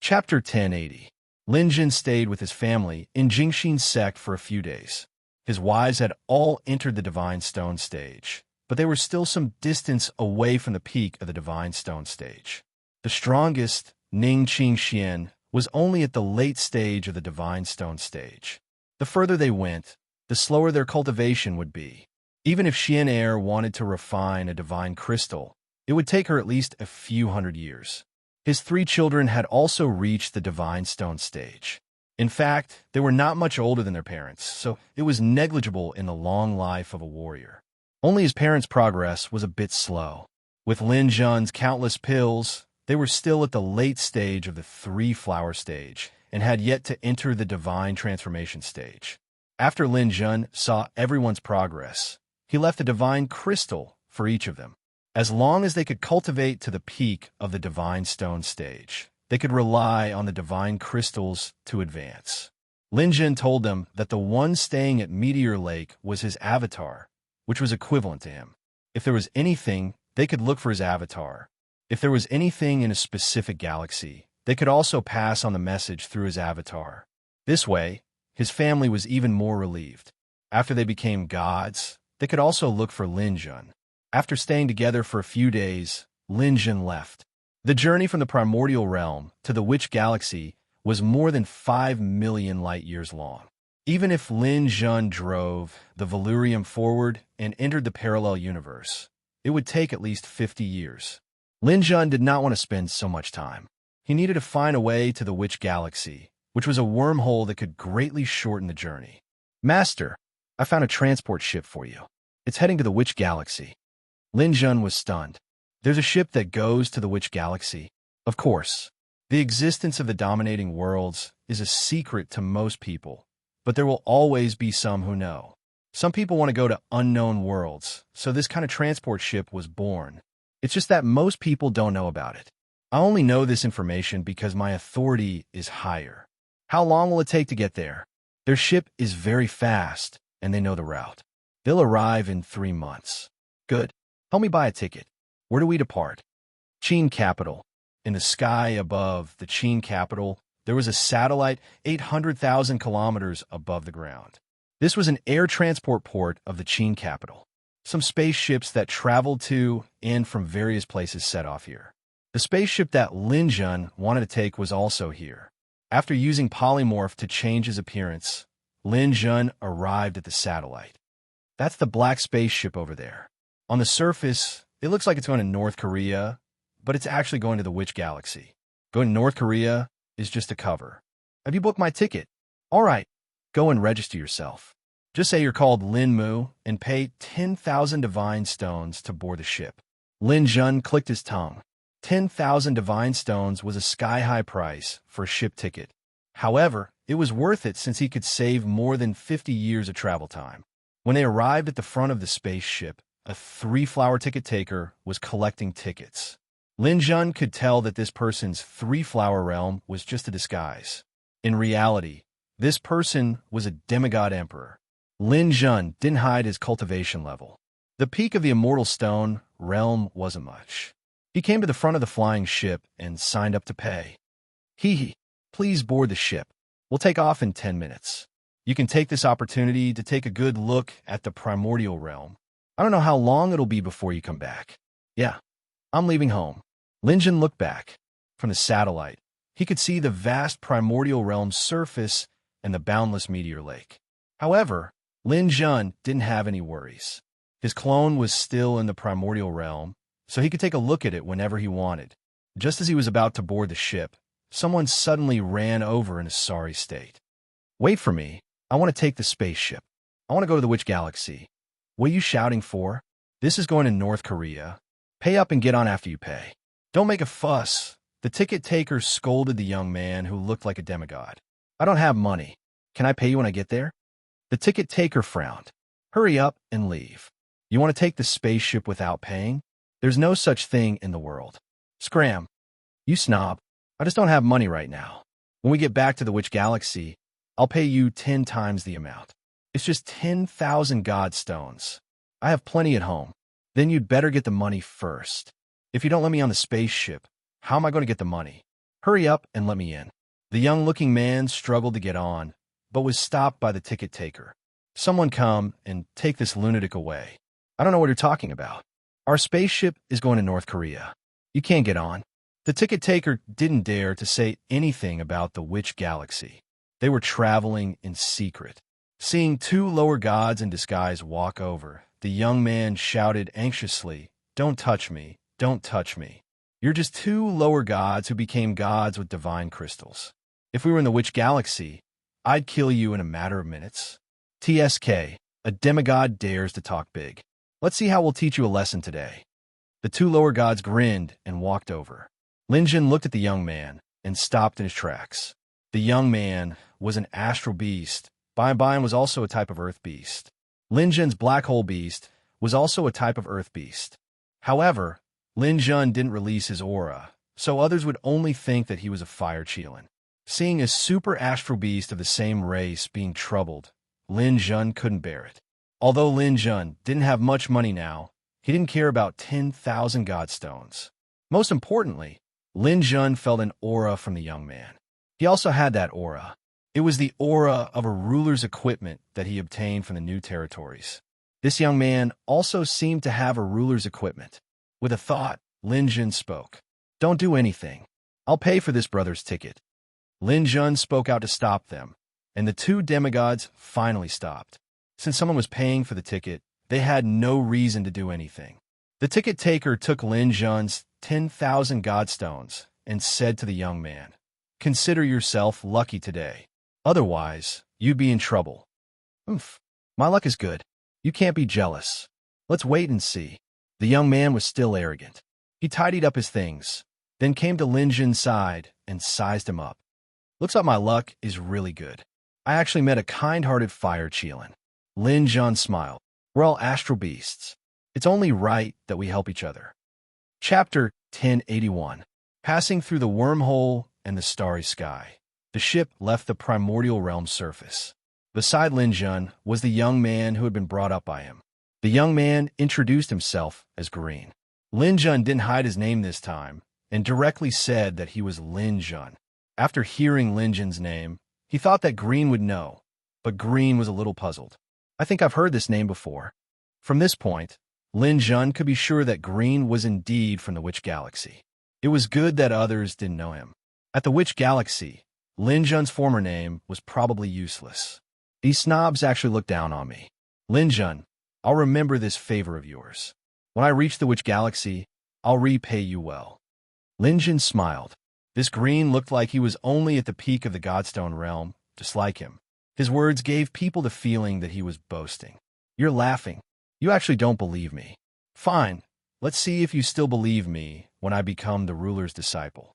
Chapter 1080. Lin Jin stayed with his family in Jingxin sect for a few days. His wives had all entered the Divine Stone stage, but they were still some distance away from the peak of the Divine Stone stage. The strongest, Ning Qing Xian, was only at the late stage of the Divine Stone stage. The further they went, the slower their cultivation would be. Even if Xian Air wanted to refine a divine crystal, it would take her at least a few hundred years. His 3 children had also reached the Divine Stone stage. In fact, they were not much older than their parents, so it was negligible in the long life of a warrior. Only his parents' progress was a bit slow. With Lin Jun's countless pills, they were still at the late stage of the 3-flower stage and had yet to enter the divine transformation stage. After Lin Jun saw everyone's progress, he left a divine crystal for each of them. As long as they could cultivate to the peak of the Divine Stone stage, they could rely on the divine crystals to advance. Lin Jun told them that the one staying at Meteor Lake was his avatar, which was equivalent to him. If there was anything, they could look for his avatar. If there was anything in a specific galaxy, they could also pass on the message through his avatar. This way, his family was even more relieved. After they became gods, they could also look for Lin Jun. After staying together for a few days, Lin Jun left. The journey from the primordial realm to the Witch Galaxy was more than 5 million light-years long. Even if Lin Jun drove the Valurium forward and entered the parallel universe, it would take at least 50 years. Lin Jun did not want to spend so much time. He needed to find a way to the Witch Galaxy, which was a wormhole that could greatly shorten the journey. Master, I found a transport ship for you. It's heading to the Witch Galaxy. Lin Jun was stunned. There's a ship that goes to the Witch Galaxy? Of course. The existence of the dominating worlds is a secret to most people, but there will always be some who know. Some people want to go to unknown worlds, so this kind of transport ship was born. It's just that most people don't know about it. I only know this information because my authority is higher. How long will it take to get there? Their ship is very fast, and they know the route. They'll arrive in 3 months. Good. Help me buy a ticket. Where do we depart? Qin capital. In the sky above the Qin capital, there was a satellite 800,000 kilometers above the ground. This was an air transport port of the Qin capital. Some spaceships that traveled to and from various places set off here. The spaceship that Lin Jun wanted to take was also here. After using polymorph to change his appearance, Lin Jun arrived at the satellite. That's the black spaceship over there. On the surface, it looks like it's going to North Korea, but it's actually going to the Witch Galaxy. Going to North Korea is just a cover. Have you booked my ticket? All right, go and register yourself. Just say you're called Lin Mu and pay 10,000 divine stones to board the ship. Lin Jun clicked his tongue. 10,000 divine stones was a sky-high price for a ship ticket. However, it was worth it since he could save more than 50 years of travel time. When they arrived at the front of the spaceship, a 3-flower ticket taker was collecting tickets. Lin Jun could tell that this person's 3-flower realm was just a disguise. In reality, this person was a demigod emperor. Lin Jun didn't hide his cultivation level. The peak of the immortal stone realm wasn't much. He came to the front of the flying ship and signed up to pay. Hee, please board the ship. We'll take off in 10 minutes. You can take this opportunity to take a good look at the primordial realm. I don't know how long it'll be before you come back. Yeah, I'm leaving home. Lin Jun looked back. From the satellite, he could see the vast primordial realm's surface and the boundless meteor lake. However, Lin Jun didn't have any worries. His clone was still in the primordial realm, so he could take a look at it whenever he wanted. Just as he was about to board the ship, someone suddenly ran over in a sorry state. Wait for me. I want to take the spaceship. I want to go to the Witch Galaxy. What are you shouting for? This is going to North Korea. Pay up and get on after you pay. Don't make a fuss. The ticket taker scolded the young man who looked like a demigod. I don't have money. Can I pay you when I get there? The ticket taker frowned. Hurry up and leave. You want to take the spaceship without paying? There's no such thing in the world. Scram. You snob. I just don't have money right now. When we get back to the Witch Galaxy, I'll pay you 10 times the amount. It's just 10,000 god stones. I have plenty at home. Then you'd better get the money first. If you don't let me on the spaceship, how am I going to get the money? Hurry up and let me in. The young-looking man struggled to get on, but was stopped by the ticket taker. Someone come and take this lunatic away. I don't know what you're talking about. Our spaceship is going to North Korea. You can't get on. The ticket taker didn't dare to say anything about the witch galaxy. They were traveling in secret. Seeing two lower gods in disguise walk over, the young man shouted anxiously, "Don't touch me, don't touch me. You're just two lower gods who became gods with divine crystals. If we were in the witch galaxy, I'd kill you in a matter of minutes." TSK, a demigod dares to talk big. Let's see how we'll teach you a lesson today. The two lower gods grinned and walked over. Lin Jun looked at the young man and stopped in his tracks. The young man was an astral beast. Bai was also a type of earth beast. Lin Jun's black hole beast was also a type of earth beast. However, Lin Jun didn't release his aura, so others would only think that he was a fire Qilin. Seeing a super astral beast of the same race being troubled, Lin Jun couldn't bear it. Although Lin Jun didn't have much money now, he didn't care about 10,000 godstones. Most importantly, Lin Jun felt an aura from the young man. He also had that aura. It was the aura of a ruler's equipment that he obtained from the new territories. This young man also seemed to have a ruler's equipment. With a thought, Lin Jun spoke. "Don't do anything. I'll pay for this brother's ticket." Lin Jun spoke out to stop them, and the two demigods finally stopped. Since someone was paying for the ticket, they had no reason to do anything. The ticket taker took Lin Jun's 10,000 godstones and said to the young man, "Consider yourself lucky today. Otherwise, you'd be in trouble." "Oof, my luck is good. You can't be jealous. Let's wait and see." The young man was still arrogant. He tidied up his things, then came to Lin Jun's side and sized him up. "Looks like my luck is really good. I actually met a kind-hearted fire Qilin." Lin Jun smiled. "We're all astral beasts. It's only right that we help each other." Chapter 1081. Passing through the wormhole and the starry sky, the ship left the primordial realm's surface. Beside Lin Jun was the young man who had been brought up by him. The young man introduced himself as Green. Lin Jun didn't hide his name this time and directly said that he was Lin Jun. After hearing Lin Jun's name, he thought that Green would know, but Green was a little puzzled. "I think I've heard this name before." From this point, Lin Jun could be sure that Green was indeed from the Witch Galaxy. It was good that others didn't know him. At the Witch Galaxy, Lin Jun's former name was probably useless. "These snobs actually look down on me. Lin Jun, I'll remember this favor of yours. When I reach the Witch Galaxy, I'll repay you well." Lin Jun smiled. This Green looked like he was only at the peak of the Godstone realm, just like him. His words gave people the feeling that he was boasting. "You're laughing. You actually don't believe me. Fine, let's see if you still believe me when I become the ruler's disciple."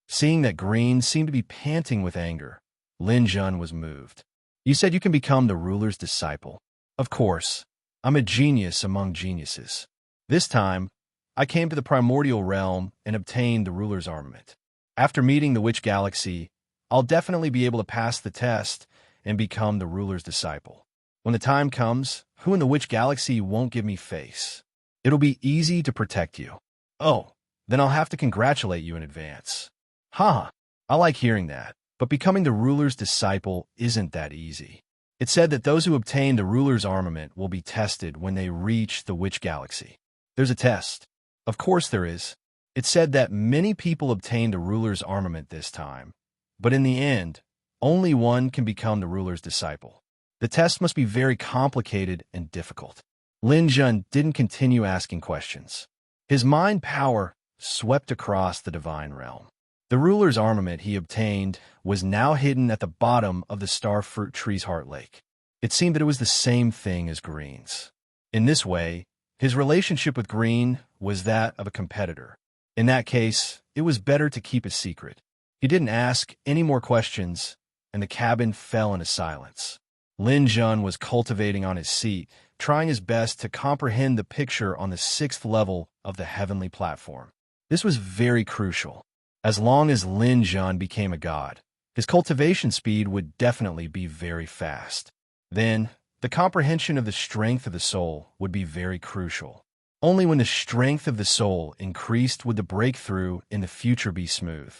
Seeing that Green seemed to be panting with anger, Lin Jun was moved. "You said you can become the ruler's disciple. Of course, I'm a genius among geniuses. This time, I came to the primordial realm and obtained the ruler's armament. After meeting the Witch Galaxy, I'll definitely be able to pass the test and become the ruler's disciple. When the time comes, who in the Witch Galaxy won't give me face? It'll be easy to protect you. Oh, then I'll have to congratulate you in advance." "Haha, I like hearing that, but becoming the ruler's disciple isn't that easy. It said that those who obtain the ruler's armament will be tested when they reach the Witch Galaxy." "There's a test." "Of course there is. It said that many people obtained the ruler's armament this time, but in the end, only one can become the ruler's disciple. The test must be very complicated and difficult." Lin Jun didn't continue asking questions. His mind power swept across the divine realm. The ruler's armament he obtained was now hidden at the bottom of the starfruit tree's heart lake. It seemed that it was the same thing as Green's. In this way, his relationship with Green was that of a competitor. In that case, it was better to keep it secret. He didn't ask any more questions, and the cabin fell into silence. Lin Jun was cultivating on his seat, trying his best to comprehend the picture on the 6th level of the heavenly platform. This was very crucial. As long as Lin Jun became a god, his cultivation speed would definitely be very fast. Then, the comprehension of the strength of the soul would be very crucial. Only when the strength of the soul increased would the breakthrough in the future be smooth.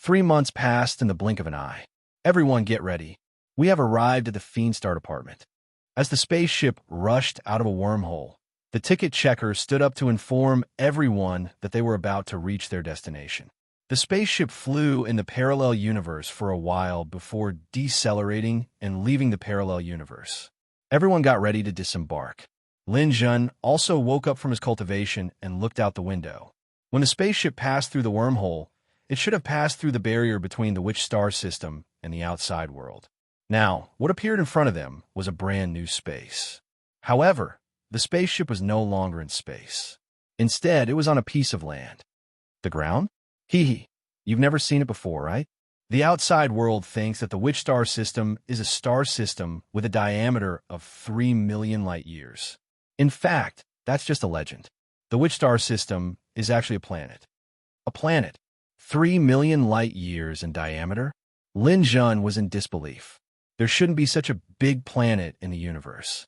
3 months passed in the blink of an eye. Everyone get ready. We have arrived at the Fiendstar department. As the spaceship rushed out of a wormhole, the ticket checker stood up to inform everyone that they were about to reach their destination. The spaceship flew in the parallel universe for a while before decelerating and leaving the parallel universe. Everyone got ready to disembark. Lin Jun also woke up from his cultivation and looked out the window. When the spaceship passed through the wormhole, it should have passed through the barrier between the Witch Star system and the outside world. Now, what appeared in front of them was a brand new space. However, the spaceship was no longer in space. Instead, it was on a piece of land. The ground? Hee. You've never seen it before, right? The outside world thinks that the Witch Star system is a star system with a diameter of 3 million light years. In fact, that's just a legend. The Witch Star system is actually a planet. A planet. 3 million light years in diameter? Lin Jun was in disbelief. There shouldn't be such a big planet in the universe.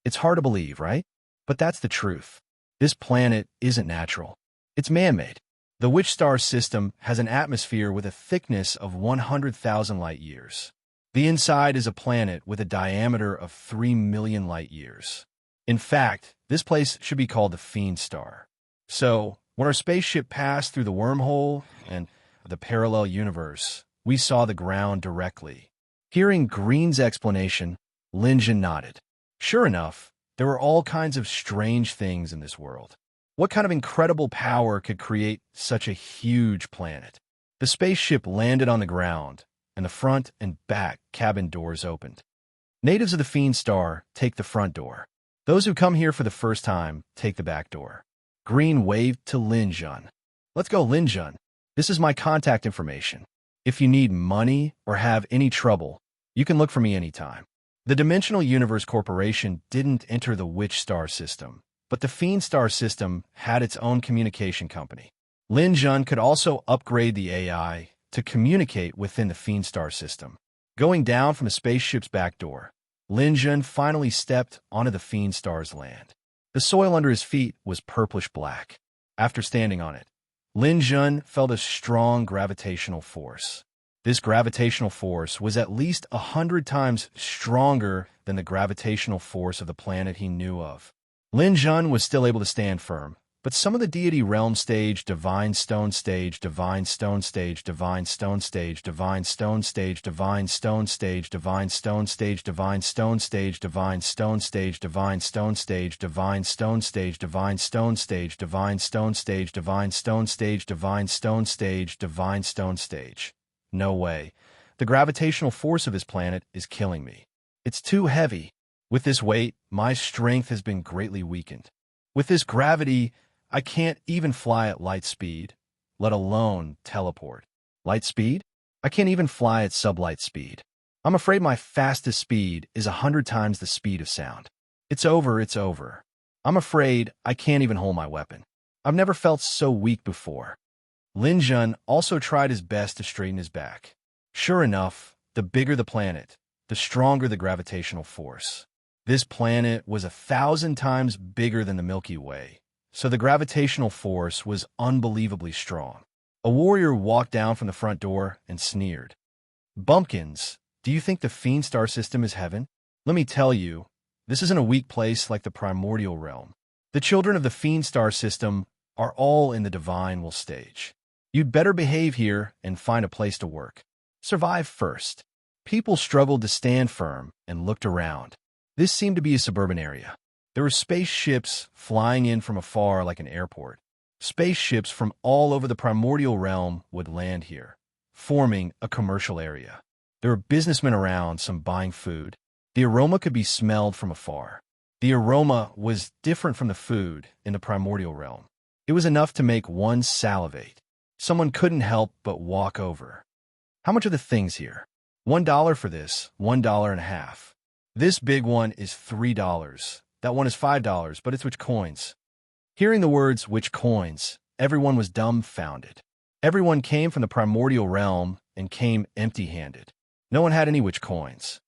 It's hard to believe, right? But that's the truth. This planet isn't natural. It's man-made. The Witch Star system has an atmosphere with a thickness of 100,000 light years. The inside is a planet with a diameter of 3 million light years. In fact, this place should be called the Fiendstar. So, when our spaceship passed through the wormhole and the parallel universe, we saw the ground directly. Hearing Green's explanation, Lin Jun nodded. Sure enough, there were all kinds of strange things in this world. What kind of incredible power could create such a huge planet? The spaceship landed on the ground, and the front and back cabin doors opened. Natives of the Fiendstar take the front door. Those who come here for the first time take the back door. Green waved to Lin Jun. Let's go, Lin Jun. This is my contact information. If you need money or have any trouble, you can look for me anytime. The Dimensional Universe Corporation didn't enter the Witch Star system, but the Fiendstar system had its own communication company. Lin Jun could also upgrade the AI to communicate within the Fiendstar system. Going down from the spaceship's back door, Lin Jun finally stepped onto the Fiendstar's land. The soil under his feet was purplish-black. After standing on it, Lin Jun felt a strong gravitational force. This gravitational force was at least 100 times stronger than the gravitational force of the planet he knew of. Lin Jun was still able to stand firm, but some of the deity realm stage, divine stone stage, divine stone stage, divine stone stage, divine stone stage, divine stone stage, divine stone stage, divine stone stage, divine stone stage, divine stone stage, divine stone stage, divine stone stage, divine stone stage, divine stone stage, divine stone stage, divine stone stage. No way. The gravitational force of his planet is killing me. It's too heavy. With this weight, my strength has been greatly weakened. With this gravity, I can't even fly at light speed, let alone teleport. Light speed? I can't even fly at sublight speed. I'm afraid my fastest speed is 100 times the speed of sound. It's over, it's over. I'm afraid I can't even hold my weapon. I've never felt so weak before. Lin Jun also tried his best to straighten his back. Sure enough, the bigger the planet, the stronger the gravitational force. This planet was 1,000 times bigger than the Milky Way, so the gravitational force was unbelievably strong. A warrior walked down from the front door and sneered. Bumpkins, do you think the Fiendstar system is heaven? Let me tell you, this isn't a weak place like the primordial realm. The children of the Fiendstar system are all in the divine will stage. You'd better behave here and find a place to work. Survive first. People struggled to stand firm and looked around. This seemed to be a suburban area. There were spaceships flying in from afar like an airport. Spaceships from all over the primordial realm would land here, forming a commercial area. There were businessmen around, some buying food. The aroma could be smelled from afar. The aroma was different from the food in the primordial realm. It was enough to make one salivate. Someone couldn't help but walk over. How much are the things here? $1 for this, $1.50. This big one is $3. That one is $5, but it's which coins? Hearing the words which coins, everyone was dumbfounded. Everyone came from the primordial realm and came empty-handed. No one had any which coins.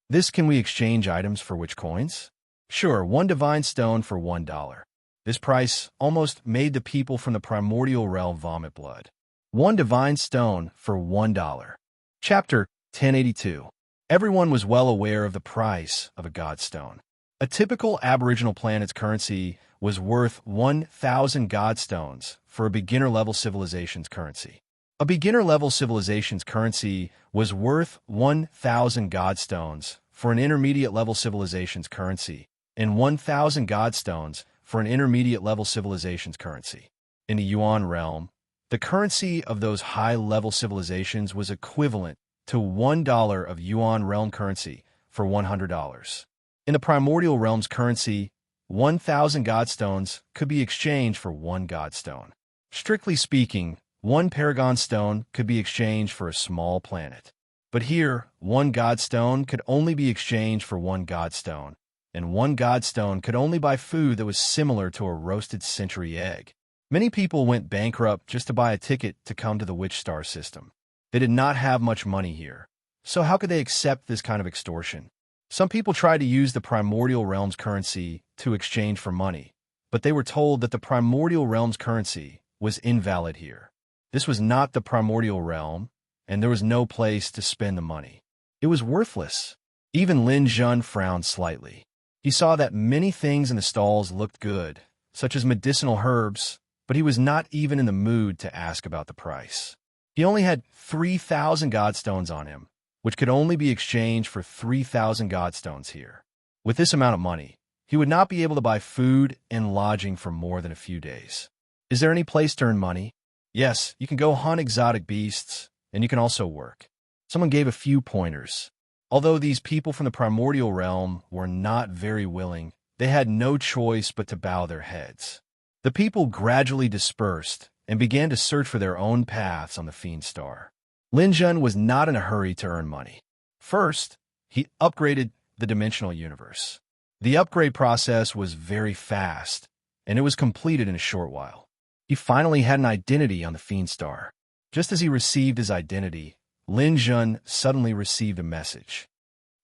This can we exchange items for which coins? Sure, one divine stone for $1. This price almost made the people from the primordial realm vomit blood. One divine stone for $1. Chapter 1082. Everyone was well aware of the price of a godstone. A typical Aboriginal planet's currency was worth 1,000 godstones for a beginner-level civilization's currency. A beginner-level civilization's currency was worth 1,000 godstones for an intermediate-level civilization's currency, and 1,000 godstones for an intermediate-level civilization's currency. In the Yuan realm, the currency of those high-level civilizations was equivalent to $1 of Yuan realm currency for $100. In the primordial realm's currency, 1,000 godstones could be exchanged for one godstone. Strictly speaking, one paragon stone could be exchanged for a small planet. But here, one godstone could only be exchanged for one godstone, and one godstone could only buy food that was similar to a roasted century egg. Many people went bankrupt just to buy a ticket to come to the Witch Star system. They did not have much money here, so how could they accept this kind of extortion? Some people tried to use the primordial realm's currency to exchange for money, but they were told that the primordial realm's currency was invalid here. This was not the primordial realm, and there was no place to spend the money. It was worthless. Even Lin Jun frowned slightly. He saw that many things in the stalls looked good, such as medicinal herbs, but he was not even in the mood to ask about the price. He only had 3,000 godstones on him, which could only be exchanged for 3,000 godstones here. With this amount of money, he would not be able to buy food and lodging for more than a few days. Is there any place to earn money? Yes, you can go hunt exotic beasts, and you can also work. Someone gave a few pointers. Although these people from the primordial realm were not very willing, they had no choice but to bow their heads. The people gradually dispersed and began to search for their own paths on the Fiend Star. Lin Jun was not in a hurry to earn money. First, he upgraded the dimensional universe. The upgrade process was very fast, and it was completed in a short while. He finally had an identity on the Fiend Star. Just as he received his identity, Lin Jun suddenly received a message.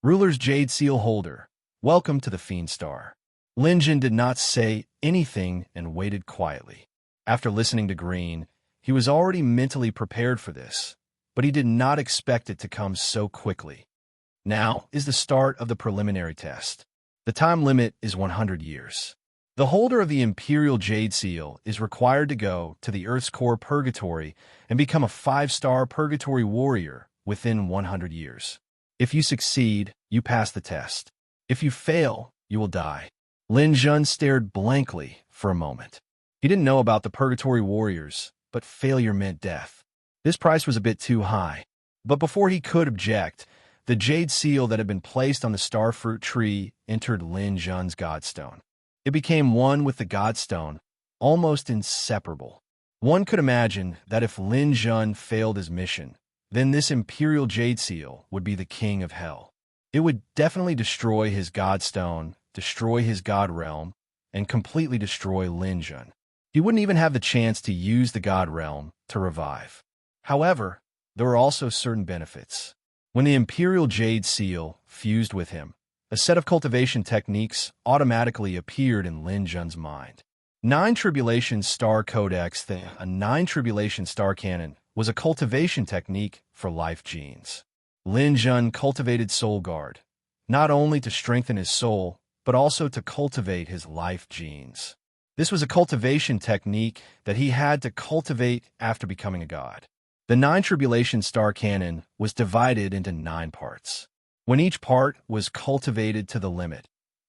Ruler's Jade Seal Holder, welcome to the Fiend Star. Lin Jun did not say anything and waited quietly. After listening to Green, he was already mentally prepared for this, but he did not expect it to come so quickly. Now is the start of the preliminary test. The time limit is 100 years. The holder of the Imperial Jade Seal is required to go to the Earth's core purgatory and become a 5-star purgatory warrior within 100 years. If you succeed, you pass the test. If you fail, you will die. Lin Jun stared blankly for a moment. He didn't know about the purgatory warriors, but failure meant death. This price was a bit too high. But before he could object, the jade seal that had been placed on the starfruit tree entered Lin Jun's godstone. It became one with the godstone, almost inseparable. One could imagine that if Lin Jun failed his mission, then this Imperial Jade Seal would be the king of hell. It would definitely destroy his godstone, destroy his god realm, and completely destroy Lin Jun. He wouldn't even have the chance to use the god realm to revive. However, there were also certain benefits. When the Imperial Jade Seal fused with him, a set of cultivation techniques automatically appeared in Lin Jun's mind. 9 Tribulation Star Codex. A 9 Tribulation Star Cannon was a cultivation technique for life genes. Lin Jun cultivated Soul Guard, not only to strengthen his soul, but also to cultivate his life genes. This was a cultivation technique that he had to cultivate after becoming a god. The 9 Tribulation Star Cannon was divided into 9 parts. When each part was cultivated to the limit,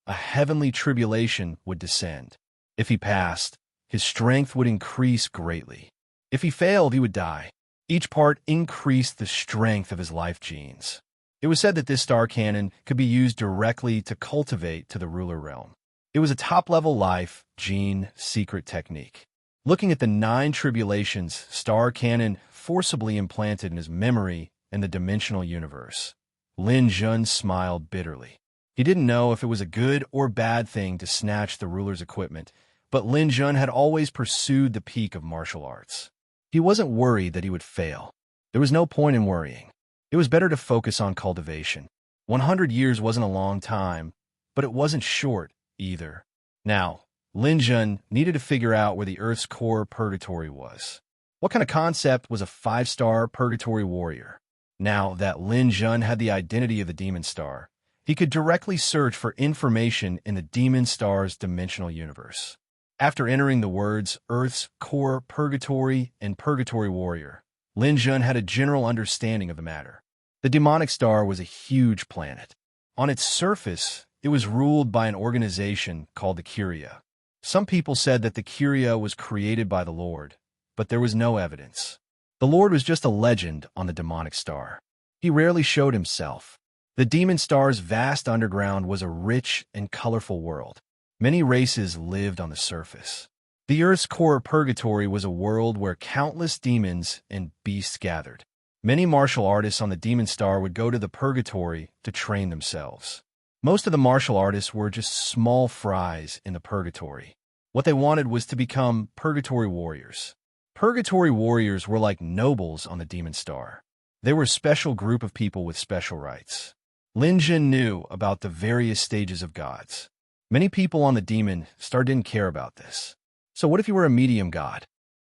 a heavenly tribulation would descend. If he passed, his strength would increase greatly. If he failed, he would die. Each part increased the strength of his life genes. It was said that this star cannon could be used directly to cultivate to the ruler realm. It was a top-level life gene secret technique. Looking at the 9 Tribulations Star Cannon forcibly implanted in his memory and the dimensional universe, Lin Jun smiled bitterly. He didn't know if it was a good or bad thing to snatch the ruler's equipment, but Lin Jun had always pursued the peak of martial arts. He wasn't worried that he would fail. There was no point in worrying. It was better to focus on cultivation. 100 years wasn't a long time, but it wasn't short either. Now, Lin Jun needed to figure out where the Earth's core purgatory was. What kind of concept was a 5-star purgatory warrior? Now that Lin Jun had the identity of the demon star, he could directly search for information in the demon star's dimensional universe. After entering the words Earth's core purgatory and purgatory warrior, Lin Jun had a general understanding of the matter. The demonic star was a huge planet. On its surface, it was ruled by an organization called the Curia. Some people said that the Curia was created by the Lord, but there was no evidence. The Lord was just a legend on the demonic star. He rarely showed himself. The demon star's vast underground was a rich and colorful world. Many races lived on the surface. The Earth's core purgatory was a world where countless demons and beasts gathered. Many martial artists on the demon star would go to the purgatory to train themselves. Most of the martial artists were just small fries in the purgatory. What they wanted was to become purgatory warriors. Purgatory warriors were like nobles on the demon star. They were a special group of people with special rights. Lin Jun knew about the various stages of gods. Many people on the demon star didn't care about this. So what if you were a medium god?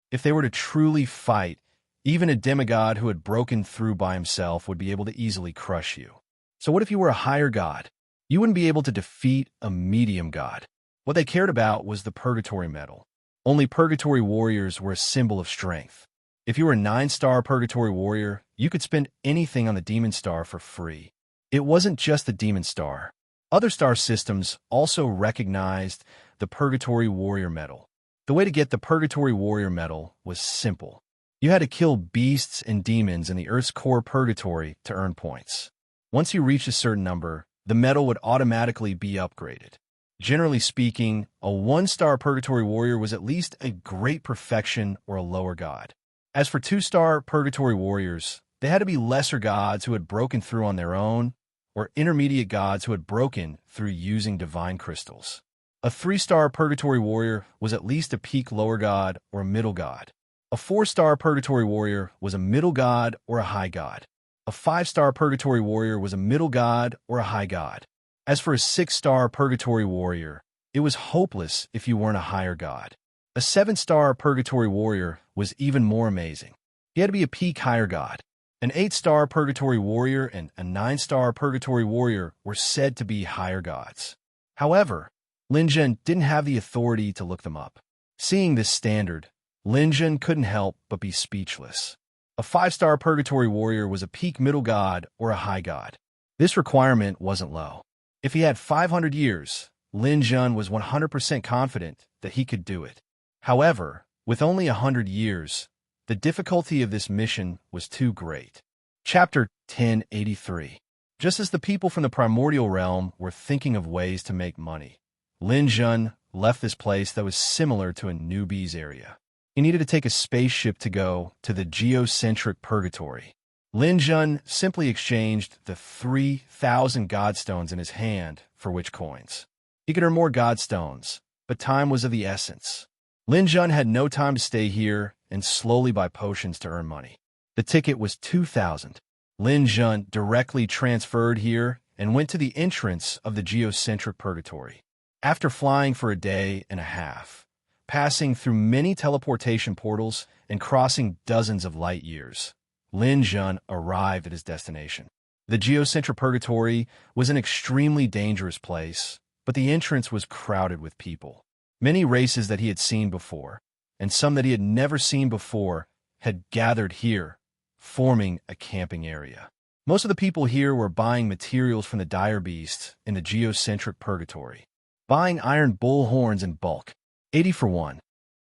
If they were to truly fight, even a demigod who had broken through by himself would be able to easily crush you. So what if you were a higher god? You wouldn't be able to defeat a medium god. What they cared about was the purgatory medal. Only purgatory warriors were a symbol of strength. If you were a 9-star purgatory warrior, you could spend anything on the demon star for free. It wasn't just the demon star. Other star systems also recognized the purgatory warrior medal. The way to get the purgatory warrior medal was simple. You had to kill beasts and demons in the Earth's core purgatory to earn points. Once you reached a certain number, the medal would automatically be upgraded. Generally speaking, a 1-star purgatory warrior was at least a great perfection or a lower god. As for 2-star purgatory warriors, they had to be lesser gods who had broken through on their own, or intermediate gods who had broken through using divine crystals. A 3-star purgatory warrior was at least a peak lower god or a middle god. A 4-star purgatory warrior was a middle god or a high god. A 5-star purgatory warrior was a middle god or a high god. As for a 6-star purgatory warrior, it was hopeless if you weren't a higher god. A 7-star purgatory warrior was even more amazing. He had to be a peak higher god. An 8-star purgatory warrior and a 9-star purgatory warrior were said to be higher gods. However, Lin Jun didn't have the authority to look them up. Seeing this standard, Lin Jun couldn't help but be speechless. A 5-star purgatory warrior was a peak middle god or a high god. This requirement wasn't low. If he had 500 years, Lin Jun was 100% confident that he could do it. However, with only 100 years, the difficulty of this mission was too great. Chapter 1083. Just as the people from the primordial realm were thinking of ways to make money, Lin Jun left this place that was similar to a newbie's area. He needed to take a spaceship to go to the geocentric purgatory. Lin Jun simply exchanged the 3,000 godstones in his hand for witch coins. He could earn more godstones, but time was of the essence. Lin Jun had no time to stay here and slowly buy potions to earn money. The ticket was 2,000. Lin Jun directly transferred here and went to the entrance of the geocentric purgatory. After flying for a day and a half, passing through many teleportation portals and crossing dozens of light years, Lin Jun arrived at his destination. The geocentric purgatory was an extremely dangerous place, but the entrance was crowded with people. Many races that he had seen before, and some that he had never seen before, had gathered here, forming a camping area. Most of the people here were buying materials from the dire beasts in the geocentric purgatory. Buying iron bull horns in bulk, 80 for 1.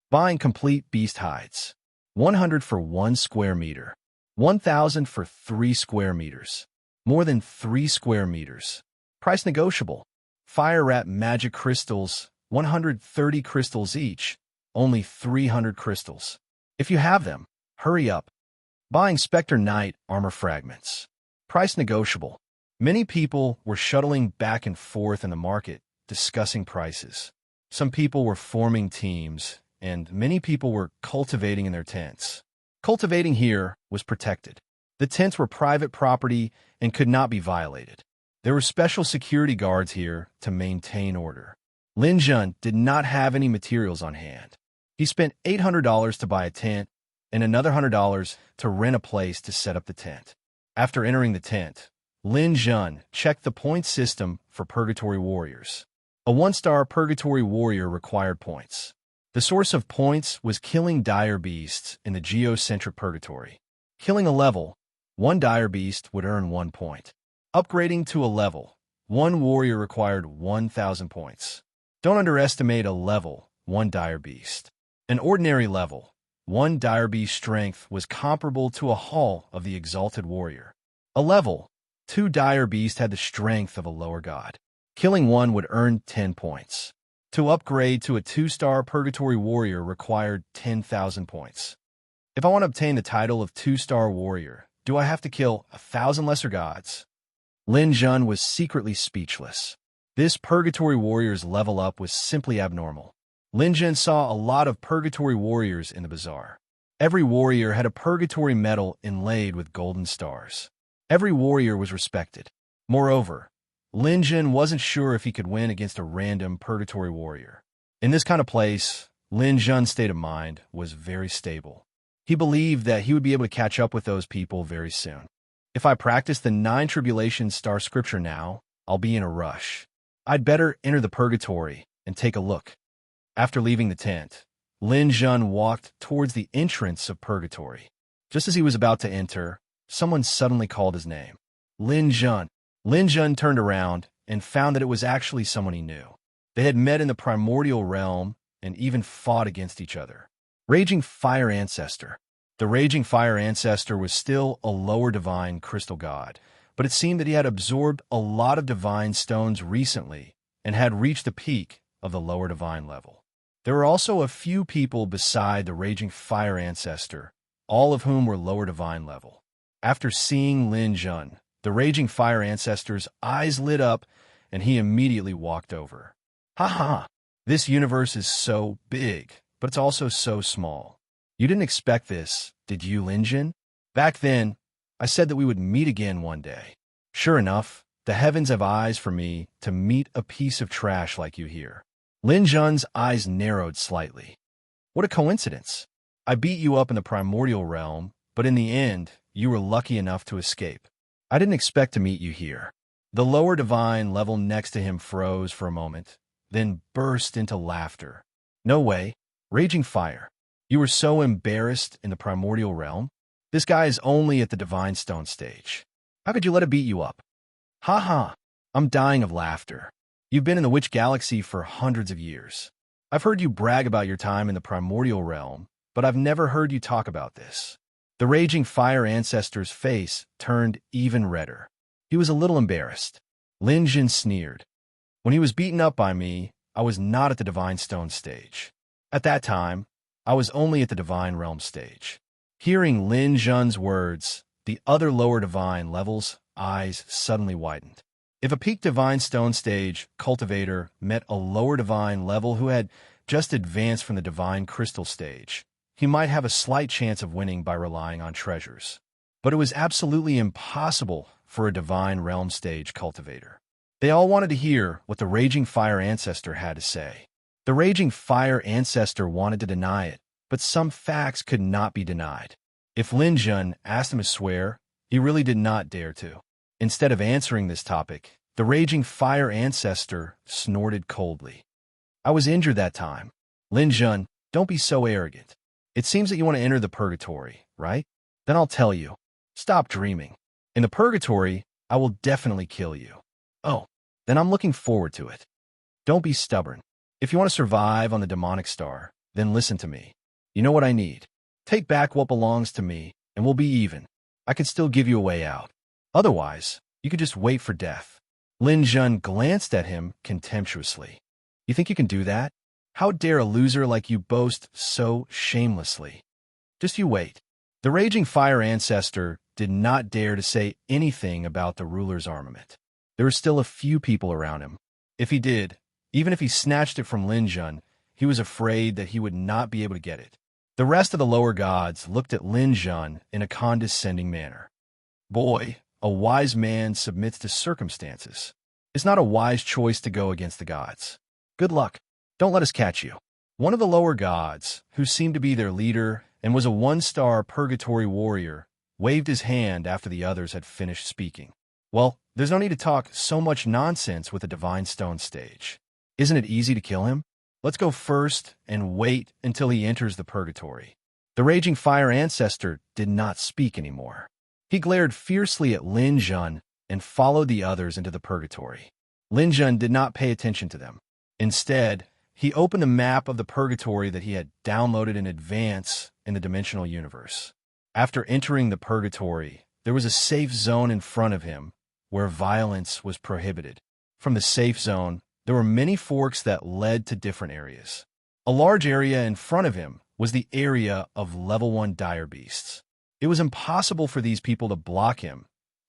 Buying complete beast hides, 100 for 1 square meter. 1,000 for 3 square meters. More than 3 square meters. Price negotiable. Fire rat magic crystals, 130 crystals each. Only 300 crystals. If you have them, hurry up. Buying Spectre Knight armor fragments. Price negotiable. Many people were shuttling back and forth in the market, discussing prices. Some people were forming teams, and many people were cultivating in their tents. Cultivating here was protected. The tents were private property and could not be violated. There were special security guards here to maintain order. Lin Jun did not have any materials on hand. He spent $800 to buy a tent, and another $100 to rent a place to set up the tent. After entering the tent, Lin Jun checked the point system for Purgatory Warriors. A 1-star Purgatory Warrior required points. The source of points was killing dire beasts in the geocentric Purgatory. Killing a level 1 dire beast would earn 1 point. Upgrading to a level 1 warrior required 1,000 points. Don't underestimate a level 1 dire beast. An ordinary level 1 dire beast strength was comparable to a Hall of the Exalted Warrior. A level 2 dire beast had the strength of a lower god. Killing one would earn 10 points. To upgrade to a 2-star Purgatory Warrior required 10,000 points. If I want to obtain the title of 2-star Warrior, do I have to kill 1,000 lesser gods? Lin Jun was secretly speechless. This Purgatory Warrior's level up was simply abnormal. Lin Jun saw a lot of Purgatory Warriors in the bazaar. Every warrior had a Purgatory medal inlaid with golden stars. Every warrior was respected. Moreover, Lin Jun wasn't sure if he could win against a random Purgatory Warrior. In this kind of place, Lin Jun's state of mind was very stable. He believed that he would be able to catch up with those people very soon. If I practice the 9 Tribulations star scripture now, I'll be in a rush. I'd better enter the Purgatory and take a look. After leaving the tent, Lin Jun walked towards the entrance of Purgatory. Just as he was about to enter, someone suddenly called his name. Lin Jun. Lin Jun turned around and found that it was actually someone he knew. They had met in the primordial realm and even fought against each other. Raging Fire Ancestor. The Raging Fire Ancestor was still a lower divine crystal god, but it seemed that he had absorbed a lot of divine stones recently and had reached the peak of the lower divine level. There were also a few people beside the Raging Fire Ancestor, all of whom were lower divine level. After seeing Lin Jun, the Raging Fire Ancestor's eyes lit up, and he immediately walked over. Ha ha! This universe is so big, but it's also so small. You didn't expect this, did you, Lin Jun? Back then, I said that we would meet again one day. Sure enough, the heavens have eyes for me to meet a piece of trash like you here. Lin Jun's eyes narrowed slightly. What a coincidence. I beat you up in the primordial realm, but in the end, you were lucky enough to escape. I didn't expect to meet you here. The lower divine level next to him froze for a moment, then burst into laughter. No way. Raging Fire. You were so embarrassed in the primordial realm? This guy is only at the divine stone stage. How could you let it beat you up? Ha ha. I'm dying of laughter. You've been in the Witch Galaxy for hundreds of years. I've heard you brag about your time in the primordial realm, but I've never heard you talk about this. The Raging Fire Ancestor's face turned even redder. He was a little embarrassed. Lin Jun sneered. When he was beaten up by me, I was not at the Divine Stone stage. At that time, I was only at the Divine Realm stage. Hearing Lin Jun's words, the other lower divine levels' eyes suddenly widened. If a peak Divine Stone stage cultivator met a lower divine level who had just advanced from the Divine Crystal stage, he might have a slight chance of winning by relying on treasures. But it was absolutely impossible for a Divine Realm stage cultivator. They all wanted to hear what the Raging Fire Ancestor had to say. The Raging Fire Ancestor wanted to deny it, but some facts could not be denied. If Lin Jun asked him to swear, he really did not dare to. Instead of answering this topic, the Raging Fire Ancestor snorted coldly. I was injured that time. Lin Jun, don't be so arrogant. It seems that you want to enter the Purgatory, right? Then I'll tell you. Stop dreaming. In the Purgatory, I will definitely kill you. Oh, then I'm looking forward to it. Don't be stubborn. If you want to survive on the demonic star, then listen to me. You know what I need. Take back what belongs to me, and we'll be even. I can still give you a way out. Otherwise, you could just wait for death. Lin Jun glanced at him contemptuously. You think you can do that? How dare a loser like you boast so shamelessly? Just you wait. The Raging Fire Ancestor did not dare to say anything about the ruler's armament. There were still a few people around him. If he did, even if he snatched it from Lin Jun, he was afraid that he would not be able to get it. The rest of the lower gods looked at Lin Jun in a condescending manner. Boy, a wise man submits to circumstances. It's not a wise choice to go against the gods. Good luck. Don't let us catch you. One of the lower gods, who seemed to be their leader, and was a one-star purgatory warrior, waved his hand after the others had finished speaking. Well, there's no need to talk so much nonsense with a divine stone stage. Isn't it easy to kill him? Let's go first and wait until he enters the purgatory. The raging fire ancestor did not speak anymore. He glared fiercely at Lin Jun and followed the others into the purgatory. Lin Jun did not pay attention to them. Instead, he opened a map of the purgatory that he had downloaded in advance in the dimensional universe. After entering the purgatory, there was a safe zone in front of him where violence was prohibited. From the safe zone, there were many forks that led to different areas. A large area in front of him was the area of level 1 dire beasts. It was impossible for these people to block him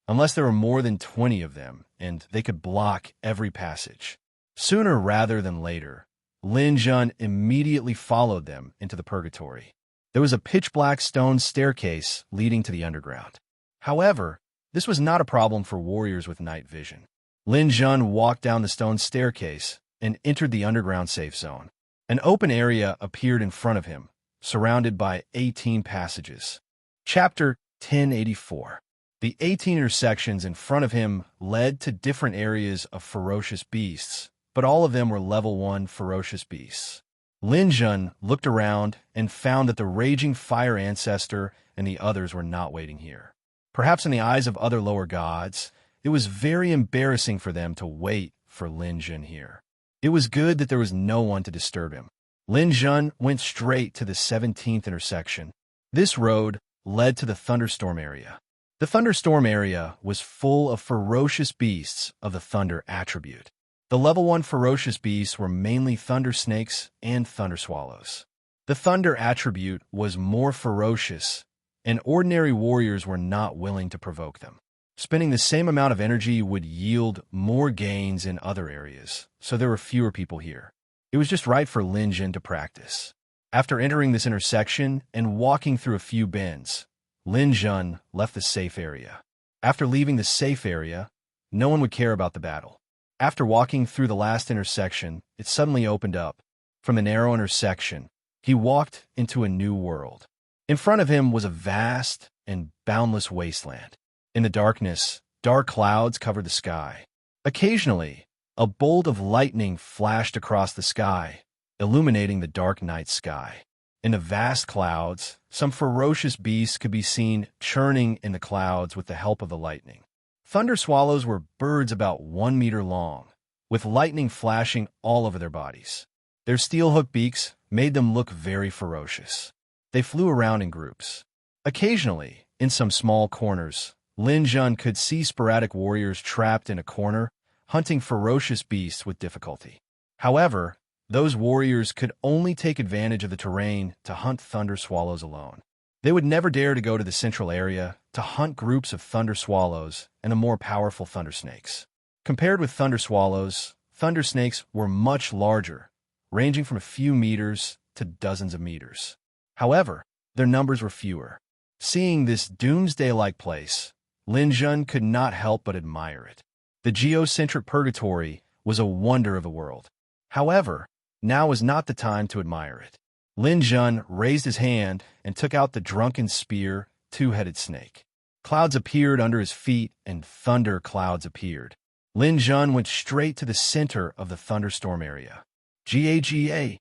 unless there were more than 20 of them, and they could block every passage. Sooner rather than later, Lin Jun immediately followed them into the purgatory. There was a pitch-black stone staircase leading to the underground. However, this was not a problem for warriors with night vision. Lin Jun walked down the stone staircase and entered the underground safe zone. An open area appeared in front of him, surrounded by 18 passages. Chapter 1084. The 18 intersections in front of him led to different areas of ferocious beasts, but all of them were level 1 ferocious beasts. Lin Jun looked around and found that the raging fire ancestor and the others were not waiting here. Perhaps in the eyes of other lower gods, it was very embarrassing for them to wait for Lin Jun here. It was good that there was no one to disturb him. Lin Jun went straight to the 17th intersection. This road led to the thunderstorm area. The thunderstorm area was full of ferocious beasts of the thunder attribute. The level 1 ferocious beasts were mainly thunder snakes and thunder swallows. The thunder attribute was more ferocious, and ordinary warriors were not willing to provoke them. Spending the same amount of energy would yield more gains in other areas, so there were fewer people here. It was just right for Lin Jun to practice. After entering this intersection and walking through a few bends, Lin Jun left the safe area. After leaving the safe area, no one would care about the battle. After walking through the last intersection, it suddenly opened up. From the narrow intersection, he walked into a new world. In front of him was a vast and boundless wasteland. In the darkness, dark clouds covered the sky. Occasionally, a bolt of lightning flashed across the sky, illuminating the dark night sky. In the vast clouds, some ferocious beasts could be seen churning in the clouds with the help of the lightning. Thunder swallows were birds about 1 meter long, with lightning flashing all over their bodies. Their steel-hooked beaks made them look very ferocious. They flew around in groups. Occasionally, in some small corners, Lin Jun could see sporadic warriors trapped in a corner, hunting ferocious beasts with difficulty. However, those warriors could only take advantage of the terrain to hunt thunder swallows alone. They would never dare to go to the central area to hunt groups of thunder swallows and the more powerful thunder snakes. Compared with thunder swallows, thunder snakes were much larger, ranging from a few meters to dozens of meters. However, their numbers were fewer. Seeing this doomsday-like place, Lin Jun could not help but admire it. The geocentric purgatory was a wonder of the world. However, now was not the time to admire it. Lin Jun raised his hand and took out the drunken spear, two-headed snake. Clouds appeared under his feet and thunder clouds appeared. Lin Jun went straight to the center of the thunderstorm area. Gaga!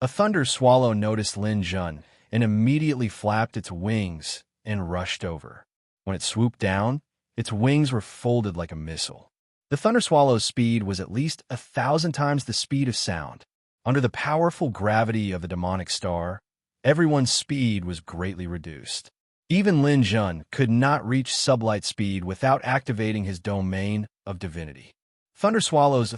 A thunder swallow noticed Lin Jun and immediately flapped its wings and rushed over. When it swooped down, its wings were folded like a missile. The thunder swallow's speed was at least 1,000 times the speed of sound. Under the powerful gravity of the demonic star, everyone's speed was greatly reduced. Even Lin Jun could not reach sublight speed without activating his domain of divinity. Thunder swallows,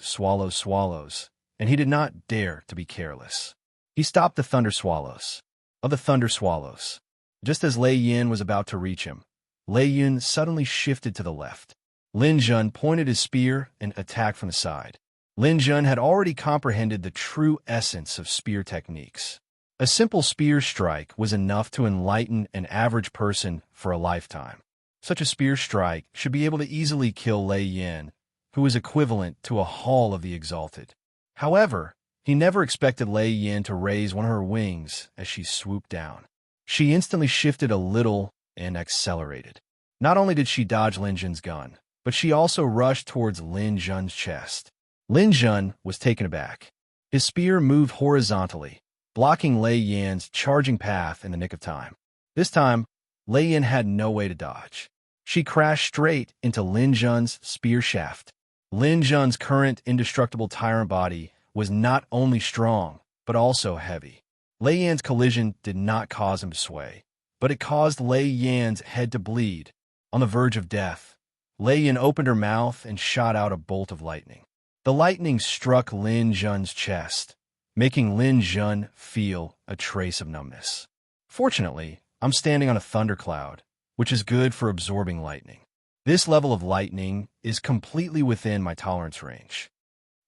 swallows, and he did not dare to be careless. He stopped the thunder swallows. Of the thunder swallows, just as Lei Yin was about to reach him, Lei Yin suddenly shifted to the left. Lin Jun pointed his spear and attacked from the side. Lin Jun had already comprehended the true essence of spear techniques. A simple spear strike was enough to enlighten an average person for a lifetime. Such a spear strike should be able to easily kill Lei Yin, who is equivalent to a Hall of the Exalted. However, He never expected Lei Yin to raise one of her wings as she swooped down. She instantly shifted a little and accelerated. Not only did she dodge Lin Jun's gun, but she also rushed towards Lin Jun's chest. Lin Jun was taken aback. His spear moved horizontally, blocking Lei Yin's charging path in the nick of time. This time, Lei Yin had no way to dodge. She crashed straight into Lin Jun's spear shaft. Lin Jun's current indestructible tyrant body was not only strong, but also heavy. Lei Yan's collision did not cause him to sway, but it caused Lei Yan's head to bleed. On the verge of death, Lei Yan opened her mouth and shot out a bolt of lightning. The lightning struck Lin Jun's chest, making Lin Jun feel a trace of numbness. Fortunately, I'm standing on a thundercloud, which is good for absorbing lightning. This level of lightning is completely within my tolerance range.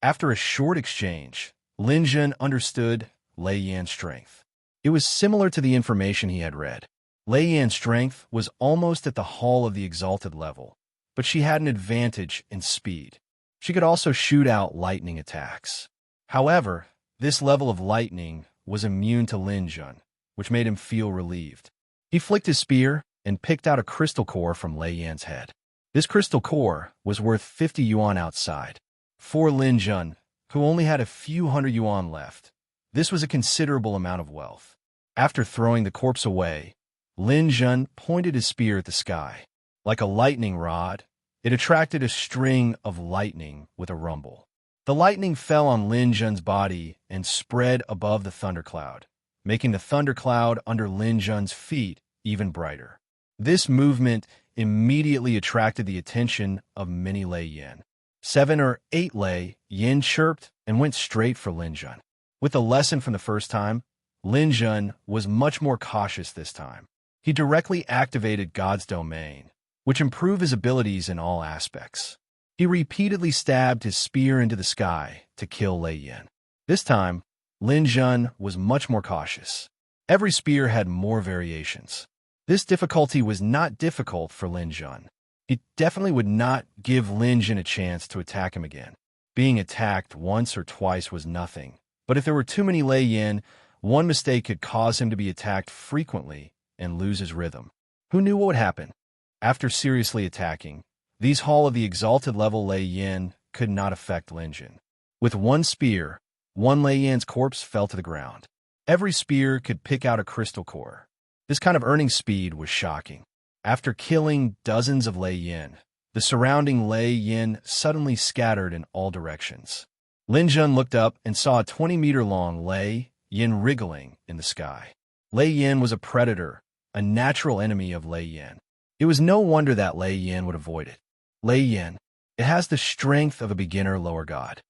After a short exchange, Lin Jun understood Lei Yan's strength. It was similar to the information he had read. Lei Yan's strength was almost at the Hall of the Exalted level, but she had an advantage in speed. She could also shoot out lightning attacks. However, this level of lightning was immune to Lin Jun, which made him feel relieved. He flicked his spear and picked out a crystal core from Lei Yan's head. This crystal core was worth 50 yuan outside. For Lin Jun, who only had a few hundred yuan left, this was a considerable amount of wealth. After throwing the corpse away, Lin Jun pointed his spear at the sky. Like a lightning rod, it attracted a string of lightning with a rumble. The lightning fell on Lin Jun's body and spread above the thundercloud, making the thundercloud under Lin Jun's feet even brighter. This movement immediately attracted the attention of many Lei Yin. 7 or 8 Lei Yin chirped and went straight for Lin Jun. With the lesson from the first time, Lin Jun was much more cautious this time. He directly activated God's domain, which improved his abilities in all aspects. He repeatedly stabbed his spear into the sky to kill Lei Yin. This time, Lin Jun was much more cautious. Every spear had more variations. This difficulty was not difficult for Lin Jun. He definitely would not give Lin Jun a chance to attack him again. Being attacked once or twice was nothing, but if there were too many Lei Yin, one mistake could cause him to be attacked frequently and lose his rhythm. Who knew what would happen? After seriously attacking, these Hall of the Exalted level Lei Yin could not affect Lin Jun. With one spear, one Lei Yin's corpse fell to the ground. Every spear could pick out a crystal core. This kind of earning speed was shocking. After killing dozens of Lei Yin, the surrounding Lei Yin suddenly scattered in all directions. Lin Jun looked up and saw a 20-meter-long Lei Yin wriggling in the sky. Lei Yin was a predator, a natural enemy of Lei Yin. It was no wonder that Lei Yin would avoid it. Lei Yin, it has the strength of a beginner lower god.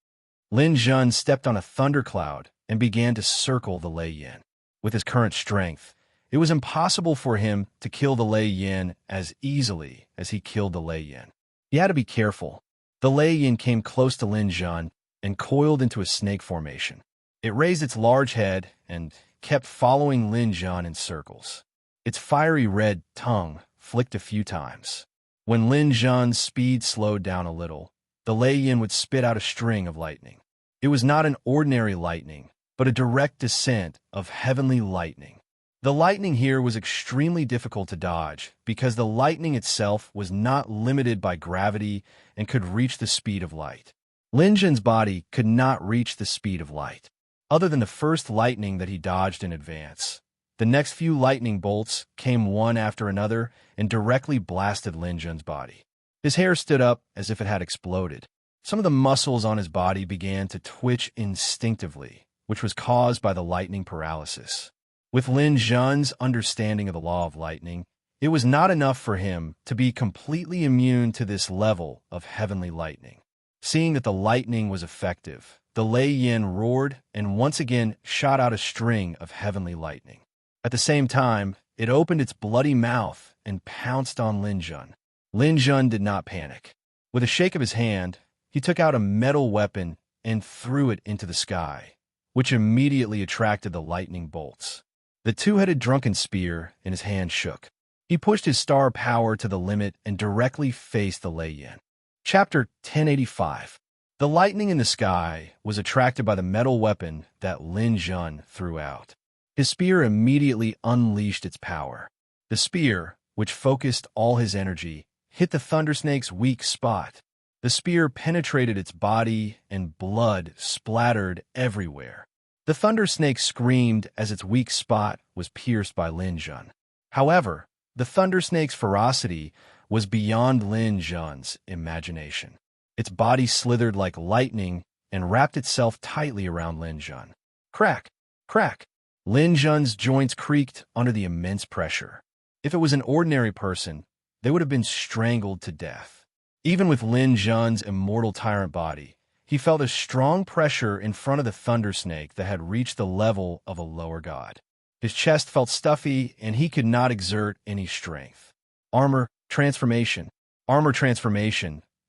Lin Jun stepped on a thundercloud and began to circle the Lei Yin. With his current strength, it was impossible for him to kill the Lei Yin as easily as he killed the Lei Yin. He had to be careful. The Lei Yin came close to Lin Jun and coiled into a snake formation. It raised its large head and kept following Lin Jun in circles. Its fiery red tongue flicked a few times. When Lin Jun's speed slowed down a little, the Lei Yin would spit out a string of lightning. It was not an ordinary lightning, but a direct descent of heavenly lightning. The lightning here was extremely difficult to dodge because the lightning itself was not limited by gravity and could reach the speed of light. Lin Jun's body could not reach the speed of light, other than the first lightning that he dodged in advance. The next few lightning bolts came one after another and directly blasted Lin Jun's body. His hair stood up as if it had exploded. Some of the muscles on his body began to twitch instinctively, which was caused by the lightning paralysis. With Lin Jun's understanding of the law of lightning, it was not enough for him to be completely immune to this level of heavenly lightning. Seeing that the lightning was effective, the Lei Yin roared and once again shot out a string of heavenly lightning. At the same time, it opened its bloody mouth and pounced on Lin Jun. Lin Jun did not panic. With a shake of his hand, he took out a metal weapon and threw it into the sky, which immediately attracted the lightning bolts. The two-headed drunken spear in his hand shook. He pushed his star power to the limit and directly faced the Lei Yin. Chapter 1085. The lightning in the sky was attracted by the metal weapon that Lin Jun threw out. His spear immediately unleashed its power. The spear, which focused all his energy, hit the thundersnake's weak spot. The spear penetrated its body, and blood splattered everywhere. The thundersnake screamed as its weak spot was pierced by Lin Jun. However, the thundersnake's ferocity was beyond Lin Jun's imagination. Its body slithered like lightning and wrapped itself tightly around Lin Jun. Crack! Crack! Lin Jun's joints creaked under the immense pressure. If it was an ordinary person, they would have been strangled to death. Even with Lin Jun's immortal tyrant body, he felt a strong pressure in front of the thundersnake that had reached the level of a lower god. His chest felt stuffy, and he could not exert any strength. Armor transformation,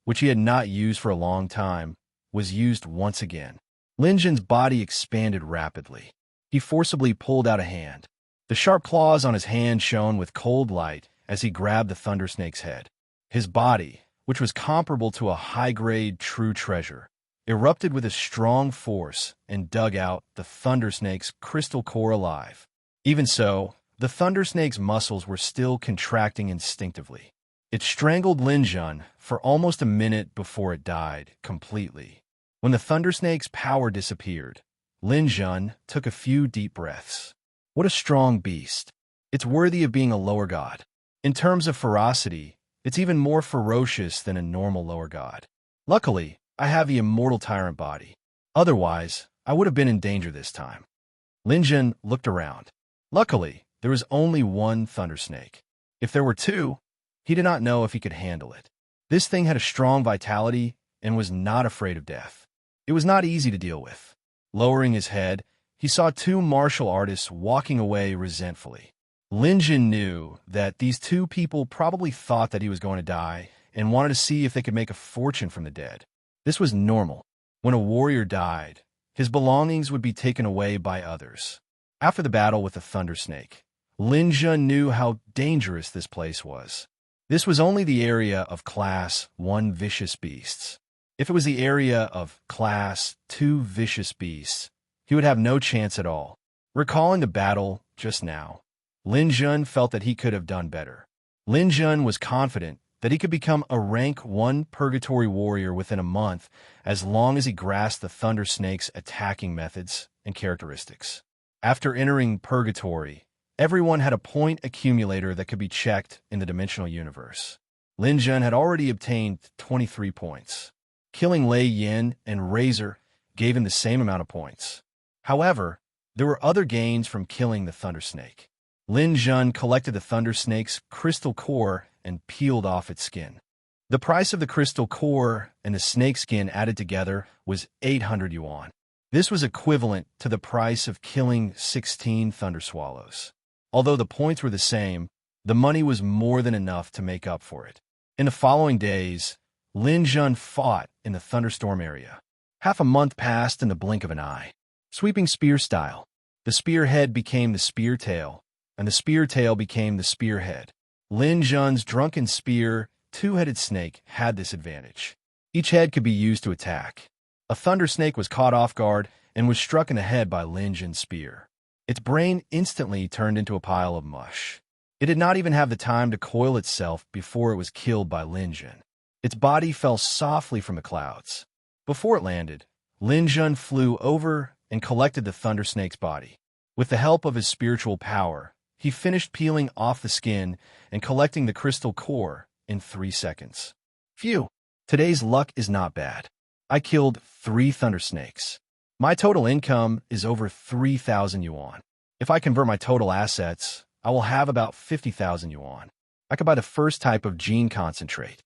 which he had not used for a long time, was used once again. Lin Jun's body expanded rapidly. He forcibly pulled out a hand. The sharp claws on his hand shone with cold light as he grabbed the thundersnake's head. His body, which was comparable to a high-grade true treasure, erupted with a strong force and dug out the thundersnake's crystal core alive. Even so, the thundersnake's muscles were still contracting instinctively. It strangled Lin Jun for almost a minute before it died completely. When the thundersnake's power disappeared, Lin Jun took a few deep breaths. What a strong beast. It's worthy of being a lower god. In terms of ferocity, it's even more ferocious than a normal lower god. Luckily, I have the immortal tyrant body. Otherwise, I would have been in danger this time. Lin Jun looked around. Luckily, there was only one thundersnake. If there were two, he did not know if he could handle it. This thing had a strong vitality and was not afraid of death. It was not easy to deal with. Lowering his head, he saw two martial artists walking away resentfully. Lin Jun knew that these two people probably thought that he was going to die and wanted to see if they could make a fortune from the dead. This was normal. When a warrior died, his belongings would be taken away by others. After the battle with the thundersnake, Lin Jun knew how dangerous this place was. This was only the area of Class 1 vicious beasts. If it was the area of Class 2 vicious beasts, he would have no chance at all. Recalling the battle just now, Lin Jun felt that he could have done better. Lin Jun was confident that he could become a rank 1 purgatory warrior within a month as long as he grasped the thunder snake's attacking methods and characteristics. After entering purgatory, everyone had a point accumulator that could be checked in the dimensional universe. Lin Jun had already obtained 23 points. Killing Lei Yin and Razor gave him the same amount of points. However, there were other gains from killing the thunder snake. Lin Jun collected the thunder snake's crystal core and peeled off its skin. The price of the crystal core and the snake skin added together was 800 yuan. This was equivalent to the price of killing 16 thunder swallows. Although the points were the same, the money was more than enough to make up for it. In the following days, Lin Jun fought in the thunderstorm area. Half a month passed in the blink of an eye. Sweeping spear style. The spearhead became the spear tail, and the spear tail became the spearhead. Lin Jun's drunken spear, two-headed snake, had this advantage. Each head could be used to attack. A thunder snake was caught off guard and was struck in the head by Lin Jun's spear. Its brain instantly turned into a pile of mush. It did not even have the time to coil itself before it was killed by Lin Jun. Its body fell softly from the clouds. Before it landed, Lin Jun flew over and collected the thunder snake's body. With the help of his spiritual power, he finished peeling off the skin and collecting the crystal core in 3 seconds. Phew! Today's luck is not bad. I killed 3 thunder snakes. My total income is over 3,000 yuan. If I convert my total assets, I will have about 50,000 yuan. I could buy the first type of gene concentrate.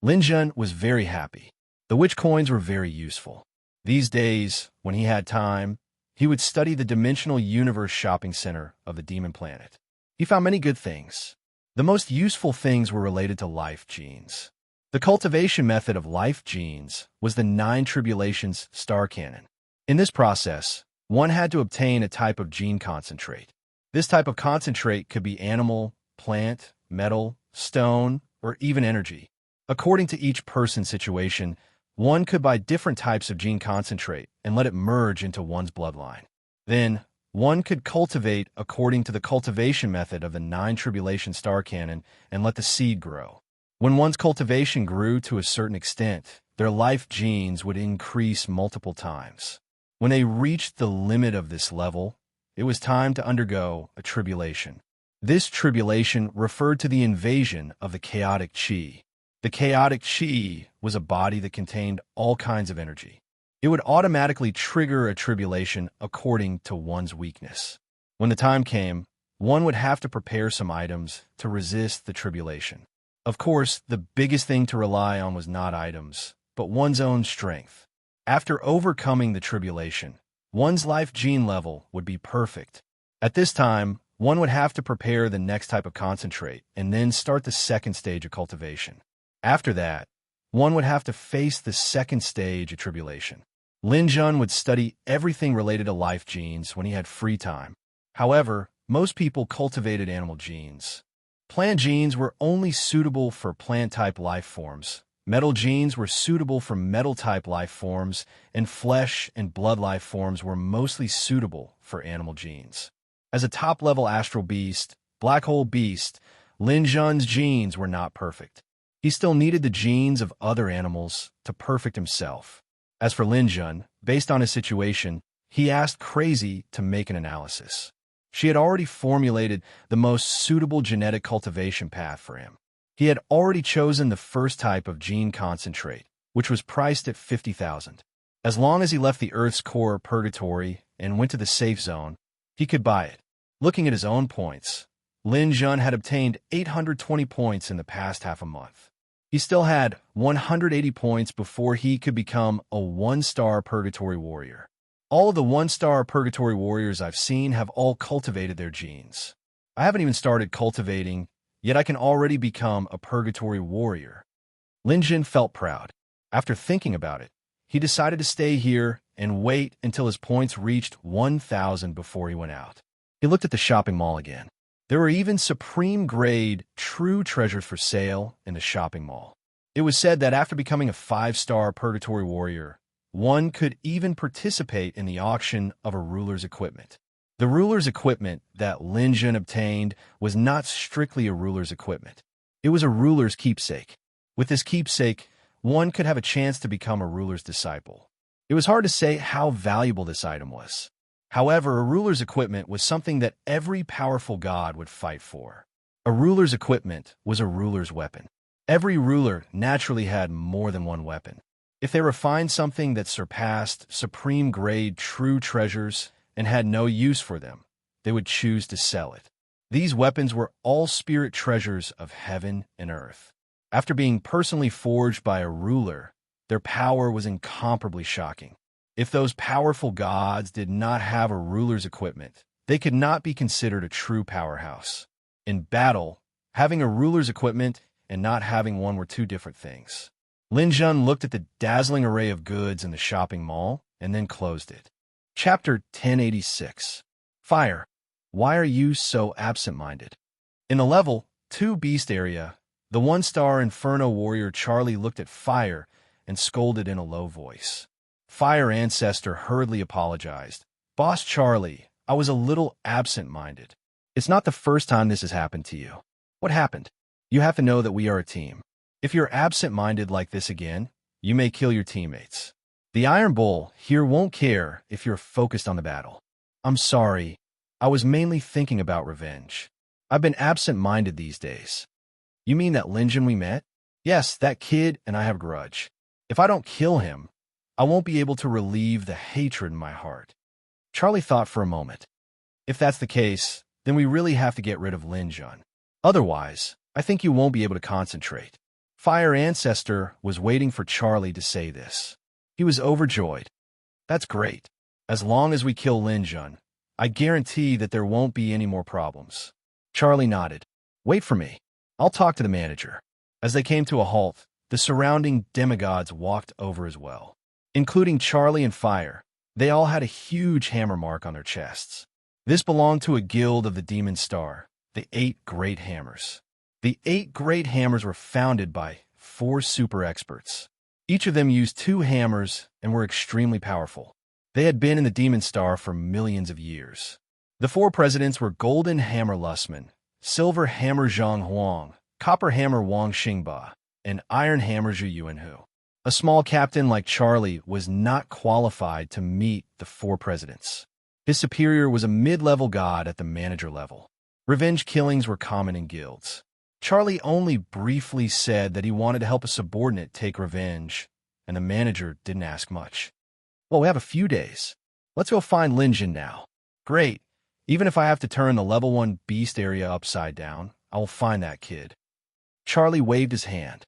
Lin Jun was very happy. The witch coins were very useful. These days, when he had time, he would study the dimensional universe shopping center of the demon planet. He found many good things. The most useful things were related to life genes. The cultivation method of life genes was the 9 tribulations star cannon. In this process, one had to obtain a type of gene concentrate. This type of concentrate could be animal, plant, metal, stone, or even energy. According to each person's situation, one could buy different types of gene concentrate and let it merge into one's bloodline. Then, one could cultivate according to the cultivation method of the 9 tribulation star canon and let the seed grow. When one's cultivation grew to a certain extent, their life genes would increase multiple times. When they reached the limit of this level, it was time to undergo a tribulation. This tribulation referred to the invasion of the chaotic chi. The chaotic chi was a body that contained all kinds of energy. It would automatically trigger a tribulation according to one's weakness. When the time came, one would have to prepare some items to resist the tribulation. Of course, the biggest thing to rely on was not items, but one's own strength. After overcoming the tribulation, one's life gene level would be perfect. At this time, one would have to prepare the next type of concentrate and then start the second stage of cultivation. After that, one would have to face the second stage of tribulation. Lin Jun would study everything related to life genes when he had free time. However, most people cultivated animal genes. Plant genes were only suitable for plant-type life forms. Metal genes were suitable for metal-type life forms, and flesh and blood life forms were mostly suitable for animal genes. As a top-level astral beast, black hole beast, Lin Jun's genes were not perfect. He still needed the genes of other animals to perfect himself. As for Lin Jun, based on his situation, he asked Crazy to make an analysis. She had already formulated the most suitable genetic cultivation path for him. He had already chosen the first type of gene concentrate, which was priced at 50,000. As long as he left the Earth's core purgatory and went to the safe zone, he could buy it. Looking at his own points, Lin Jun had obtained 820 points in the past half a month. He still had 180 points before he could become a 1-star purgatory warrior. All of the 1-star purgatory warriors I've seen have all cultivated their genes. I haven't even started cultivating, yet I can already become a purgatory warrior. Lin Jun felt proud. After thinking about it, he decided to stay here and wait until his points reached 1,000 before he went out. He looked at the shopping mall again. There were even supreme-grade, true treasures for sale in the shopping mall. It was said that after becoming a 5-star purgatory warrior, one could even participate in the auction of a ruler's equipment. The ruler's equipment that Lin Jun obtained was not strictly a ruler's equipment. It was a ruler's keepsake. With this keepsake, one could have a chance to become a ruler's disciple. It was hard to say how valuable this item was. However, a ruler's equipment was something that every powerful god would fight for. A ruler's equipment was a ruler's weapon. Every ruler naturally had more than one weapon. If they refined something that surpassed supreme-grade true treasures and had no use for them, they would choose to sell it. These weapons were all spirit treasures of heaven and earth. After being personally forged by a ruler, their power was incomparably shocking. If those powerful gods did not have a ruler's equipment, they could not be considered a true powerhouse. In battle, having a ruler's equipment and not having one were two different things. Lin Jun looked at the dazzling array of goods in the shopping mall and then closed it. Chapter 1086. Fire. Why are you so absent-minded? In the level 2 beast area, the 1-star Inferno warrior Charlie looked at Fire and scolded in a low voice. Fire Ancestor hurriedly apologized. Boss Charlie, I was a little absent-minded. It's not the first time this has happened to you. What happened? You have to know that we are a team. If you're absent-minded like this again, you may kill your teammates. The Iron Bull here won't care if you're focused on the battle. I'm sorry. I was mainly thinking about revenge. I've been absent-minded these days. You mean that Lin Jun we met? Yes, that kid and I have a grudge. If I don't kill him, I won't be able to relieve the hatred in my heart. Charlie thought for a moment. If that's the case, then we really have to get rid of Lin Jun. Otherwise, I think you won't be able to concentrate. Fire Ancestor was waiting for Charlie to say this. He was overjoyed. That's great. As long as we kill Lin Jun, I guarantee that there won't be any more problems. Charlie nodded. Wait for me. I'll talk to the manager. As they came to a halt, the surrounding demigods walked over as well. Including Charlie and Fire, they all had a huge hammer mark on their chests. This belonged to a guild of the Demon Star, the 8 Great Hammers. The 8 Great Hammers were founded by 4 super experts. Each of them used 2 hammers and were extremely powerful. They had been in the Demon Star for millions of years. The 4 presidents were Golden Hammer Lusman, Silver Hammer Zhang Huang, Copper Hammer Wang Xingba, and Iron Hammer Zhu Yuanhu. A small captain like Charlie was not qualified to meet the 4 presidents. His superior was a mid-level god at the manager level. Revenge killings were common in guilds. Charlie only briefly said that he wanted to help a subordinate take revenge, and the manager didn't ask much. Well, we have a few days. Let's go find Lin Jin now. Great. Even if I have to turn the level 1 beast area upside down, I will find that kid. Charlie waved his hand.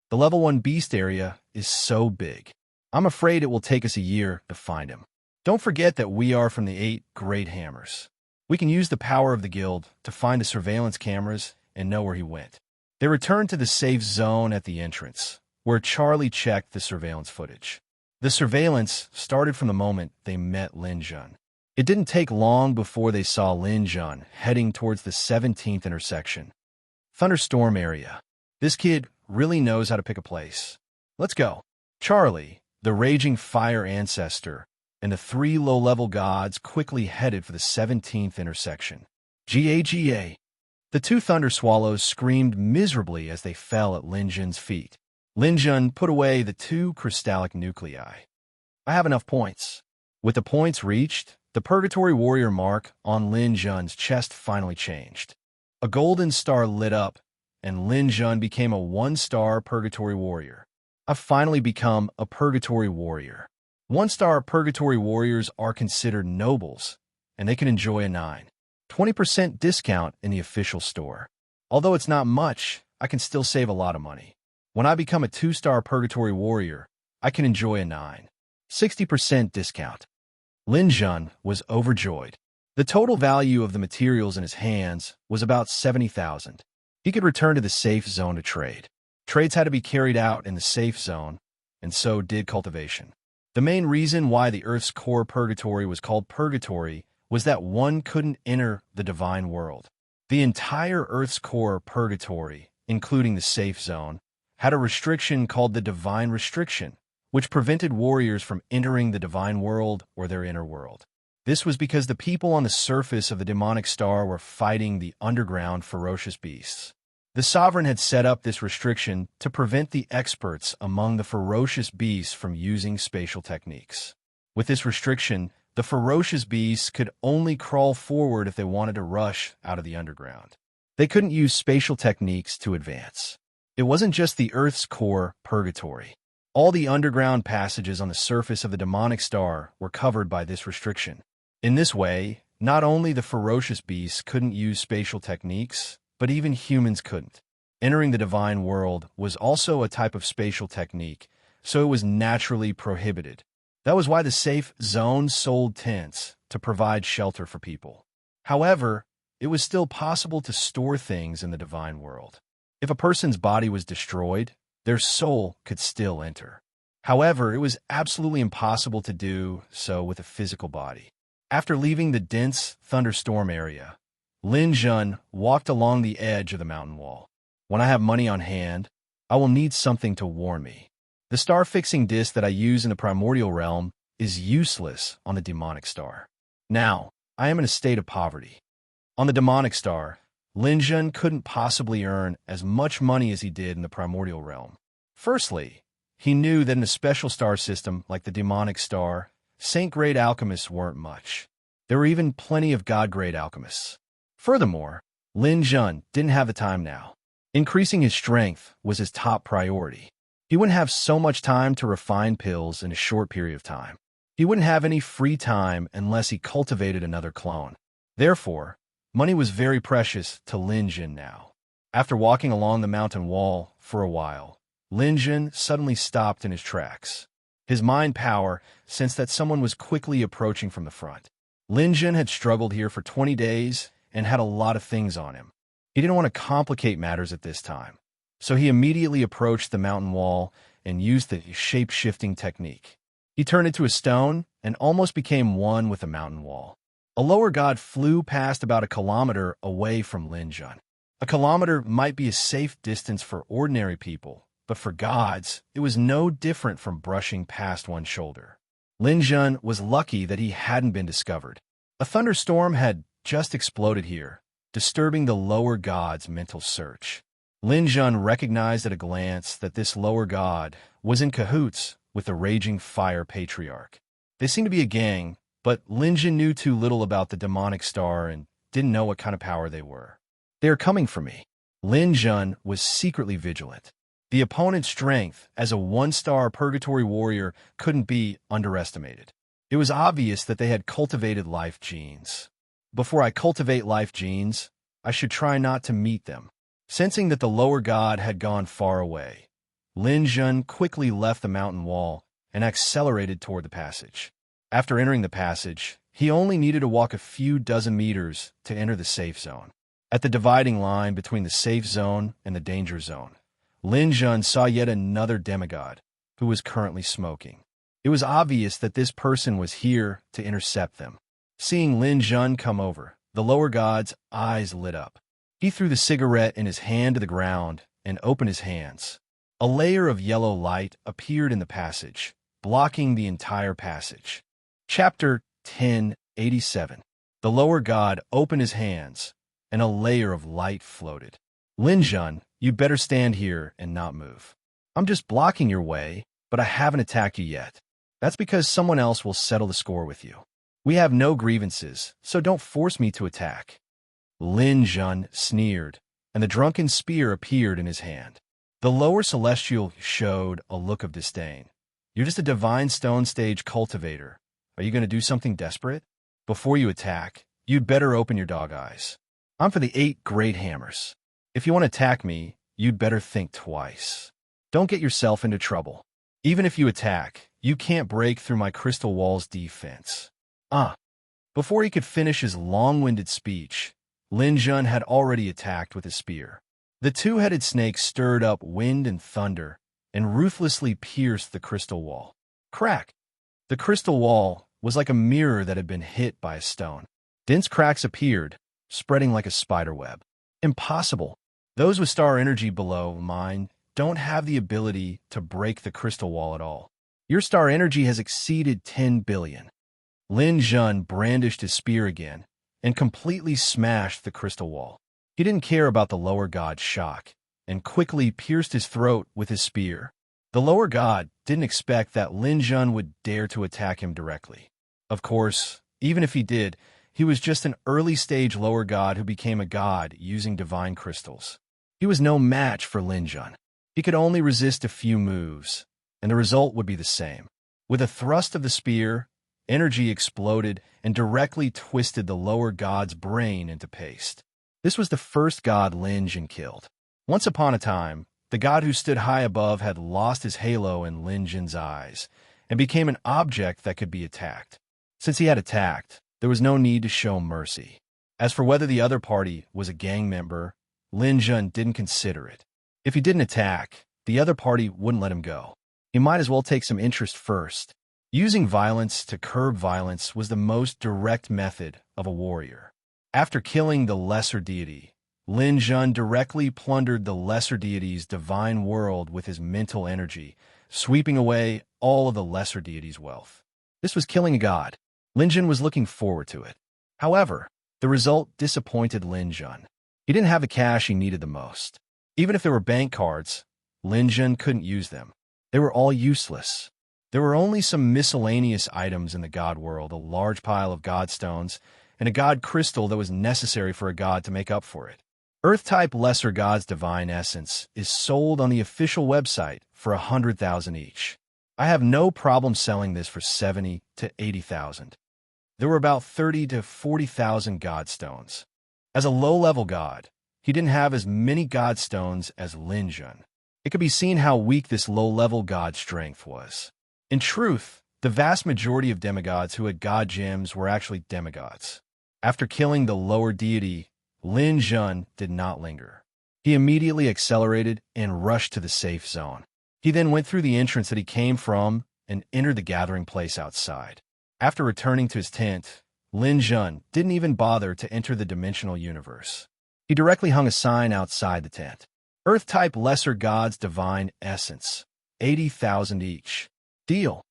The level 1 beast area is so big. I'm afraid it will take us a year to find him. Don't forget that we are from the 8 Great Hammers. We can use the power of the guild to find the surveillance cameras and know where he went. They returned to the safe zone at the entrance, where Charlie checked the surveillance footage. The surveillance started from the moment they met Lin Jun. It didn't take long before they saw Lin Jun heading towards the 17th intersection. Thunderstorm area. This kid really knows how to pick a place. Let's go. Charlie, the raging fire ancestor, and the 3 low-level gods quickly headed for the 17th intersection. Gaga. The 2 thunder swallows screamed miserably as they fell at Lin Jun's feet. Lin Jun put away the 2 crystallic nuclei. I have enough points. With the points reached, the Purgatory Warrior mark on Lin Jun's chest finally changed. A golden star lit up, and Lin Jun became a 1-star Purgatory Warrior. I've finally become a Purgatory Warrior. 1-star Purgatory Warriors are considered nobles, and they can enjoy a 20% discount in the official store. Although it's not much, I can still save a lot of money. When I become a 2-star Purgatory Warrior, I can enjoy a 60% discount. Lin Jun was overjoyed. The total value of the materials in his hands was about 70,000. He could return to the safe zone to trade. Trades had to be carried out in the safe zone, and so did cultivation. The main reason why the Earth's core purgatory was called purgatory was that one couldn't enter the divine world. The entire Earth's core purgatory, including the safe zone, had a restriction called the divine restriction, which prevented warriors from entering the divine world or their inner world. This was because the people on the surface of the demonic star were fighting the underground ferocious beasts. The sovereign had set up this restriction to prevent the experts among the ferocious beasts from using spatial techniques. With this restriction, the ferocious beasts could only crawl forward if they wanted to rush out of the underground. They couldn't use spatial techniques to advance. It wasn't just the Earth's core purgatory. All the underground passages on the surface of the demonic star were covered by this restriction. In this way, not only the ferocious beasts couldn't use spatial techniques, but even humans couldn't. Entering the divine world was also a type of spatial technique, so it was naturally prohibited. That was why the safe zone sold tents to provide shelter for people. However, it was still possible to store things in the divine world. If a person's body was destroyed, their soul could still enter. However, it was absolutely impossible to do so with a physical body. After leaving the dense thunderstorm area, Lin Jun walked along the edge of the mountain wall. When I have money on hand, I will need something to warn me. The star-fixing disc that I use in the primordial realm is useless on the demonic star. Now, I am in a state of poverty. On the demonic star, Lin Jun couldn't possibly earn as much money as he did in the primordial realm. Firstly, he knew that in a special star system like the demonic star, saint-grade alchemists weren't much. There were even plenty of god-grade alchemists. Furthermore, Lin Jun didn't have the time now. Increasing his strength was his top priority. He wouldn't have so much time to refine pills in a short period of time. He wouldn't have any free time unless he cultivated another clone. Therefore, money was very precious to Lin Jun now. After walking along the mountain wall for a while, Lin Jun suddenly stopped in his tracks. His mind power sensed that someone was quickly approaching from the front. Lin Jun had struggled here for 20 days and had a lot of things on him. He didn't want to complicate matters at this time, so he immediately approached the mountain wall and used the shape-shifting technique. He turned into a stone and almost became one with the mountain wall. A lower god flew past about 1 kilometer away from Lin Jun. 1 kilometer might be a safe distance for ordinary people, but for gods, it was no different from brushing past one's shoulder. Lin Jun was lucky that he hadn't been discovered. A thunderstorm had just exploded here, disturbing the lower god's mental search. Lin Jun recognized at a glance that this lower god was in cahoots with the raging fire patriarch. They seemed to be a gang, but Lin Jun knew too little about the demonic star and didn't know what kind of power they were. "They are coming for me." Lin Jun was secretly vigilant. The opponent's strength as a one-star purgatory warrior couldn't be underestimated. It was obvious that they had cultivated life genes. Before I cultivate life genes, I should try not to meet them. Sensing that the lower god had gone far away, Lin Jun quickly left the mountain wall and accelerated toward the passage. After entering the passage, he only needed to walk a few dozen meters to enter the safe zone. At the dividing line between the safe zone and the danger zone, Lin Jun saw yet another demigod who was currently smoking. It was obvious that this person was here to intercept them. Seeing Lin Jun come over, the lower god's eyes lit up. He threw the cigarette in his hand to the ground and opened his hands. A layer of yellow light appeared in the passage, blocking the entire passage. Chapter 1087. The lower god opened his hands, and a layer of light floated. "Lin Jun, you better stand here and not move. I'm just blocking your way, but I haven't attacked you yet. That's because someone else will settle the score with you. We have no grievances, so don't force me to attack." Lin Jun sneered, and the drunken spear appeared in his hand. The lower celestial showed a look of disdain. "You're just a divine stone stage cultivator. Are you going to do something desperate? Before you attack, you'd better open your dog eyes. I'm for the 8 great hammers. If you want to attack me, you'd better think twice. Don't get yourself into trouble. Even if you attack, you can't break through my crystal wall's defense." Before he could finish his long-winded speech, Lin Jun had already attacked with his spear. The two-headed snake stirred up wind and thunder and ruthlessly pierced the crystal wall. Crack! The crystal wall was like a mirror that had been hit by a stone. Dense cracks appeared, spreading like a spider web. Impossible. Those with star energy below mine don't have the ability to break the crystal wall at all. Your star energy has exceeded 10 billion. Lin Jun brandished his spear again and completely smashed the crystal wall. He didn't care about the lower god's shock and quickly pierced his throat with his spear. The lower god didn't expect that Lin Jun would dare to attack him directly. Of course, even if he did, he was just an early-stage lower god who became a god using divine crystals. He was no match for Lin Jun. He could only resist a few moves, and the result would be the same. With a thrust of the spear, energy exploded and directly twisted the lower god's brain into paste. This was the first god Lin Jun killed. Once upon a time, the god who stood high above had lost his halo in Lin Jun's eyes and became an object that could be attacked. Since he had attacked, there was no need to show mercy. As for whether the other party was a gang member, Lin Jun didn't consider it. If he didn't attack, the other party wouldn't let him go. He might as well take some interest first. Using violence to curb violence was the most direct method of a warrior. After killing the lesser deity, Lin Jun directly plundered the lesser deity's divine world with his mental energy, sweeping away all of the lesser deity's wealth. This was killing a god. Lin Jun was looking forward to it. However, the result disappointed Lin Jun. He didn't have the cash he needed the most. Even if there were bank cards, Lin Jun couldn't use them. They were all useless. There were only some miscellaneous items in the god world, a large pile of god stones, and a god crystal that was necessary for a god to make up for it. Earth-type lesser god's divine essence is sold on the official website for 100,000 each. I have no problem selling this for 70 to 80,000. There were about 30 to 40,000 god stones. As a low-level god, he didn't have as many god stones as Lin Jun. It could be seen how weak this low-level god strength was. In truth, the vast majority of demigods who had god gems were actually demigods. After killing the lower deity, Lin Jun did not linger. He immediately accelerated and rushed to the safe zone. He then went through the entrance that he came from and entered the gathering place outside. After returning to his tent, Lin Jun didn't even bother to enter the dimensional universe. He directly hung a sign outside the tent. Earth-type lesser gods divine essence, 80,000 each. Deal.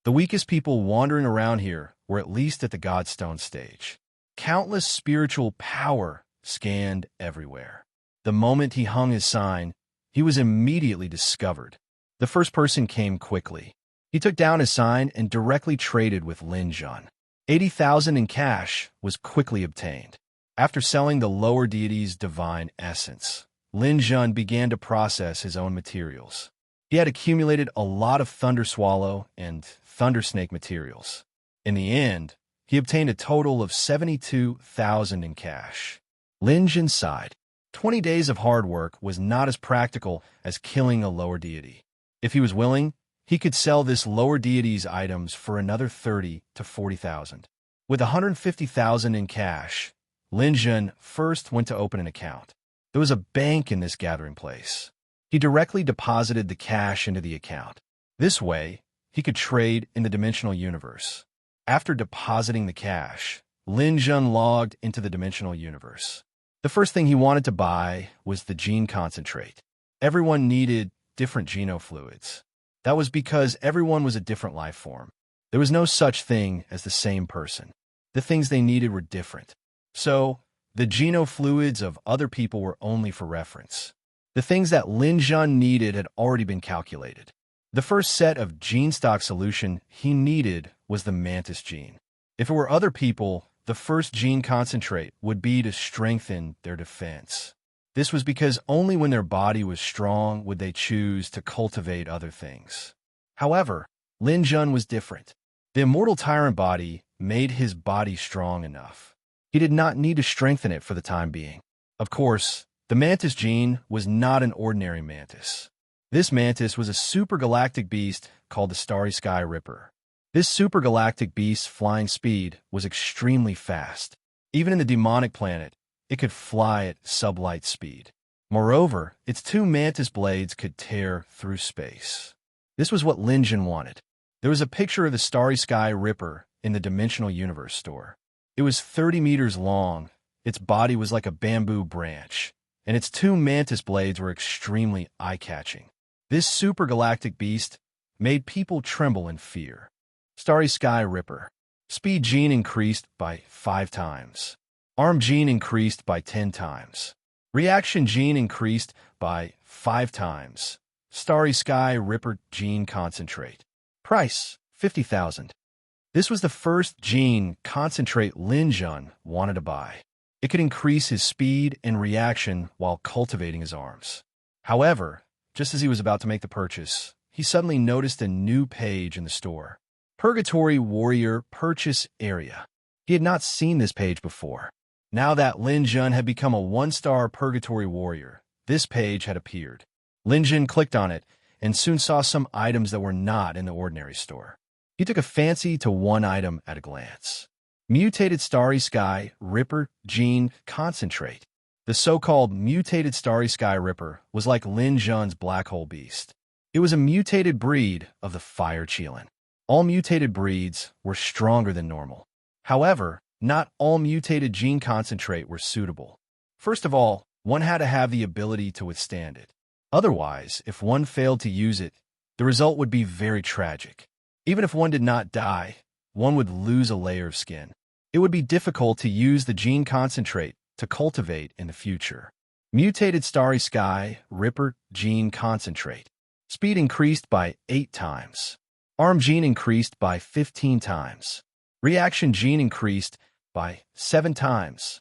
The weakest people wandering around here were at least at the Godstone stage. Countless spiritual power scanned everywhere. The moment he hung his sign, he was immediately discovered. The first person came quickly. He took down his sign and directly traded with Lin Jun. 80,000 in cash was quickly obtained. After selling the lower deity's divine essence, Lin Jun began to process his own materials. He had accumulated a lot of Thunder Swallow and Thunder Snake materials. In the end, he obtained a total of 72,000 in cash. Lin Jun sighed. 20 days of hard work was not as practical as killing a lower deity. If he was willing, he could sell this lower deity's items for another 30 to 40,000. With 150,000 in cash, Lin Jun first went to open an account. There was a bank in this gathering place. He directly deposited the cash into the account. This way, he could trade in the dimensional universe. After depositing the cash, Lin Jun logged into the dimensional universe. The first thing he wanted to buy was the gene concentrate. Everyone needed different genofluids. That was because everyone was a different life form. There was no such thing as the same person. The things they needed were different. So, the genofluids of other people were only for reference. The things that Lin Jun needed had already been calculated. The first set of gene stock solution he needed was the mantis gene. If it were other people, the first gene concentrate would be to strengthen their defense. This was because only when their body was strong would they choose to cultivate other things. However, Lin Jun was different. The immortal tyrant body made his body strong enough. He did not need to strengthen it for the time being. Of course, the mantis gene was not an ordinary mantis. This mantis was a supergalactic beast called the Starry Sky Ripper. This supergalactic beast's flying speed was extremely fast. Even in the demonic planet, it could fly at sublight speed. Moreover, its two mantis blades could tear through space. This was what Lin Jun wanted. There was a picture of the Starry Sky Ripper in the Dimensional Universe store. It was 30 meters long, its body was like a bamboo branch, and its two mantis blades were extremely eye-catching. This supergalactic beast made people tremble in fear. Starry Sky Ripper. Speed gene increased by 5 times. Arm gene increased by 10 times. Reaction gene increased by 5 times. Starry Sky Ripper gene concentrate. Price, 50,000. This was the first gene concentrate Lin Jun wanted to buy. It could increase his speed and reaction while cultivating his arms. However, just as he was about to make the purchase, he suddenly noticed a new page in the store. Purgatory Warrior Purchase Area. He had not seen this page before. Now that Lin Jun had become a 1-star Purgatory Warrior, this page had appeared. Lin Jun clicked on it and soon saw some items that were not in the ordinary store. He took a fancy to one item at a glance. Mutated Starry Sky Ripper Gene Concentrate. The so-called mutated Starry Sky Ripper was like Lin Jun's black hole beast. It was a mutated breed of the Fire Qilin. All mutated breeds were stronger than normal. However, not all mutated gene concentrate were suitable. First of all, one had to have the ability to withstand it. Otherwise, if one failed to use it, the result would be very tragic. Even if one did not die, one would lose a layer of skin. It would be difficult to use the gene concentrate to cultivate in the future. Mutated Starry Sky Ripper Gene Concentrate. Speed increased by 8 times. Arm gene increased by 15 times. Reaction gene increased by 7 times.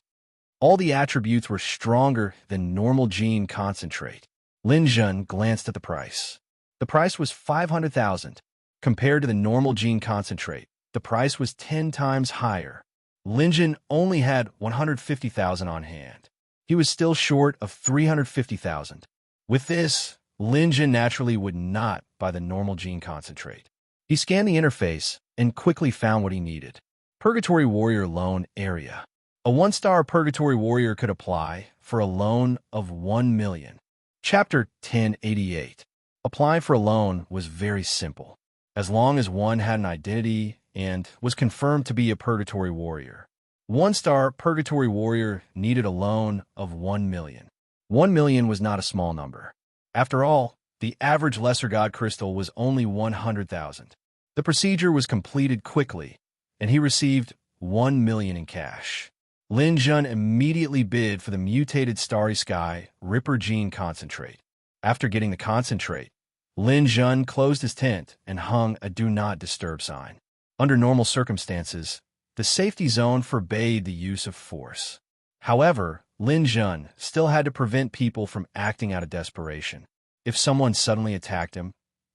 All the attributes were stronger than normal gene concentrate. Lin Jun glanced at the price. The price was 500,000. Compared to the normal gene concentrate, the price was 10 times higher. Lin Jun only had 150,000 on hand. He was still short of 350,000. With this, Lin Jun naturally would not buy the normal gene concentrate. He scanned the interface and quickly found what he needed. Purgatory Warrior Loan Area. A 1-star Purgatory Warrior could apply for a loan of 1 million. Chapter 1088. Applying for a loan was very simple, as long as one had an identity and was confirmed to be a Purgatory Warrior. 1-star Purgatory Warrior needed a loan of 1 million. 1 million was not a small number. After all, the average lesser god crystal was only 100,000. The procedure was completed quickly, and he received 1 million in cash. Lin Jun immediately bid for the mutated starry sky Ripper Gene concentrate. After getting the concentrate, Lin Jun closed his tent and hung a do not disturb sign. Under normal circumstances, the safety zone forbade the use of force. However, Lin Jun still had to prevent people from acting out of desperation. If someone suddenly attacked him,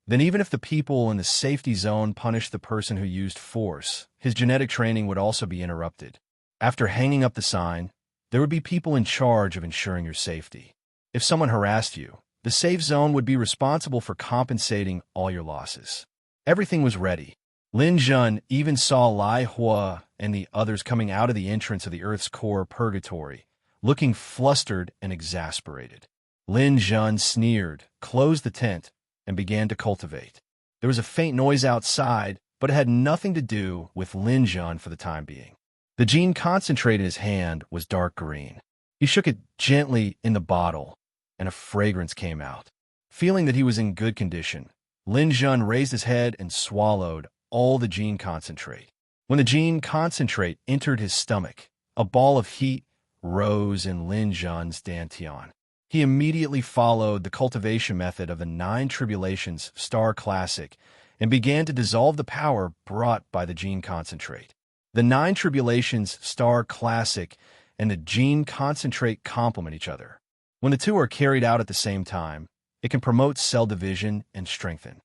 then even if the people in the safety zone punished the person who used force, his genetic training would also be interrupted. After hanging up the sign, there would be people in charge of ensuring your safety. If someone harassed you, the safe zone would be responsible for compensating all your losses. Everything was ready. Lin Jun even saw Lai Hua and the others coming out of the entrance of the Earth's core purgatory, looking flustered and exasperated. Lin Jun sneered, closed the tent, and began to cultivate. There was a faint noise outside, but it had nothing to do with Lin Jun for the time being. The gene concentrate in his hand was dark green. He shook it gently in the bottle, and a fragrance came out. Feeling that he was in good condition, Lin Jun raised his head and swallowed all the gene concentrate. When the gene concentrate entered his stomach, a ball of heat rose in Lin Jun's dantian. He immediately followed the cultivation method of the 9 Tribulations Star Classic and began to dissolve the power brought by the gene concentrate. The 9 Tribulations Star Classic and the gene concentrate complement each other. When the two are carried out at the same time, it can promote cell division and strengthen.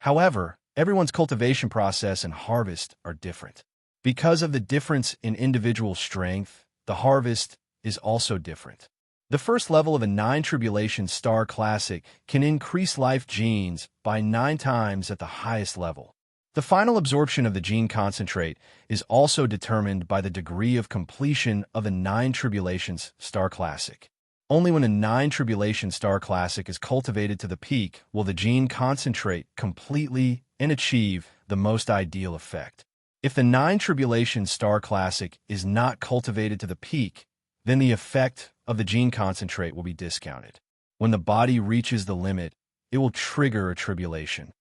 However, everyone's cultivation process and harvest are different. Because of the difference in individual strength, the harvest is also different. The first level of a 9 Tribulations Star Classic can increase life genes by 9 times at the highest level. The final absorption of the gene concentrate is also determined by the degree of completion of a 9 Tribulations Star Classic. Only when a 9 Tribulations Star Classic is cultivated to the peak will the gene concentrate completely and achieve the most ideal effect. If the 9 Tribulations Star Classic is not cultivated to the peak, then the effect of the gene concentrate will be discounted. When the body reaches the limit, it will trigger a tribulation.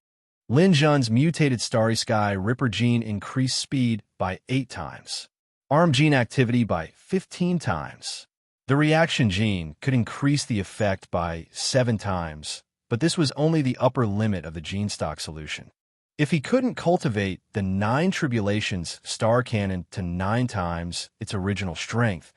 Lin Jun's mutated starry sky Ripper gene increased speed by 8 times. Arm gene activity by 15 times. The reaction gene could increase the effect by 7 times, but this was only the upper limit of the gene stock solution. If he couldn't cultivate the 9 Tribulations Star Cannon to 9 times its original strength,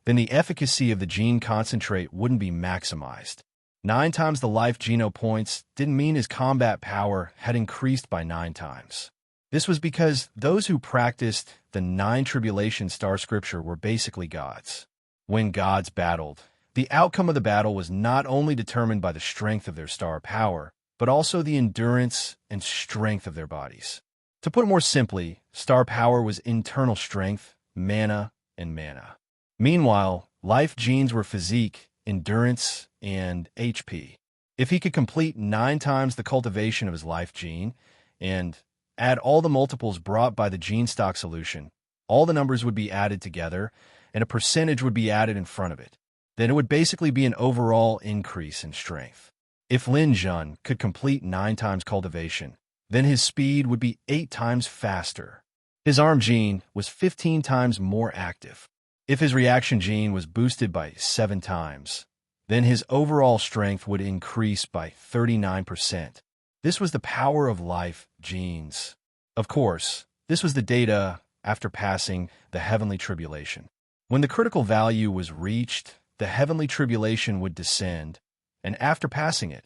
then the efficacy of the gene concentrate wouldn't be maximized. 9 times the life geno points didn't mean his combat power had increased by 9 times. This was because those who practiced the 9 Tribulation Star Scripture were basically gods. When gods battled, the outcome of the battle was not only determined by the strength of their star power, but also the endurance and strength of their bodies. To put it more simply, star power was internal strength, mana, and mana. Meanwhile, life genes were physique, endurance, and HP. If he could complete 9 times the cultivation of his life gene and add all the multiples brought by the gene stock solution, all the numbers would be added together and a percentage would be added in front of it. Then it would basically be an overall increase in strength. If Lin Jun could complete 9 times cultivation, then his speed would be 8 times faster. His arm gene was 15 times more active. If his reaction gene was boosted by 7 times, then his overall strength would increase by 39%. This was the power of life genes. Of course, this was the data after passing the heavenly tribulation. When the critical value was reached, the heavenly tribulation would descend, and after passing it,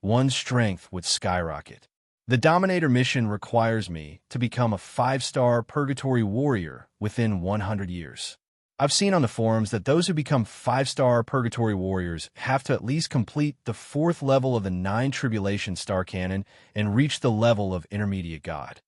one's strength would skyrocket. The Dominator mission requires me to become a 5-star purgatory warrior within 100 years. I've seen on the forums that those who become 5-star purgatory warriors have to at least complete the 4th level of the 9 Tribulation Star Cannon and reach the level of Intermediate God.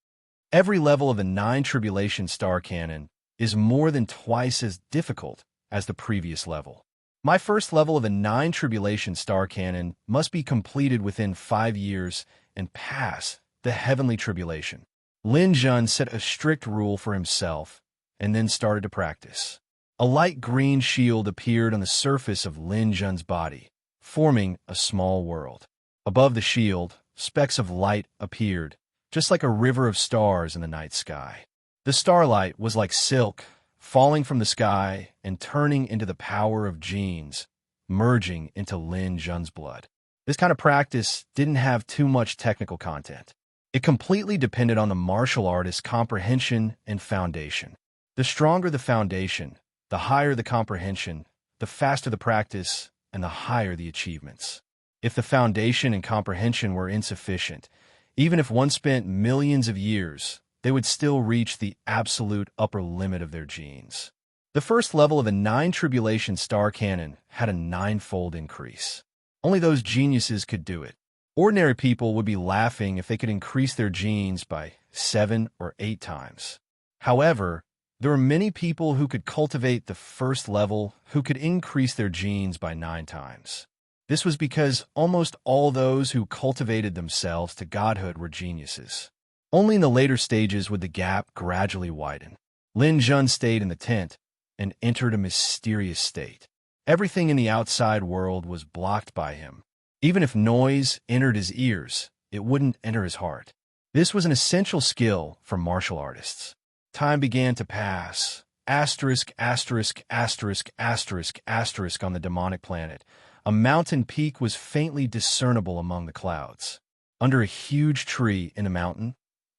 Every level of the 9 Tribulation Star Cannon is more than twice as difficult as the previous level. My first level of the 9 Tribulation Star Cannon must be completed within 5 years and pass the heavenly tribulation. Lin Jun set a strict rule for himself and then started to practice. A light green shield appeared on the surface of Lin Jun's body, forming a small world. Above the shield, specks of light appeared, just like a river of stars in the night sky. The starlight was like silk, falling from the sky and turning into the power of genes, merging into Lin Jun's blood. This kind of practice didn't have too much technical content. It completely depended on the martial artist's comprehension and foundation. The stronger the foundation, the higher the comprehension, the faster the practice, and the higher the achievements. If the foundation and comprehension were insufficient, even if one spent millions of years, they would still reach the absolute upper limit of their genes. The first level of a 9-tribulation star cannon had a 9-fold increase. Only those geniuses could do it. Ordinary people would be laughing if they could increase their genes by 7 or 8 times. However, there were many people who could cultivate the first level who could increase their genes by 9 times. This was because almost all those who cultivated themselves to godhood were geniuses. Only in the later stages would the gap gradually widen. Lin Jun stayed in the tent and entered a mysterious state. Everything in the outside world was blocked by him. Even if noise entered his ears, it wouldn't enter his heart. This was an essential skill for martial artists. Time began to pass. Asterisk, asterisk, asterisk, asterisk, asterisk on the demonic planet. A mountain peak was faintly discernible among the clouds. Under a huge tree in the mountain,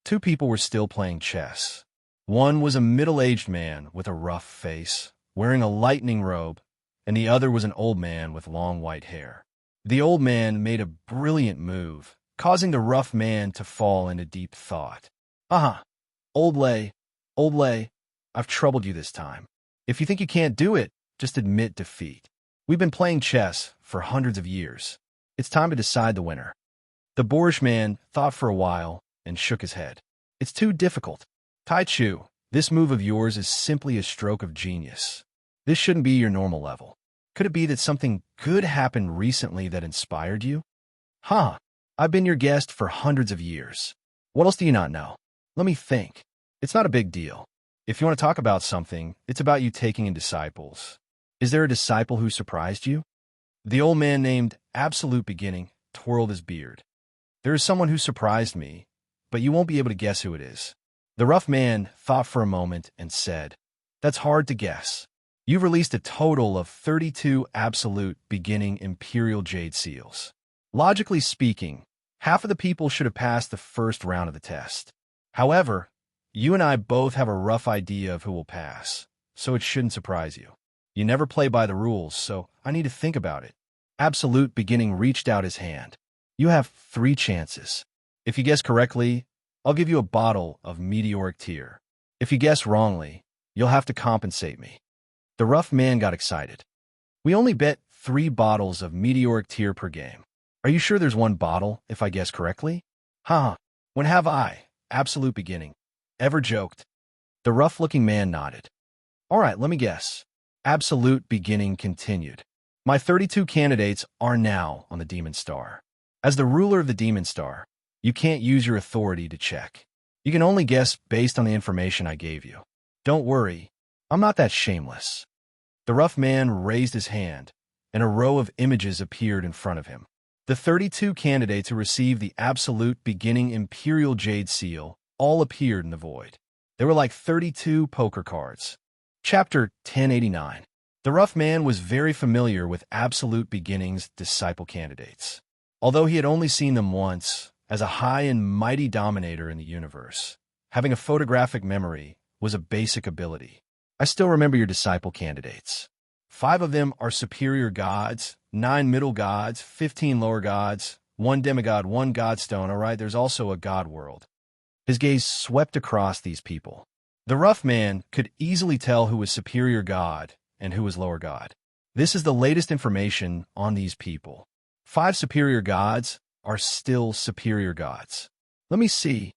2 people were still playing chess. One was a middle-aged man with a rough face, wearing a lightning robe, and the other was an old man with long white hair. The old man made a brilliant move, causing the rough man to fall into deep thought. Old Lay, I've troubled you this time. If you think you can't do it, just admit defeat. We've been playing chess for hundreds of years. It's time to decide the winner. The boorish man thought for a while and shook his head. It's too difficult. Tai Chu, this move of yours is simply a stroke of genius. This shouldn't be your normal level. Could it be that something good happened recently that inspired you? I've been your guest for hundreds of years. What else do you not know? Let me think. It's not a big deal. If you want to talk about something, it's about you taking in disciples. Is there a disciple who surprised you? The old man named Absolute Beginning twirled his beard. There is someone who surprised me, but you won't be able to guess who it is. The rough man thought for a moment and said, That's hard to guess. You've released a total of 32 Absolute Beginning Imperial Jade Seals. Logically speaking, half of the people should have passed the first round of the test. However, you and I both have a rough idea of who will pass, so it shouldn't surprise you. You never play by the rules, so I need to think about it. Absolute Beginning reached out his hand. You have 3 chances. If you guess correctly, I'll give you a bottle of meteoric tear. If you guess wrongly, you'll have to compensate me. The rough man got excited. We only bet 3 bottles of meteoric tear per game. Are you sure there's 1 bottle if I guess correctly? When have I, Absolute Beginning, ever joked? The rough-looking man nodded. All right, let me guess. Absolute Beginning continued. My 32 candidates are now on the Demon Star. As the ruler of the Demon Star, you can't use your authority to check. You can only guess based on the information I gave you. Don't worry, I'm not that shameless. The rough man raised his hand, and a row of images appeared in front of him. The 32 candidates who received the Absolute Beginning Imperial Jade Seal all appeared in the void. They were like 32 poker cards. Chapter 1089. The rough man was very familiar with Absolute Beginning's disciple candidates. Although he had only seen them once, as a high and mighty dominator in the universe, having a photographic memory was a basic ability. I still remember your disciple candidates. 5 of them are superior gods, 9 middle gods, 15 lower gods, 1 demigod, 1 godstone. All right, there's also a god world. His gaze swept across these people. The rough man could easily tell who was superior god and who was lower god. This is the latest information on these people. 5 superior gods are still superior gods. Let me see.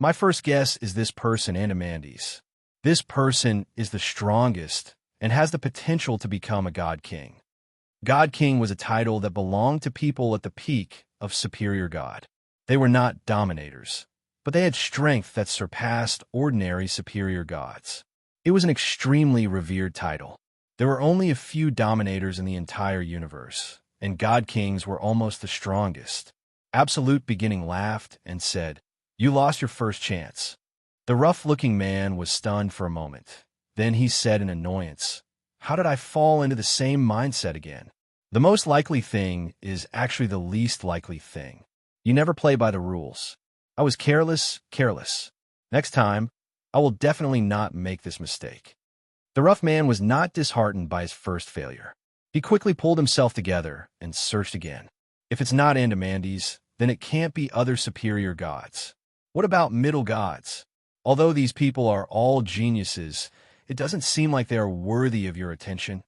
My first guess is this person, Antimandes. This person is the strongest and has the potential to become a God King. God King was a title that belonged to people at the peak of superior god. They were not dominators, but they had strength that surpassed ordinary superior gods. It was an extremely revered title. There were only a few dominators in the entire universe, and God Kings were almost the strongest. Absolute Beginning laughed and said, "You lost your first chance." The rough-looking man was stunned for a moment. Then he said in annoyance, "How did I fall into the same mindset again? The most likely thing is actually the least likely thing. You never play by the rules. I was careless. Next time, I will definitely not make this mistake." The rough man was not disheartened by his first failure. He quickly pulled himself together and searched again. If it's not Andamandes, then it can't be other superior gods. What about middle gods? Although these people are all geniuses, it doesn't seem like they are worthy of your attention.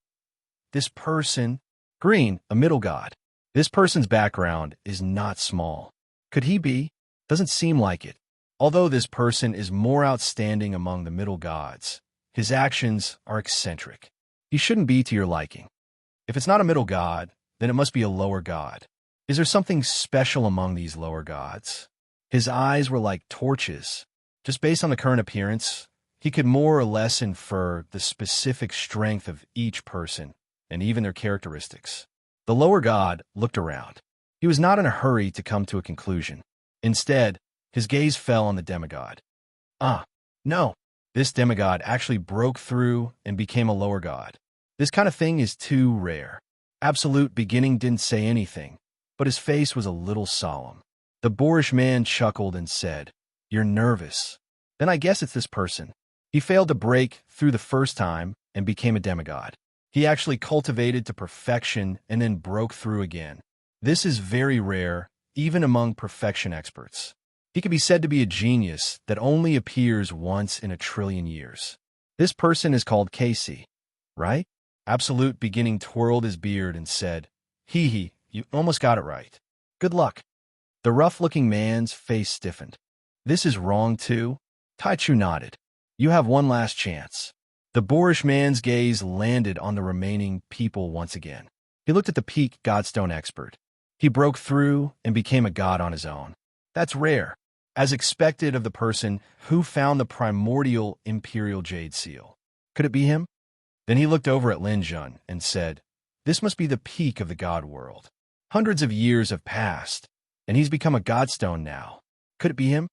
This person, Green, a middle god. This person's background is not small. Could he be? Doesn't seem like it. Although this person is more outstanding among the middle gods, his actions are eccentric. He shouldn't be to your liking. If it's not a middle god, then it must be a lower god. Is there something special among these lower gods? His eyes were like torches. Just based on the current appearance, he could more or less infer the specific strength of each person and even their characteristics. The lower god looked around. He was not in a hurry to come to a conclusion. Instead, his gaze fell on the demigod. No. This demigod actually broke through and became a lower god. This kind of thing is too rare. Absolute Beginning didn't say anything, but his face was a little solemn. The boorish man chuckled and said, "You're nervous. Then I guess it's this person. He failed to break through the first time and became a demigod. He actually cultivated to perfection and then broke through again. This is very rare, even among perfection experts. He could be said to be a genius that only appears once in a trillion years. This person is called Casey, right?" Absolute Beginning twirled his beard and said, "Hee, you almost got it right. Good luck." The rough-looking man's face stiffened. "This is wrong, too?" Taichu nodded. "You have one last chance." The boorish man's gaze landed on the remaining people once again. He looked at the peak godstone expert. He broke through and became a god on his own. That's rare, as expected of the person who found the primordial imperial jade seal. Could it be him? Then he looked over at Lin Jun and said, "This must be the peak of the god world. Hundreds of years have passed, and he's become a godstone now. Could it be him?"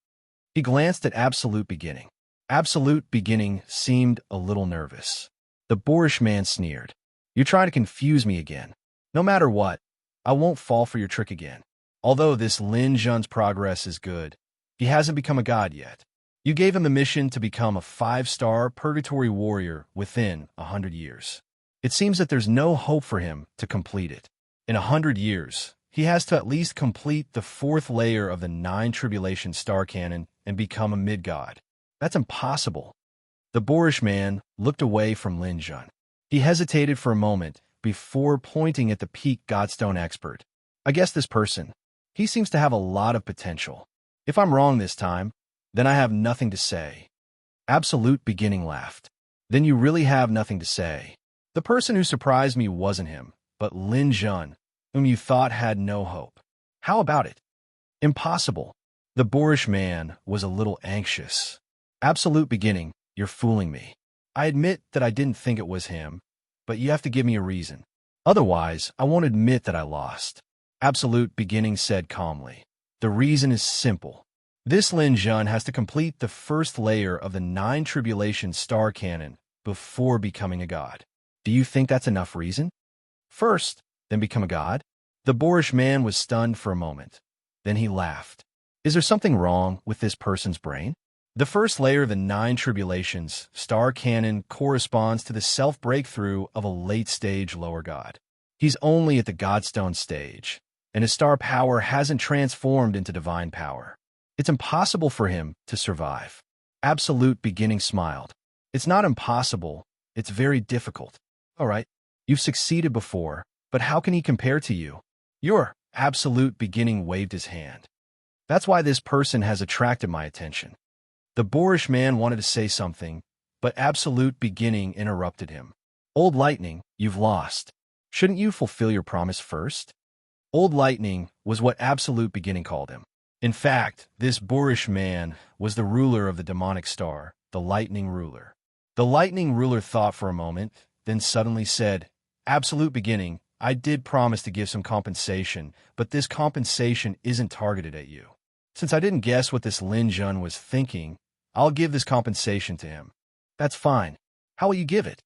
He glanced at Absolute Beginning. Absolute Beginning seemed a little nervous. The boorish man sneered, "You're trying to confuse me again. No matter what, I won't fall for your trick again. Although this Lin Jun's progress is good, he hasn't become a god yet. You gave him the mission to become a 5-star purgatory warrior within 100 years. It seems that there's no hope for him to complete it. In 100 years, he has to at least complete the 4th layer of the 9 tribulation star canon and become a mid-god. That's impossible." The boorish man looked away from Lin Jun. He hesitated for a moment before pointing at the peak godstone expert. "I guess this person. He seems to have a lot of potential. If I'm wrong this time, then I have nothing to say." Absolute Beginning laughed. "Then you really have nothing to say. The person who surprised me wasn't him, but Lin Jun, whom you thought had no hope. How about it?" "Impossible." The boorish man was a little anxious. "Absolute Beginning, you're fooling me. I admit that I didn't think it was him, but you have to give me a reason. Otherwise, I won't admit that I lost." Absolute Beginning said calmly, "The reason is simple. This Lin Jun has to complete the 1st layer of the 9 tribulation star canon before becoming a god. Do you think that's enough reason? First, then become a god?" The boorish man was stunned for a moment. Then he laughed. "Is there something wrong with this person's brain? The 1st layer of the 9 tribulations star canon corresponds to the self-breakthrough of a late-stage lower god. He's only at the godstone stage, and his star power hasn't transformed into divine power. It's impossible for him to survive." Absolute Beginning smiled. "It's not impossible, it's very difficult. All right, you've succeeded before, but how can he compare to you? Your Absolute Beginning waved his hand. "That's why this person has attracted my attention." The boorish man wanted to say something, but Absolute Beginning interrupted him. "Old Lightning, you've lost. Shouldn't you fulfill your promise first?" Old Lightning was what Absolute Beginning called him. In fact, this boorish man was the ruler of the demonic star, the lightning ruler. The lightning ruler thought for a moment, then suddenly said, "Absolute beginning, I did promise to give some compensation, but this compensation isn't targeted at you. Since I didn't guess what this Lin Jun was thinking, I'll give this compensation to him." "That's fine. How will you give it?"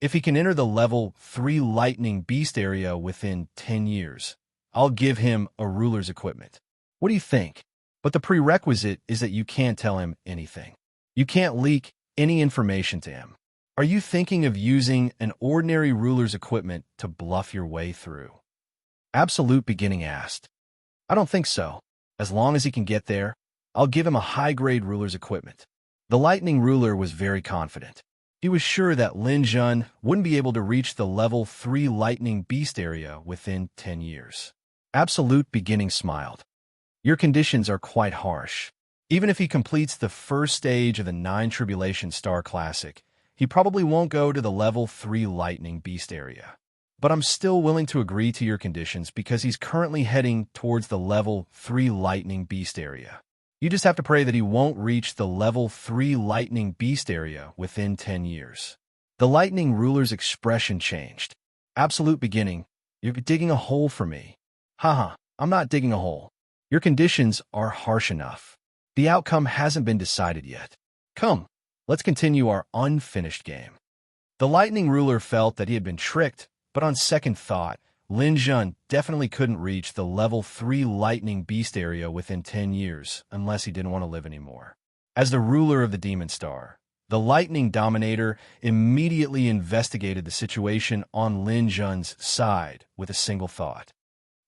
"If he can enter the level 3 lightning beast area within 10 years, I'll give him a ruler's equipment." "What do you think?" "But the prerequisite is that you can't tell him anything. You can't leak any information to him." "Are you thinking of using an ordinary ruler's equipment to bluff your way through?" Absolute Beginning asked. "I don't think so. As long as he can get there, I'll give him a high-grade ruler's equipment." The lightning ruler was very confident. He was sure that Lin Jun wouldn't be able to reach the level 3 lightning beast area within 10 years. Absolute Beginning smiled. "Your conditions are quite harsh. Even if he completes the first stage of the 9 Tribulation Star Classic, he probably won't go to the level 3 lightning beast area. But I'm still willing to agree to your conditions because he's currently heading towards the level 3 lightning beast area. You just have to pray that he won't reach the level 3 lightning beast area within 10 years. The lightning ruler's expression changed. "Absolute Beginning, you're digging a hole for me." "Haha, I'm not digging a hole. Your conditions are harsh enough. The outcome hasn't been decided yet. Come, let's continue our unfinished game." The lightning ruler felt that he had been tricked, but on second thought, Lin Jun definitely couldn't reach the level 3 lightning beast area within 10 years unless he didn't want to live anymore. As the ruler of the Demon Star, the lightning dominator immediately investigated the situation on Lin Jun's side with a single thought.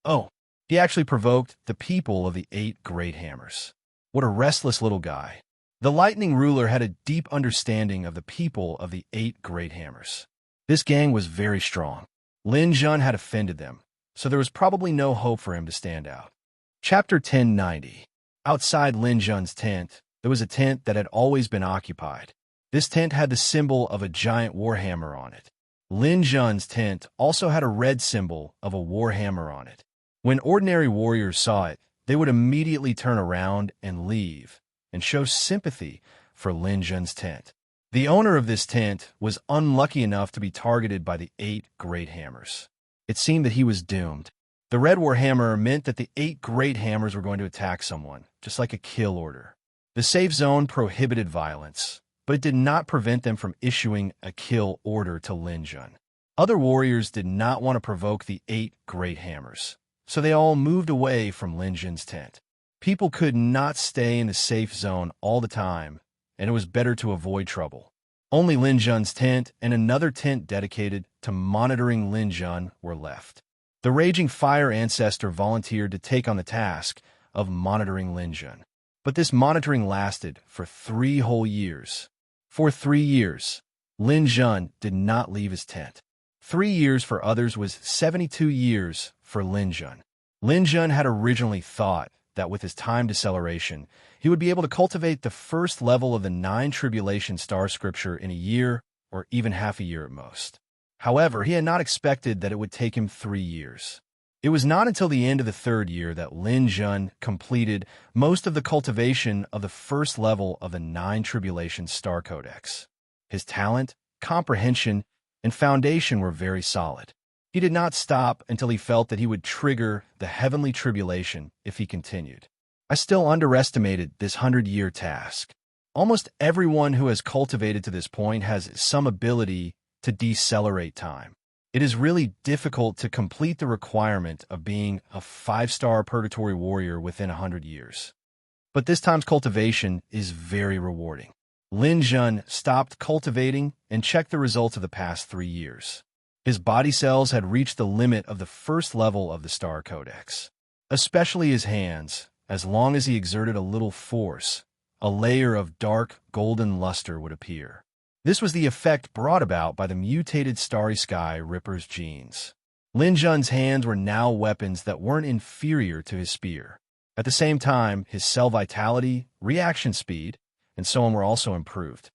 Oh, he actually provoked the people of the 8 Great Hammers. What a restless little guy. The lightning ruler had a deep understanding of the people of the 8 Great Hammers. This gang was very strong. Lin Jun had offended them, so there was probably no hope for him to stand out. Chapter 1090. Outside Lin Jun's tent, there was a tent that had always been occupied. This tent had the symbol of a giant warhammer on it. Lin Jun's tent also had a red symbol of a warhammer on it. When ordinary warriors saw it, they would immediately turn around and leave, and show sympathy for Lin Jun's tent. The owner of this tent was unlucky enough to be targeted by the 8 Great Hammers. It seemed that he was doomed. The Red Warhammer meant that the 8 Great Hammers were going to attack someone, just like a kill order. The safe zone prohibited violence, but it did not prevent them from issuing a kill order to Lin Jun. Other warriors did not want to provoke the 8 Great Hammers, so they all moved away from Lin Jun's tent. People could not stay in the safe zone all the time, and it was better to avoid trouble. Only Lin Jun's tent and another tent dedicated to monitoring Lin Jun were left. The Raging Fire Ancestor volunteered to take on the task of monitoring Lin Jun. But this monitoring lasted for 3 whole years. For 3 years, Lin Jun did not leave his tent. 3 years for others was 72 years for Lin Jun. Lin Jun had originally thought that with his time deceleration, he would be able to cultivate the first level of the 9 Tribulation Star Scripture in a year or even half a year at most. However, he had not expected that it would take him 3 years. It was not until the end of the 3rd year that Lin Jun completed most of the cultivation of the first level of the 9 Tribulation Star Codex. His talent, comprehension, and foundation were very solid. He did not stop until he felt that he would trigger the heavenly tribulation if he continued. I still underestimated this 100-year task. Almost everyone who has cultivated to this point has some ability to decelerate time. It is really difficult to complete the requirement of being a 5-star purgatory warrior within 100 years. But this time's cultivation is very rewarding. Lin Jun stopped cultivating and checked the results of the past 3 years. His body cells had reached the limit of the first level of the Star Codex. Especially his hands, as long as he exerted a little force, a layer of dark golden luster would appear. This was the effect brought about by the mutated Starry Sky Ripper's genes. Lin Jun's hands were now weapons that weren't inferior to his spear. At the same time, his cell vitality, reaction speed, and so on were also improved.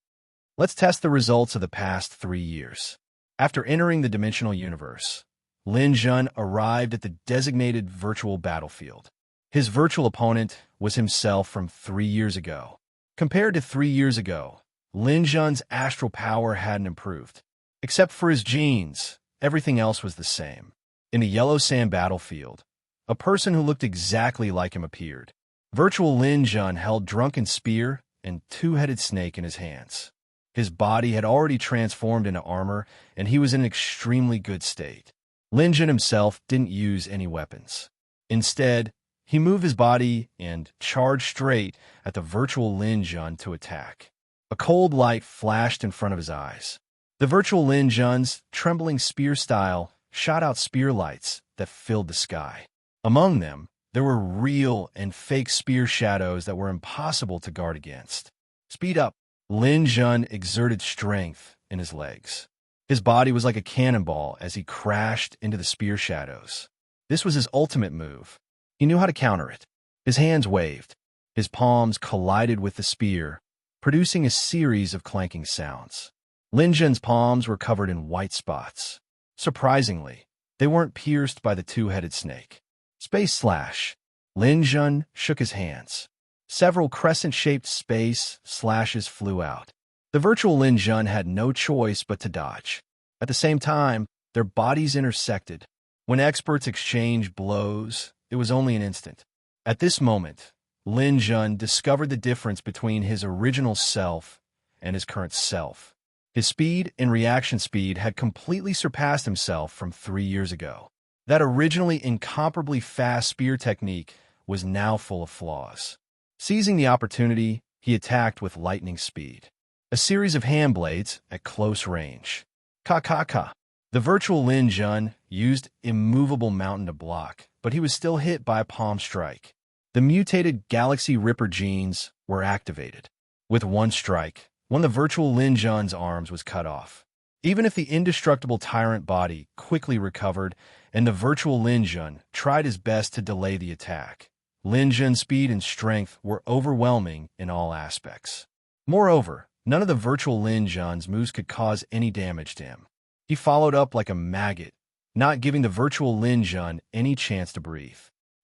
Let's test the results of the past 3 years. After entering the dimensional universe, Lin Jun arrived at the designated virtual battlefield. His virtual opponent was himself from 3 years ago. Compared to 3 years ago, Lin Jun's astral power hadn't improved. Except for his genes, everything else was the same. In the yellow sand battlefield, a person who looked exactly like him appeared. Virtual Lin Jun held drunken spear and two-headed snake in his hands. His body had already transformed into armor, and he was in an extremely good state. Lin Jun himself didn't use any weapons. Instead, he moved his body and charged straight at the virtual Lin Jun to attack. A cold light flashed in front of his eyes. The virtual Lin Jun's trembling spear style shot out spear lights that filled the sky. Among them, there were real and fake spear shadows that were impossible to guard against. Speed up! Lin Jun exerted strength in his legs. His body was like a cannonball as he crashed into the spear shadows. This was his ultimate move. He knew how to counter it. His hands waved. His palms collided with the spear, producing a series of clanking sounds. Lin Jun's palms were covered in white spots. Surprisingly, they weren't pierced by the two-headed snake. Space slash. Lin Jun shook his hands. Several crescent-shaped space slashes flew out. The virtual Lin Jun had no choice but to dodge. At the same time, their bodies intersected. When experts exchanged blows, it was only an instant. At this moment, Lin Jun discovered the difference between his original self and his current self. His speed and reaction speed had completely surpassed himself from 3 years ago. That originally incomparably fast spear technique was now full of flaws. Seizing the opportunity, he attacked with lightning speed. A series of hand blades at close range. Ka. The virtual Lin Jun used immovable mountain to block, but he was still hit by a palm strike. The mutated Galaxy Ripper genes were activated. With one strike, one of the virtual Lin Jun's arms was cut off. Even if the indestructible tyrant body quickly recovered and the virtual Lin Jun tried his best to delay the attack, Lin Jun's speed and strength were overwhelming in all aspects. Moreover, none of the virtual Lin Jun's moves could cause any damage to him. He followed up like a maggot, not giving the virtual Lin Jun any chance to breathe.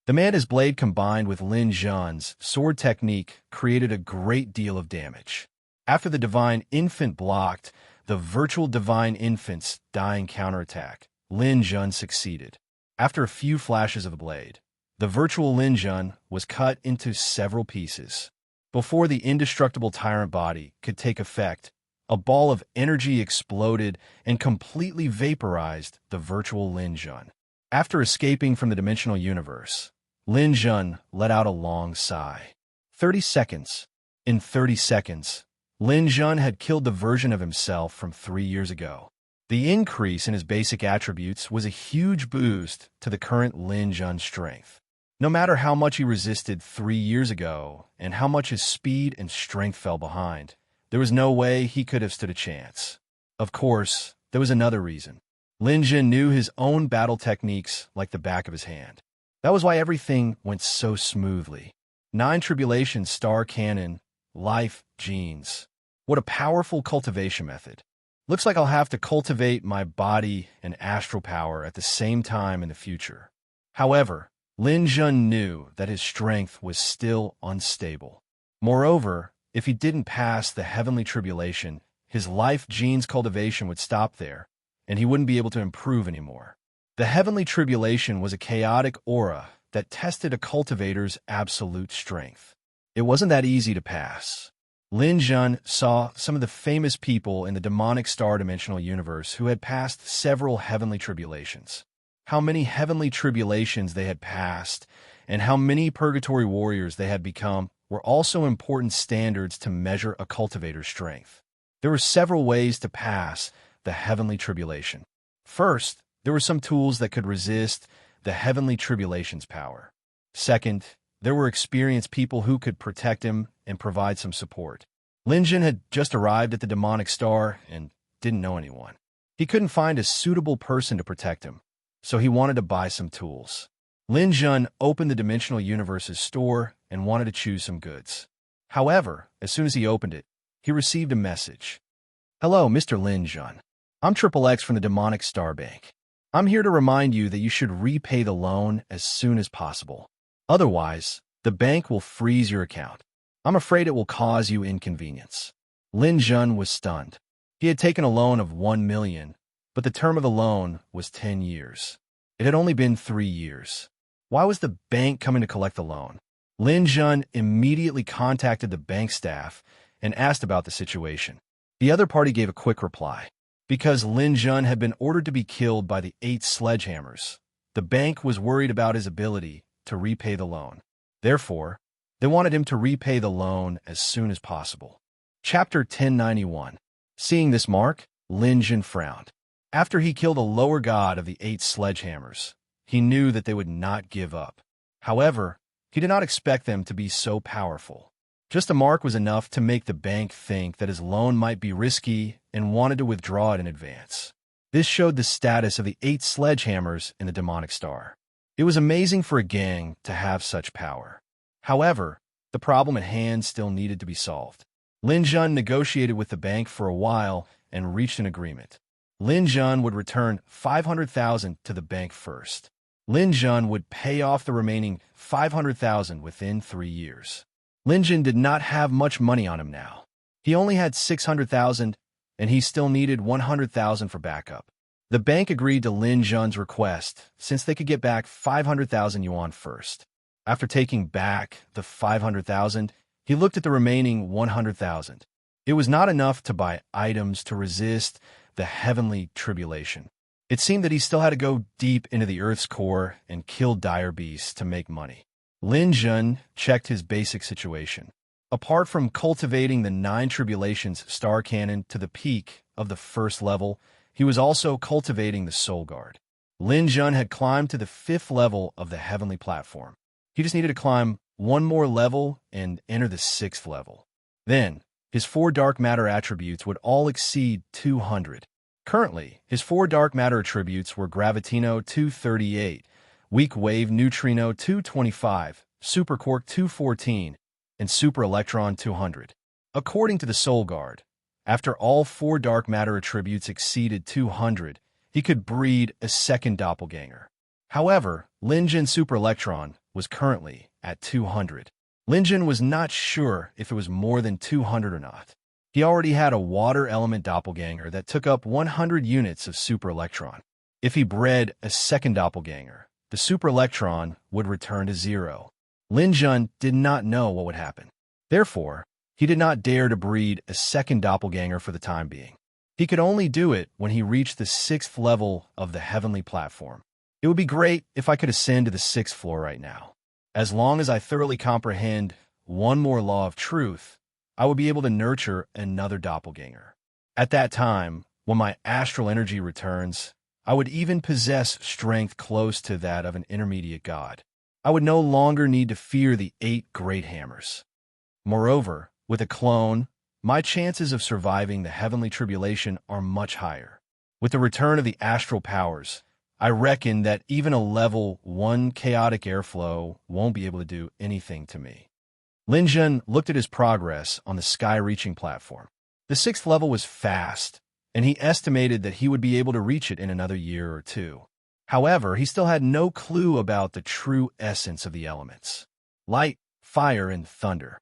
The man's blade combined with Lin Jun's sword technique created a great deal of damage. After the Divine Infant blocked the virtual Divine Infant's dying counterattack, Lin Jun succeeded. After a few flashes of the blade, the virtual Lin Jun was cut into several pieces. Before the indestructible tyrant body could take effect, a ball of energy exploded and completely vaporized the virtual Lin Jun. After escaping from the dimensional universe, Lin Jun let out a long sigh. 30 seconds. In 30 seconds, Lin Jun had killed the version of himself from 3 years ago. The increase in his basic attributes was a huge boost to the current Lin Jun strength. No matter how much he resisted 3 years ago and how much his speed and strength fell behind, there was no way he could have stood a chance. Of course, there was another reason. Lin Jun knew his own battle techniques like the back of his hand. That was why everything went so smoothly. 9 Tribulations Star Cannon, Life, Genes. What a powerful cultivation method. Looks like I'll have to cultivate my body and astral power at the same time in the future. However, Lin Jun knew that his strength was still unstable. Moreover, if he didn't pass the heavenly tribulation, his life genes cultivation would stop there, and he wouldn't be able to improve anymore. The heavenly tribulation was a chaotic aura that tested a cultivator's absolute strength. It wasn't that easy to pass. Lin Jun saw some of the famous people in the demonic star dimensional universe who had passed several heavenly tribulations. How many heavenly tribulations they had passed and how many purgatory warriors they had become were also important standards to measure a cultivator's strength. There were several ways to pass the heavenly tribulation. First, there were some tools that could resist the heavenly tribulation's power. Second, there were experienced people who could protect him and provide some support. Lin Jun had just arrived at the demonic star and didn't know anyone. He couldn't find a suitable person to protect him, so he wanted to buy some tools. Lin Jun opened the dimensional universe's store and wanted to choose some goods. However, as soon as he opened it, he received a message. Hello, Mr. Lin Jun. I'm Triple X from the Demonic Star Bank. I'm here to remind you that you should repay the loan as soon as possible. Otherwise, the bank will freeze your account. I'm afraid it will cause you inconvenience. Lin Jun was stunned. He had taken a loan of 1 million, but the term of the loan was 10 years. It had only been 3 years. Why was the bank coming to collect the loan? Lin Jun immediately contacted the bank staff and asked about the situation. The other party gave a quick reply. Because Lin Jun had been ordered to be killed by the 8 sledgehammers, the bank was worried about his ability to repay the loan. Therefore, they wanted him to repay the loan as soon as possible. Chapter 1091. Seeing this mark, Lin Jun frowned. After he killed the lower god of the 8 sledgehammers, he knew that they would not give up. However, he did not expect them to be so powerful. Just a mark was enough to make the bank think that his loan might be risky and wanted to withdraw it in advance. This showed the status of the 8 sledgehammers in the demonic star. It was amazing for a gang to have such power. However, the problem at hand still needed to be solved. Lin Jun negotiated with the bank for a while and reached an agreement. Lin Jun would return 500,000 to the bank first. Lin Jun would pay off the remaining 500,000 within 3 years. Lin Jun did not have much money on him now. He only had 600,000, and he still needed 100,000 for backup. The bank agreed to Lin Jun's request since they could get back 500,000 yuan first. After taking back the 500,000, he looked at the remaining 100,000. It was not enough to buy items to resist the heavenly tribulation. It seemed that he still had to go deep into the earth's core and kill dire beasts to make money. Lin Jun checked his basic situation. Apart from cultivating the 9 tribulations star cannon to the peak of the 1st level, he was also cultivating the Soul Guard. Lin Jun had climbed to the 5th level of the heavenly platform. He just needed to climb 1 more level and enter the 6th level. Then, his 4 dark matter attributes would all exceed 200. Currently, his 4 dark matter attributes were Gravitino 238, Weak Wave Neutrino 225, Super Quark 214, and Super Electron 200. According to the Soul Guard, after all 4 dark matter attributes exceeded 200, he could breed a second doppelganger. However, Lin Jun Super Electron was currently at 200. Lin Jun was not sure if it was more than 200 or not. He already had a water element doppelganger that took up 100 units of super electron. If he bred a second doppelganger, the super electron would return to 0. Lin Jun did not know what would happen. Therefore, he did not dare to breed a second doppelganger for the time being. He could only do it when he reached the 6th level of the heavenly platform. It would be great if I could ascend to the 6th floor right now. As long as I thoroughly comprehend one more law of truth, I would be able to nurture another doppelganger. At that time, when my astral energy returns, I would even possess strength close to that of an intermediate god. I would no longer need to fear the 8 great hammers. Moreover, with a clone, my chances of surviving the heavenly tribulation are much higher. With the return of the astral powers, I reckon that even a level 1 chaotic airflow won't be able to do anything to me. Lin Jun looked at his progress on the sky-reaching platform. The 6th level was fast, and he estimated that he would be able to reach it in another year or 2. However, he still had no clue about the true essence of the elements: light, fire, and thunder.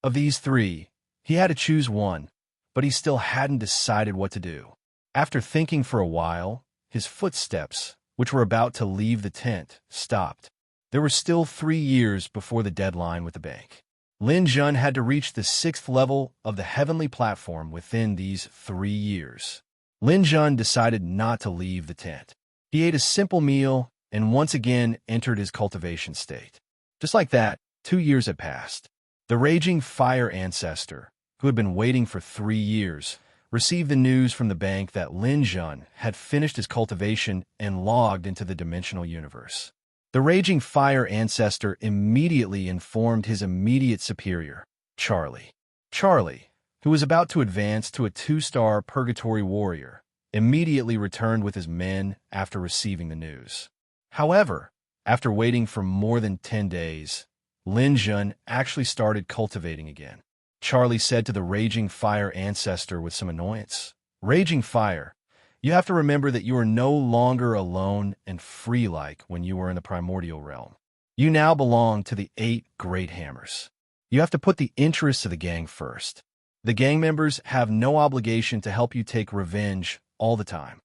Of these 3, he had to choose one, but he still hadn't decided what to do. After thinking for a while, his footsteps, which were about to leave the tent, stopped. There were still 3 years before the deadline with the bank. Lin Jun had to reach the 6th level of the heavenly platform within these 3 years. Lin Jun decided not to leave the tent. He ate a simple meal and once again entered his cultivation state. Just like that, 2 years had passed. The raging fire ancestor, who had been waiting for 3 years, received the news from the bank that Lin Jun had finished his cultivation and logged into the dimensional universe. The raging fire ancestor immediately informed his immediate superior, Charlie. Charlie, who was about to advance to a 2-star purgatory warrior, immediately returned with his men after receiving the news. However, after waiting for more than 10 days, Lin Jun actually started cultivating again. Charlie said to the raging fire ancestor with some annoyance, "Raging fire, you have to remember that you are no longer alone and free like when you were in the primordial realm. You now belong to the 8 great hammers. You have to put the interests of the gang first. The gang members have no obligation to help you take revenge all the time.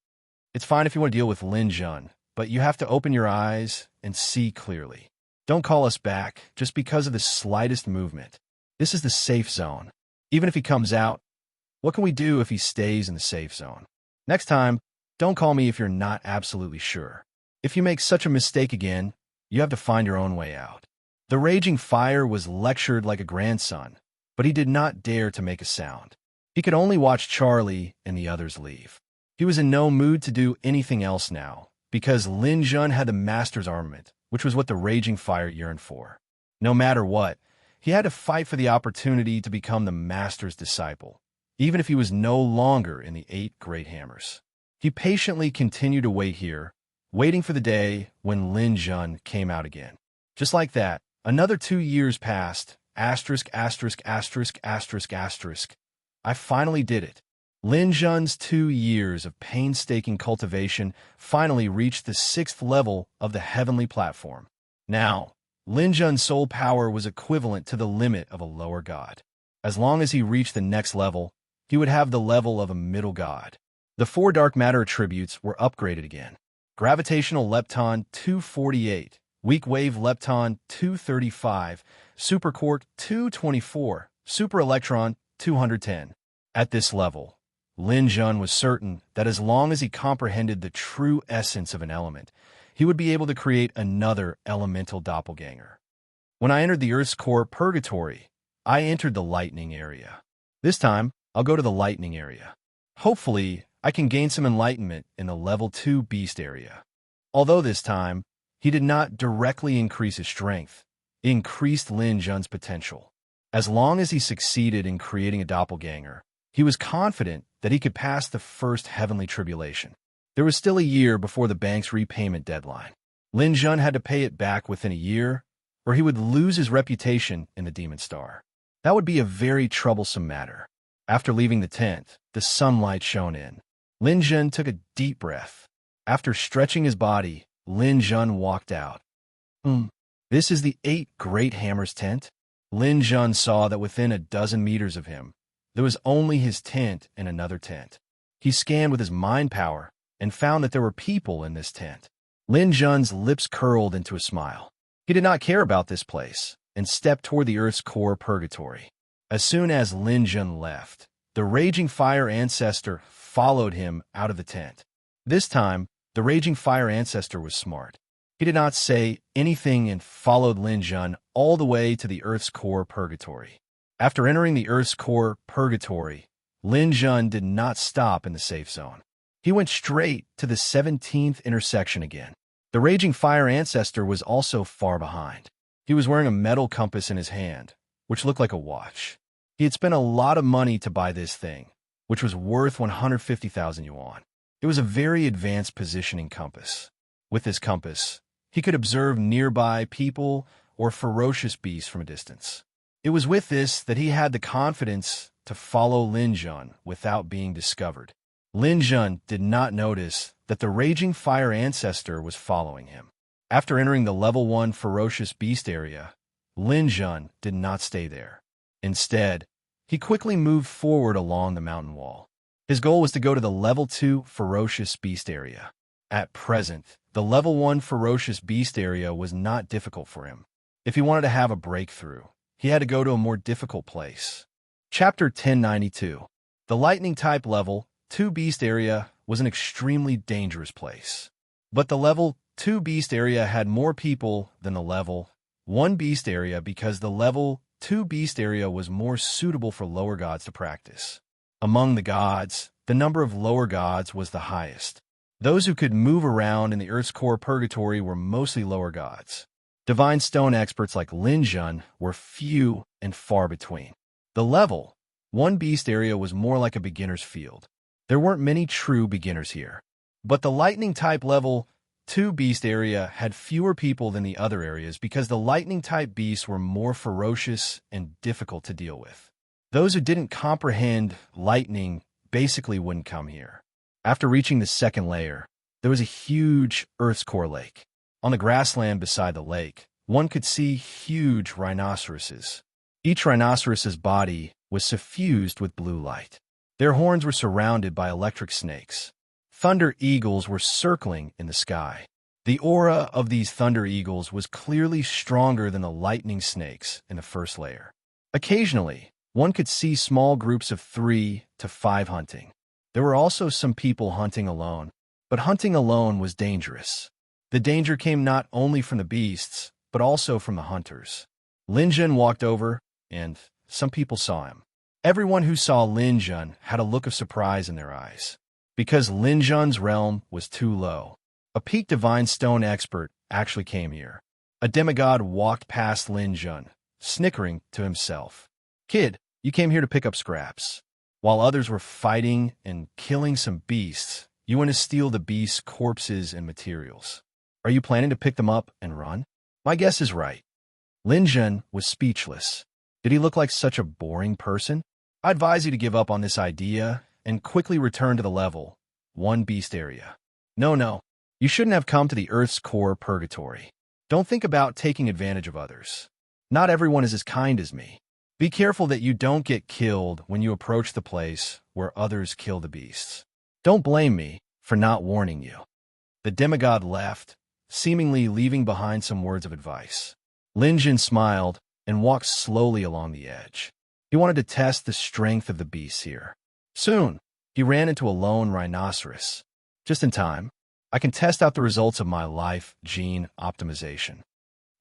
It's fine if you want to deal with Lin Jun, but you have to open your eyes and see clearly. Don't call us back just because of the slightest movement. This is the safe zone. Even if he comes out, what can we do if he stays in the safe zone? Next time, don't call me if you're not absolutely sure. If you make such a mistake again, you have to find your own way out. The raging fire was lectured like a grandson, but he did not dare to make a sound. He could only watch Charlie and the others leave. He was in no mood to do anything else now, because Lin Jun had the master's armament, which was what the raging fire yearned for. No matter what, he had to fight for the opportunity to become the master's disciple, even if he was no longer in the 8 great hammers. He patiently continued to wait here, waiting for the day when Lin Jun came out again. Just like that, another 2 years passed, asterisk, asterisk, asterisk, asterisk, asterisk. I finally did it. Lin Jun's 2 years of painstaking cultivation finally reached the 6th level of the heavenly platform. Now, Lin Jun's soul power was equivalent to the limit of a lower god. As long as he reached the next level, he would have the level of a middle god. The 4 dark matter attributes were upgraded again. Gravitational lepton 248, weak wave lepton 235, super quark 224, super electron 210. At this level, Lin Jun was certain that as long as he comprehended the true essence of an element, he would be able to create another elemental doppelganger. When I entered the Earth's core purgatory, I entered the lightning area. This time, I'll go to the lightning area. Hopefully, I can gain some enlightenment in the level 2 beast area. Although this time, he did not directly increase his strength, it increased Lin Jun's potential. As long as he succeeded in creating a doppelganger, he was confident that he could pass the first heavenly tribulation. There was still a year before the bank's repayment deadline. Lin Jun had to pay it back within a year, or he would lose his reputation in the Demon Star. That would be a very troublesome matter. After leaving the tent, the sunlight shone in. Lin Jun took a deep breath. After stretching his body, Lin Jun walked out. This is the 8 great hammers tent? Lin Jun saw that within a dozen meters of him, there was only his tent and another tent. He scanned with his mind power and found that there were people in this tent. Lin Jun's lips curled into a smile. He did not care about this place and stepped toward the Earth's core purgatory. As soon as Lin Jun left, the raging fire ancestor followed him out of the tent. This time, the raging fire ancestor was smart. He did not say anything and followed Lin Jun all the way to the Earth's core purgatory. After entering the Earth's core purgatory, Lin Jun did not stop in the safe zone. He went straight to the 17th intersection again. The raging fire ancestor was also far behind. He was wearing a metal compass in his hand, which looked like a watch. He had spent a lot of money to buy this thing, which was worth 150,000 yuan. It was a very advanced positioning compass. With this compass, he could observe nearby people or ferocious beasts from a distance. It was with this that he had the confidence to follow Lin Jun without being discovered. Lin Jun did not notice that the raging fire ancestor was following him. After entering the level 1 ferocious beast area, Lin Jun did not stay there. Instead, he quickly moved forward along the mountain wall. His goal was to go to the level 2 ferocious beast area. At present, the level 1 ferocious beast area was not difficult for him. If he wanted to have a breakthrough, he had to go to a more difficult place. Chapter 1092. The lightning type level 2 beast area was an extremely dangerous place. But the level 2 beast area had more people than the level 1 beast area because the level 2 beast area was more suitable for lower gods to practice. Among the gods, the number of lower gods was the highest. Those who could move around in the Earth's core purgatory were mostly lower gods. Divine stone experts like Lin Jun were few and far between. The level 1 beast area was more like a beginner's field. There weren't many true beginners here. But the lightning type level 2 beast area had fewer people than the other areas because the lightning type beasts were more ferocious and difficult to deal with. Those who didn't comprehend lightning basically wouldn't come here. After reaching the second layer, there was a huge Earth's core lake. On the grassland beside the lake, one could see huge rhinoceroses. Each rhinoceros's body was suffused with blue light. Their horns were surrounded by electric snakes. Thunder eagles were circling in the sky. The aura of these thunder eagles was clearly stronger than the lightning snakes in the first layer. Occasionally, one could see small groups of 3 to 5 hunting. There were also some people hunting alone, but hunting alone was dangerous. The danger came not only from the beasts, but also from the hunters. Lin Jun walked over, and some people saw him. Everyone who saw Lin Jun had a look of surprise in their eyes, because Lin Jun's realm was too low. A peak divine stone expert actually came here. A demigod walked past Lin Jun, snickering to himself. "Kid, you came here to pick up scraps. While others were fighting and killing some beasts, you went to steal the beasts' corpses and materials. Are you planning to pick them up and run?" My guess is right. Lin Jun was speechless. Did he look like such a boring person? I advise you to give up on this idea and quickly return to the level 1 beast area. No. You shouldn't have come to the Earth's core purgatory. Don't think about taking advantage of others. Not everyone is as kind as me. Be careful that you don't get killed when you approach the place where others kill the beasts. Don't blame me for not warning you. The demigod left, seemingly leaving behind some words of advice. Lin Jun smiled and walked slowly along the edge. He wanted to test the strength of the beasts here. Soon, he ran into a lone rhinoceros. Just in time. I can test out the results of my life gene optimization.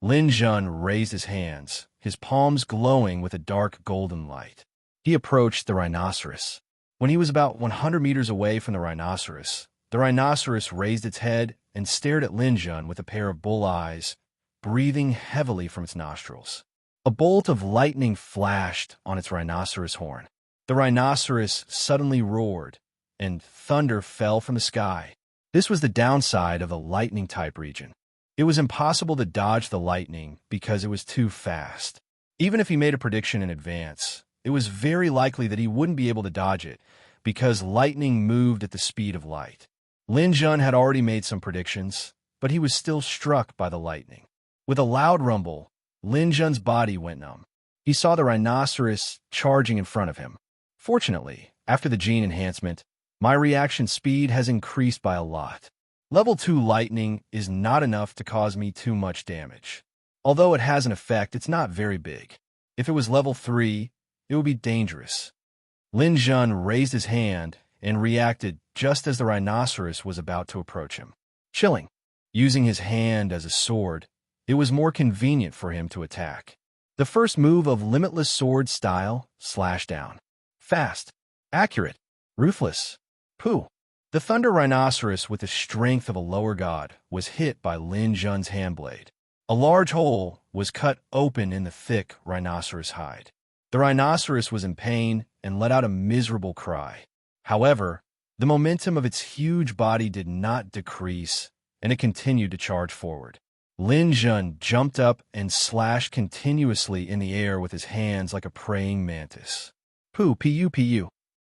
Lin Jun raised his hands, his palms glowing with a dark golden light. He approached the rhinoceros. When he was about 100 meters away from the rhinoceros raised its head and stared at Lin Jun with a pair of bull eyes, breathing heavily from its nostrils. A bolt of lightning flashed on its rhinoceros horn. The rhinoceros suddenly roared, and thunder fell from the sky. This was the downside of the lightning-type region. It was impossible to dodge the lightning because it was too fast. Even if he made a prediction in advance, it was very likely that he wouldn't be able to dodge it because lightning moved at the speed of light. Lin Jun had already made some predictions, but he was still struck by the lightning. With a loud rumble, Lin Jun's body went numb. He saw the rhinoceros charging in front of him. Fortunately, after the gene enhancement, my reaction speed has increased by a lot. Level 2 lightning is not enough to cause me too much damage. Although it has an effect, it's not very big. If it was level 3, it would be dangerous. Lin Jun raised his hand and reacted just as the rhinoceros was about to approach him. Chilling. Using his hand as a sword, it was more convenient for him to attack. The first move of Limitless Sword style, slash down. Fast. Accurate. Ruthless. Pooh. The thunder rhinoceros with the strength of a lower god was hit by Lin Jun's handblade. A large hole was cut open in the thick rhinoceros hide. The rhinoceros was in pain and let out a miserable cry. However, the momentum of its huge body did not decrease, and it continued to charge forward. Lin Jun jumped up and slashed continuously in the air with his hands like a praying mantis. Pu.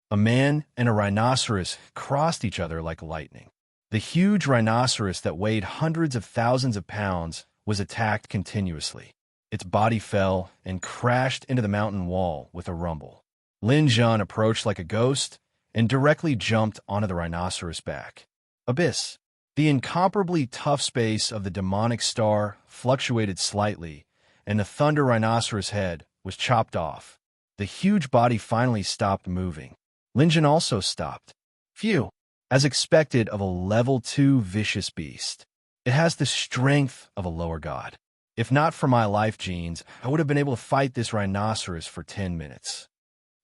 A man and a rhinoceros crossed each other like lightning. The huge rhinoceros that weighed hundreds of thousands of pounds was attacked continuously. Its body fell and crashed into the mountain wall with a rumble. Lin Jun approached like a ghost and directly jumped onto the rhinoceros' back. Abyss. The incomparably tough space of the demonic star fluctuated slightly, and the thunder rhinoceros' head was chopped off. The huge body finally stopped moving. Lin Jun also stopped. Phew. As expected of a level 2 vicious beast. It has the strength of a lower god. If not for my life genes, I would have been able to fight this rhinoceros for 10 minutes.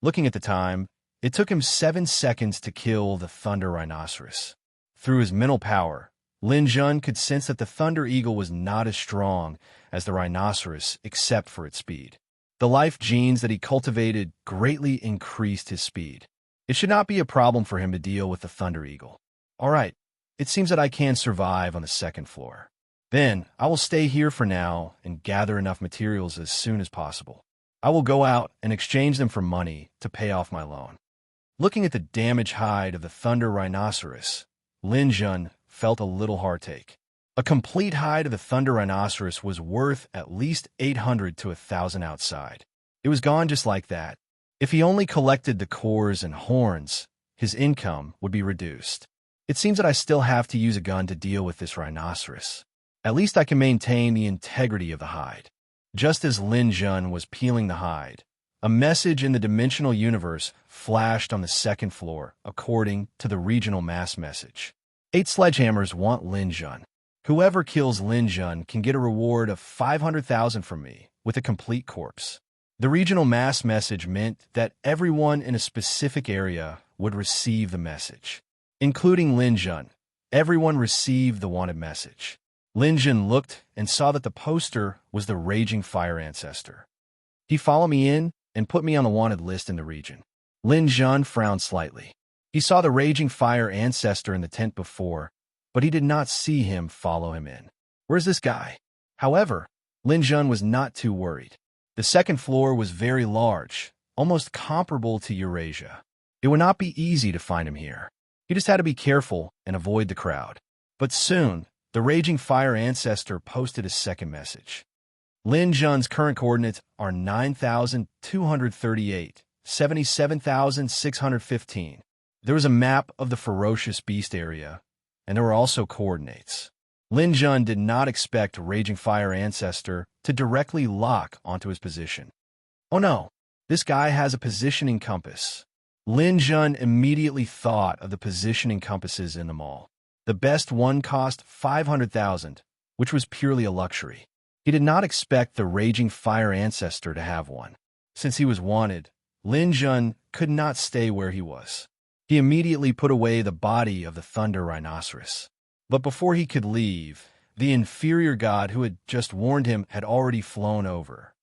Looking at the time, it took him 7 seconds to kill the thunder rhinoceros. Through his mental power, Lin Jun could sense that the thunder eagle was not as strong as the rhinoceros except for its speed. The life genes that he cultivated greatly increased his speed. It should not be a problem for him to deal with the thunder eagle. All right, it seems that I can survive on the 2nd floor. Then, I will stay here for now and gather enough materials as soon as possible. I will go out and exchange them for money to pay off my loan. Looking at the damaged hide of the thunder rhinoceros, Lin Jun felt a little heartache. A complete hide of the thunder rhinoceros was worth at least 800 to 1,000 outside. It was gone just like that. If he only collected the cores and horns, his income would be reduced. It seems that I still have to use a gun to deal with this rhinoceros. At least I can maintain the integrity of the hide. Just as Lin Jun was peeling the hide, a message in the dimensional universe flashed on the second floor, according to the regional mass message. 8 sledgehammers want Lin Jun. Whoever kills Lin Jun can get a reward of 500,000 from me, with a complete corpse. The regional mass message meant that everyone in a specific area would receive the message. Including Lin Jun, everyone received the wanted message. Lin Jun looked and saw that the poster was the Raging Fire Ancestor. He followed me in and put me on the wanted list in the region. Lin Jun frowned slightly. He saw the Raging Fire Ancestor in the tent before, but he did not see him follow him in. Where's this guy? However, Lin Jun was not too worried. The second floor was very large, almost comparable to Eurasia. It would not be easy to find him here. He just had to be careful and avoid the crowd. But soon, the Raging Fire Ancestor posted a second message. Lin Jun's current coordinates are 9,238, 77,615. There was a map of the ferocious beast area, and there were also coordinates. Lin Jun did not expect Raging Fire Ancestor to directly lock onto his position. Oh no, this guy has a positioning compass. Lin Jun immediately thought of the positioning compasses in the mall. The best one cost 500,000, which was purely a luxury. He did not expect the Raging Fire Ancestor to have one. Since he was wanted, Lin Jun could not stay where he was. He immediately put away the body of the Thunder Rhinoceros. But before he could leave, the inferior god who had just warned him had already flown over.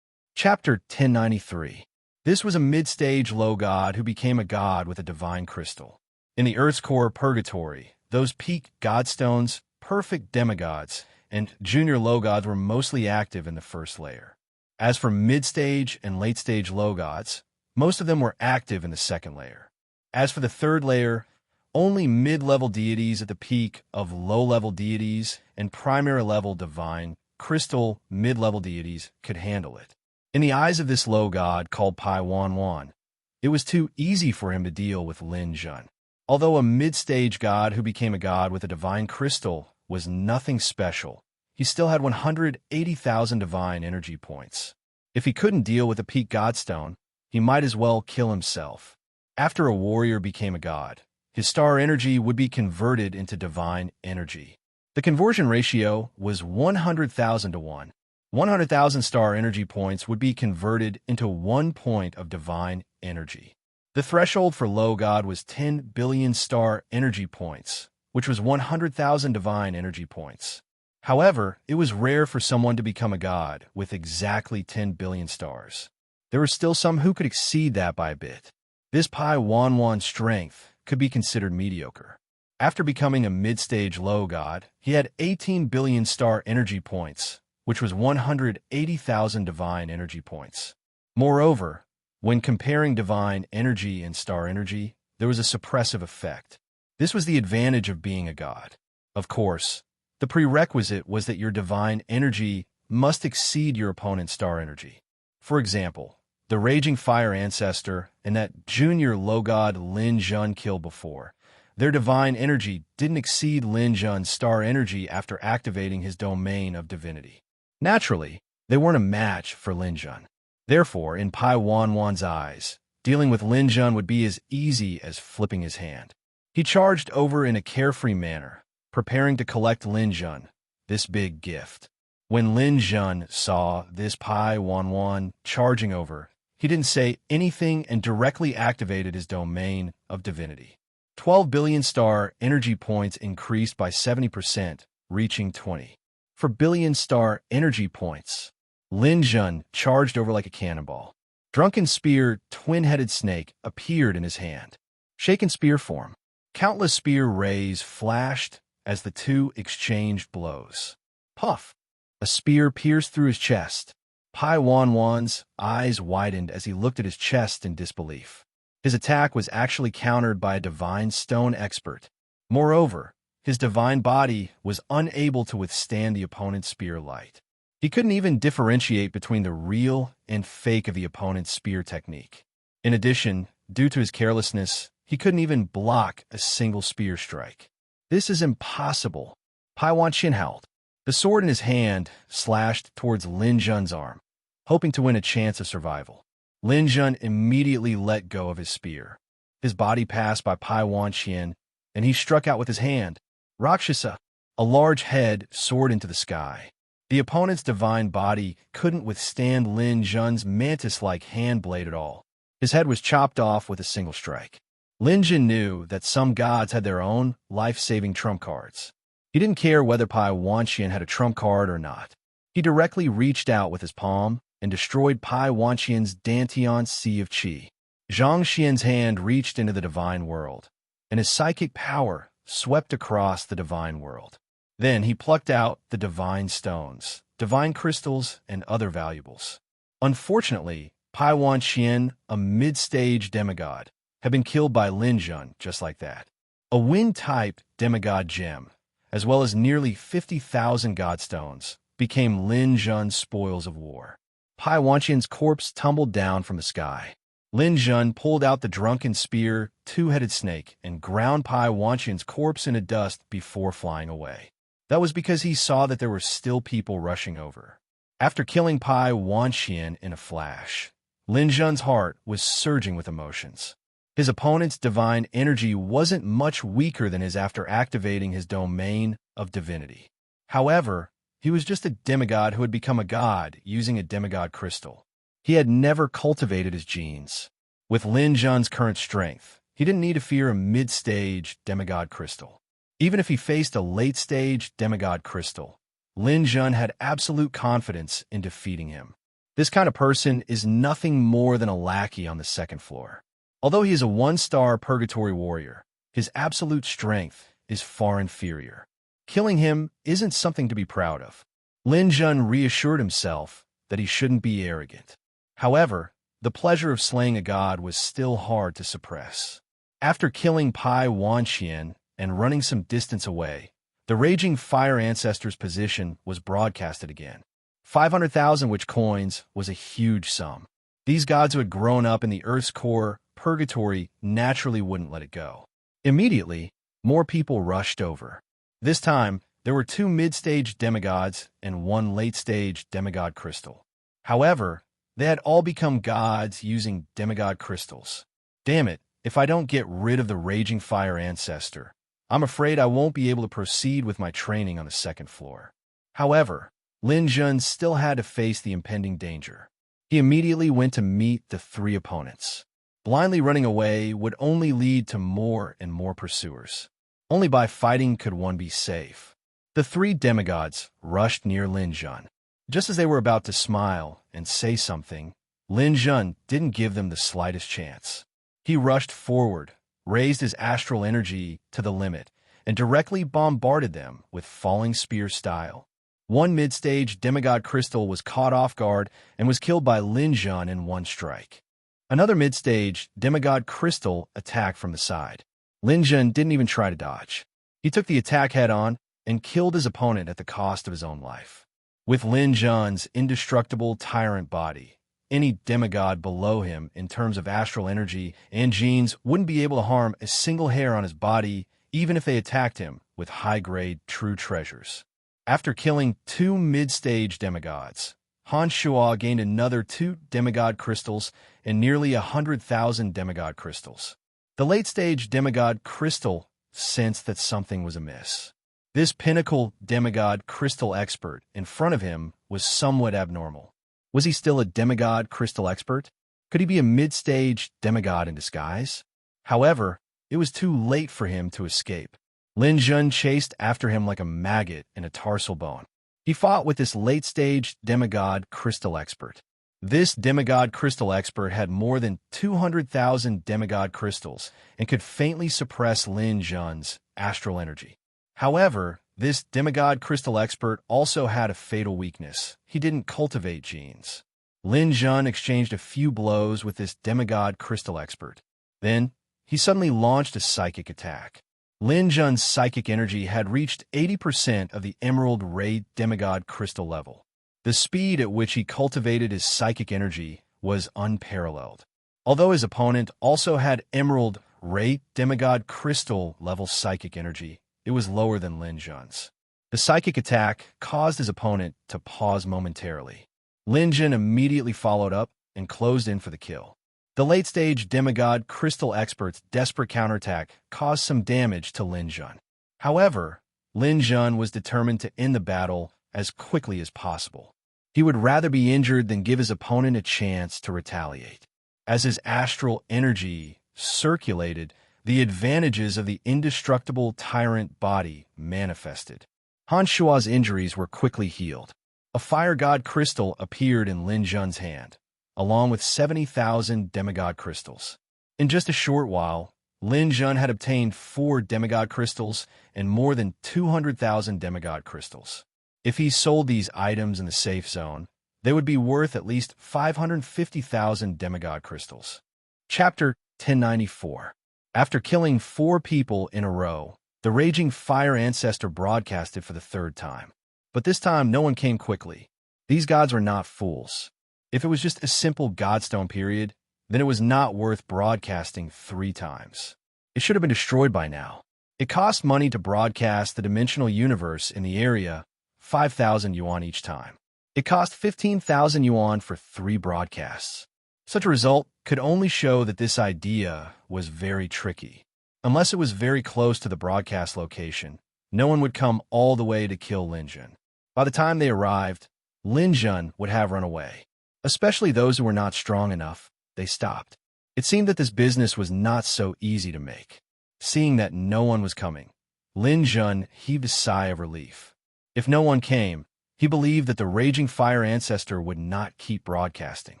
Chapter 1093. This was a mid-stage low god who became a god with a divine crystal. In the Earth's core purgatory, those peak godstones, perfect demigods, and junior low gods were mostly active in the first layer. As for mid-stage and late-stage low gods, most of them were active in the second layer. As for the third layer, only mid-level deities at the peak of low-level deities and primary-level divine, crystal, mid-level deities could handle it. In the eyes of this low god called Pai Wan Wan, it was too easy for him to deal with Lin Jun. Although a mid-stage god who became a god with a divine crystal was nothing special, he still had 180,000 divine energy points. If he couldn't deal with a peak godstone, he might as well kill himself. After a warrior became a god, his star energy would be converted into divine energy. The conversion ratio was 100,000 to 1. 100,000 star energy points would be converted into 1 point of divine energy. The threshold for low god was 10 billion star energy points, which was 100,000 divine energy points. However, it was rare for someone to become a god with exactly 10 billion stars. There were still some who could exceed that by a bit. This Pai Wan Wan's strength could be considered mediocre. After becoming a mid-stage low god, he had 18 billion star energy points, which was 180,000 divine energy points. Moreover, when comparing divine energy and star energy, there was a suppressive effect. This was the advantage of being a god. Of course, the prerequisite was that your divine energy must exceed your opponent's star energy. For example, the Raging Fire Ancestor and that junior low god Lin Jun killed before, their divine energy didn't exceed Lin Jun's star energy after activating his domain of divinity. Naturally, they weren't a match for Lin Jun. Therefore, in Pai Wan Wan's eyes, dealing with Lin Jun would be as easy as flipping his hand. He charged over in a carefree manner, preparing to collect Lin Jun, this big gift. When Lin Jun saw this Pai Wan Wan charging over, he didn't say anything and directly activated his domain of divinity. 12 billion star energy points increased by 70%, reaching 20. For billion star energy points, Lin Jun charged over like a cannonball. Drunken Spear, twin-headed snake, appeared in his hand. Shaken spear form. Countless spear rays flashed as the two exchanged blows. Puff! A spear pierced through his chest. Pai Wan Wan's eyes widened as he looked at his chest in disbelief. His attack was actually countered by a divine stone expert. Moreover, his divine body was unable to withstand the opponent's spear light. He couldn't even differentiate between the real and fake of the opponent's spear technique. In addition, due to his carelessness, he couldn't even block a single spear strike. "This is impossible," Pai Wanqian howled. The sword in his hand slashed towards Lin Jun's arm, hoping to win a chance of survival. Lin Jun immediately let go of his spear. His body passed by Pai Wanqian, and he struck out with his hand. Rakshasa, a large head, soared into the sky. The opponent's divine body couldn't withstand Lin Jun's mantis-like hand blade at all. His head was chopped off with a single strike. Lin Jun knew that some gods had their own life-saving trump cards. He didn't care whether Pai Wanqian had a trump card or not. He directly reached out with his palm and destroyed Pai Wanqian's Dantian Sea of Qi. Zhang Xian's hand reached into the divine world, and his psychic power swept across the divine world. Then he plucked out the divine stones, divine crystals, and other valuables. Unfortunately, Pai Wanqian, a mid-stage demigod, had been killed by Lin Jun just like that. A wind-type demigod gem, as well as nearly 50,000 godstones, became Lin Jun's spoils of war. Pai Wanqian's corpse tumbled down from the sky. Lin Jun pulled out the drunken spear, two-headed snake, and ground Pai Wanqian's corpse into dust before flying away. That was because he saw that there were still people rushing over. After killing Pai Wanqian in a flash, Lin Jun's heart was surging with emotions. His opponent's divine energy wasn't much weaker than his after activating his domain of divinity. However, he was just a demigod who had become a god using a demigod crystal. He had never cultivated his genes. With Lin Jun's current strength, he didn't need to fear a mid-stage demigod crystal. Even if he faced a late-stage demigod crystal, Lin Jun had absolute confidence in defeating him. This kind of person is nothing more than a lackey on the second floor. Although he is a one-star purgatory warrior, his absolute strength is far inferior. Killing him isn't something to be proud of. Lin Jun reassured himself that he shouldn't be arrogant. However, the pleasure of slaying a god was still hard to suppress. After killing Pai Wanqian and running some distance away, the raging fire ancestor's position was broadcasted again. 500,000 witch coins was a huge sum. These gods who had grown up in the Earth's core, purgatory, naturally wouldn't let it go. Immediately, more people rushed over. This time, there were 2 mid-stage demigods and 1 late-stage demigod crystal. However, they had all become gods using demigod crystals. Damn it, if I don't get rid of the raging fire ancestor, I'm afraid I won't be able to proceed with my training on the second floor. However, Lin Jun still had to face the impending danger. He immediately went to meet the 3 opponents. Blindly running away would only lead to more and more pursuers. Only by fighting could one be safe. The 3 demigods rushed near Lin Jun. Just as they were about to smile and say something, Lin Jun didn't give them the slightest chance. He rushed forward, raised his astral energy to the limit, and directly bombarded them with falling spear style. 1 mid-stage demigod crystal was caught off guard and was killed by Lin Jun in 1 strike. Another mid-stage demigod crystal attacked from the side. Lin Jun didn't even try to dodge. He took the attack head-on and killed his opponent at the cost of his own life. With Lin Jun's indestructible tyrant body, any demigod below him in terms of astral energy and genes wouldn't be able to harm a single hair on his body, even if they attacked him with high-grade true treasures. After killing 2 mid-stage demigods, Han Shuo gained another 2 demigod crystals and nearly 100,000 demigod crystals. The late-stage demigod crystal sensed that something was amiss. This pinnacle demigod crystal expert in front of him was somewhat abnormal. Was he still a demigod crystal expert? Could he be a mid-stage demigod in disguise? However, it was too late for him to escape. Lin Jun chased after him like a maggot in a tarsal bone. He fought with this late-stage demigod crystal expert. This demigod crystal expert had more than 200,000 demigod crystals and could faintly suppress Lin Jun's astral energy. However, this demigod crystal expert also had a fatal weakness. He didn't cultivate genes. Lin Jun exchanged a few blows with this demigod crystal expert. Then, he suddenly launched a psychic attack. Lin Jun's psychic energy had reached 80% of the Emerald Ray demigod crystal level. The speed at which he cultivated his psychic energy was unparalleled. Although his opponent also had emerald, ray, demigod crystal level psychic energy, it was lower than Lin Jun's. The psychic attack caused his opponent to pause momentarily. Lin Jun immediately followed up and closed in for the kill. The late-stage demigod crystal expert's desperate counterattack caused some damage to Lin Jun. However, Lin Jun was determined to end the battle as quickly as possible. He would rather be injured than give his opponent a chance to retaliate. As his astral energy circulated, the advantages of the indestructible tyrant body manifested. Han Shua's injuries were quickly healed. A fire god crystal appeared in Lin Jun's hand, along with 70,000 demigod crystals. In just a short while, Lin Jun had obtained 4 demigod crystals and more than 200,000 demigod crystals. If he sold these items in the safe zone, they would be worth at least 550,000 demigod crystals. Chapter 1094. After killing 4 people in a row, the Raging Fire Ancestor broadcasted for the 3rd time. But this time, no one came quickly. These gods were not fools. If it was just a simple Godstone period, then it was not worth broadcasting 3 times. It should have been destroyed by now. It cost money to broadcast the dimensional universe in the area, 5,000 yuan each time. It cost 15,000 yuan for 3 broadcasts. Such a result could only show that this idea was very tricky. Unless it was very close to the broadcast location, no one would come all the way to kill Lin Jun. By the time they arrived, Lin Jun would have run away. Especially those who were not strong enough, they stopped. It seemed that this business was not so easy to make. Seeing that no one was coming, Lin Jun heaved a sigh of relief. If no one came, he believed that the Raging Fire Ancestor would not keep broadcasting.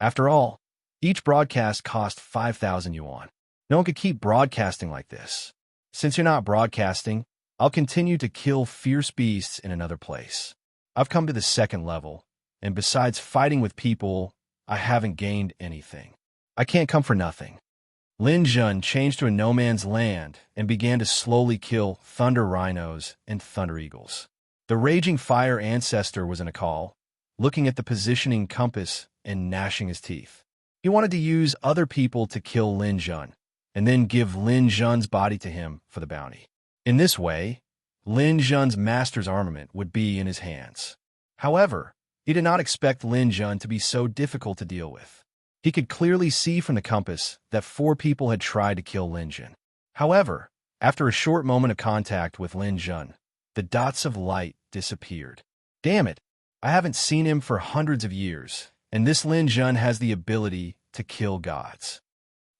After all, each broadcast cost 5,000 yuan. No one could keep broadcasting like this. Since you're not broadcasting, I'll continue to kill fierce beasts in another place. I've come to the 2nd level, and besides fighting with people, I haven't gained anything. I can't come for nothing. Lin Jun changed to a no-man's land and began to slowly kill thunder rhinos and thunder eagles. The Raging Fire Ancestor was in a call, looking at the positioning compass and gnashing his teeth. He wanted to use other people to kill Lin Jun, and then give Lin Jun's body to him for the bounty. In this way, Lin Jun's master's armament would be in his hands. However, he did not expect Lin Jun to be so difficult to deal with. He could clearly see from the compass that 4 people had tried to kill Lin Jun. However, after a short moment of contact with Lin Jun, the dots of light disappeared. Damn it, I haven't seen him for hundreds of years, and this Lin Jun has the ability to kill gods.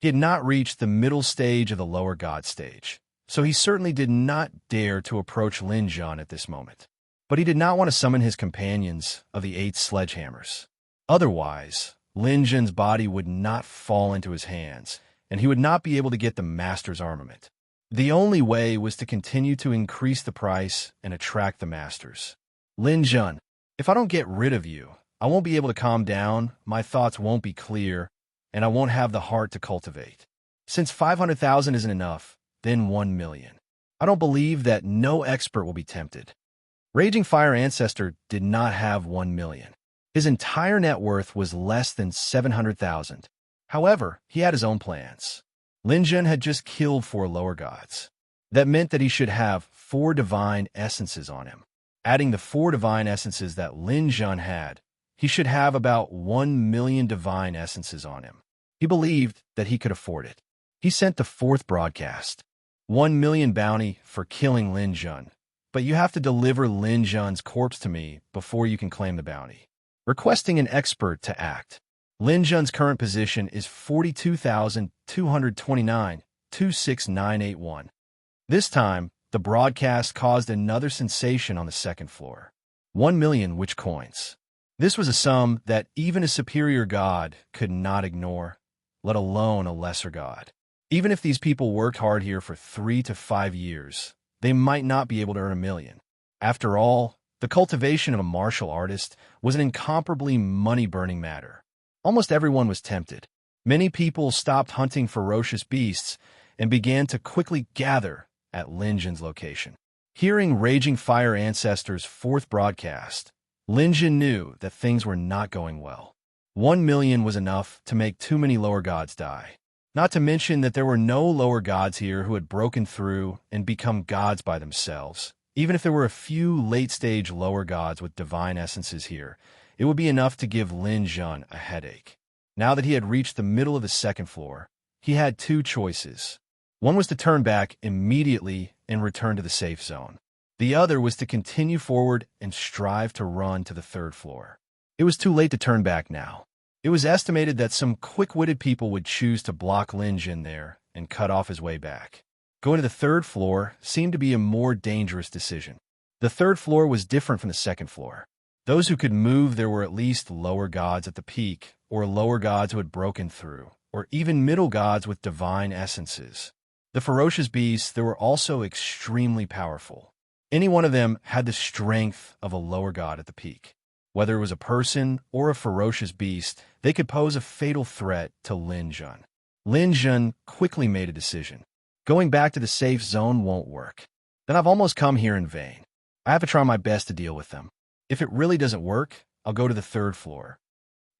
He had not reached the middle stage of the lower god stage, so he certainly did not dare to approach Lin Jun at this moment. But he did not want to summon his companions of the 8 sledgehammers. Otherwise, Lin Jun's body would not fall into his hands, and he would not be able to get the master's armament. The only way was to continue to increase the price and attract the masters. Lin Jun, if I don't get rid of you, I won't be able to calm down, my thoughts won't be clear, and I won't have the heart to cultivate. Since 500,000 isn't enough, then 1 million. I don't believe that no expert will be tempted. Raging Fire Ancestor did not have 1 million. His entire net worth was less than 700,000. However, he had his own plans. Lin Jun had just killed 4 lower gods. That meant that he should have 4 divine essences on him. Adding the 4 divine essences that Lin Jun had, he should have about 1 million divine essences on him. He believed that he could afford it. He sent the 4th broadcast. 1 million bounty for killing Lin Jun, but you have to deliver Lin Jun's corpse to me before you can claim the bounty. Requesting an expert to act. Lin Jun's current position is 42,229, 26981. This time, the broadcast caused another sensation on the 2nd floor. 1 million witch coins. This was a sum that even a superior god could not ignore, let alone a lesser god. Even if these people worked hard here for 3 to 5 years, they might not be able to earn 1 million. After all, the cultivation of a martial artist was an incomparably money-burning matter. Almost everyone was tempted. Many people stopped hunting ferocious beasts and began to quickly gather at Lin Jun's location. Hearing Raging Fire Ancestor's 4th broadcast, Lin Jin knew that things were not going well. 1 million was enough to make too many lower gods die. Not to mention that there were no lower gods here who had broken through and become gods by themselves. Even if there were a few late-stage lower gods with divine essences here, it would be enough to give Lin Jun a headache. Now that he had reached the middle of the second floor, he had two choices. One was to turn back immediately and return to the safe zone. The other was to continue forward and strive to run to the third floor. It was too late to turn back now. It was estimated that some quick-witted people would choose to block Lin Jin there and cut off his way back. Going to the third floor seemed to be a more dangerous decision. The third floor was different from the second floor. Those who could move there were at least lower gods at the peak, or lower gods who had broken through, or even middle gods with divine essences. The ferocious beasts there were also extremely powerful. Any one of them had the strength of a lower god at the peak. Whether it was a person or a ferocious beast, they could pose a fatal threat to Lin Jun. Lin Jun quickly made a decision. Going back to the safe zone won't work. Then I've almost come here in vain. I have to try my best to deal with them. If it really doesn't work, I'll go to the third floor.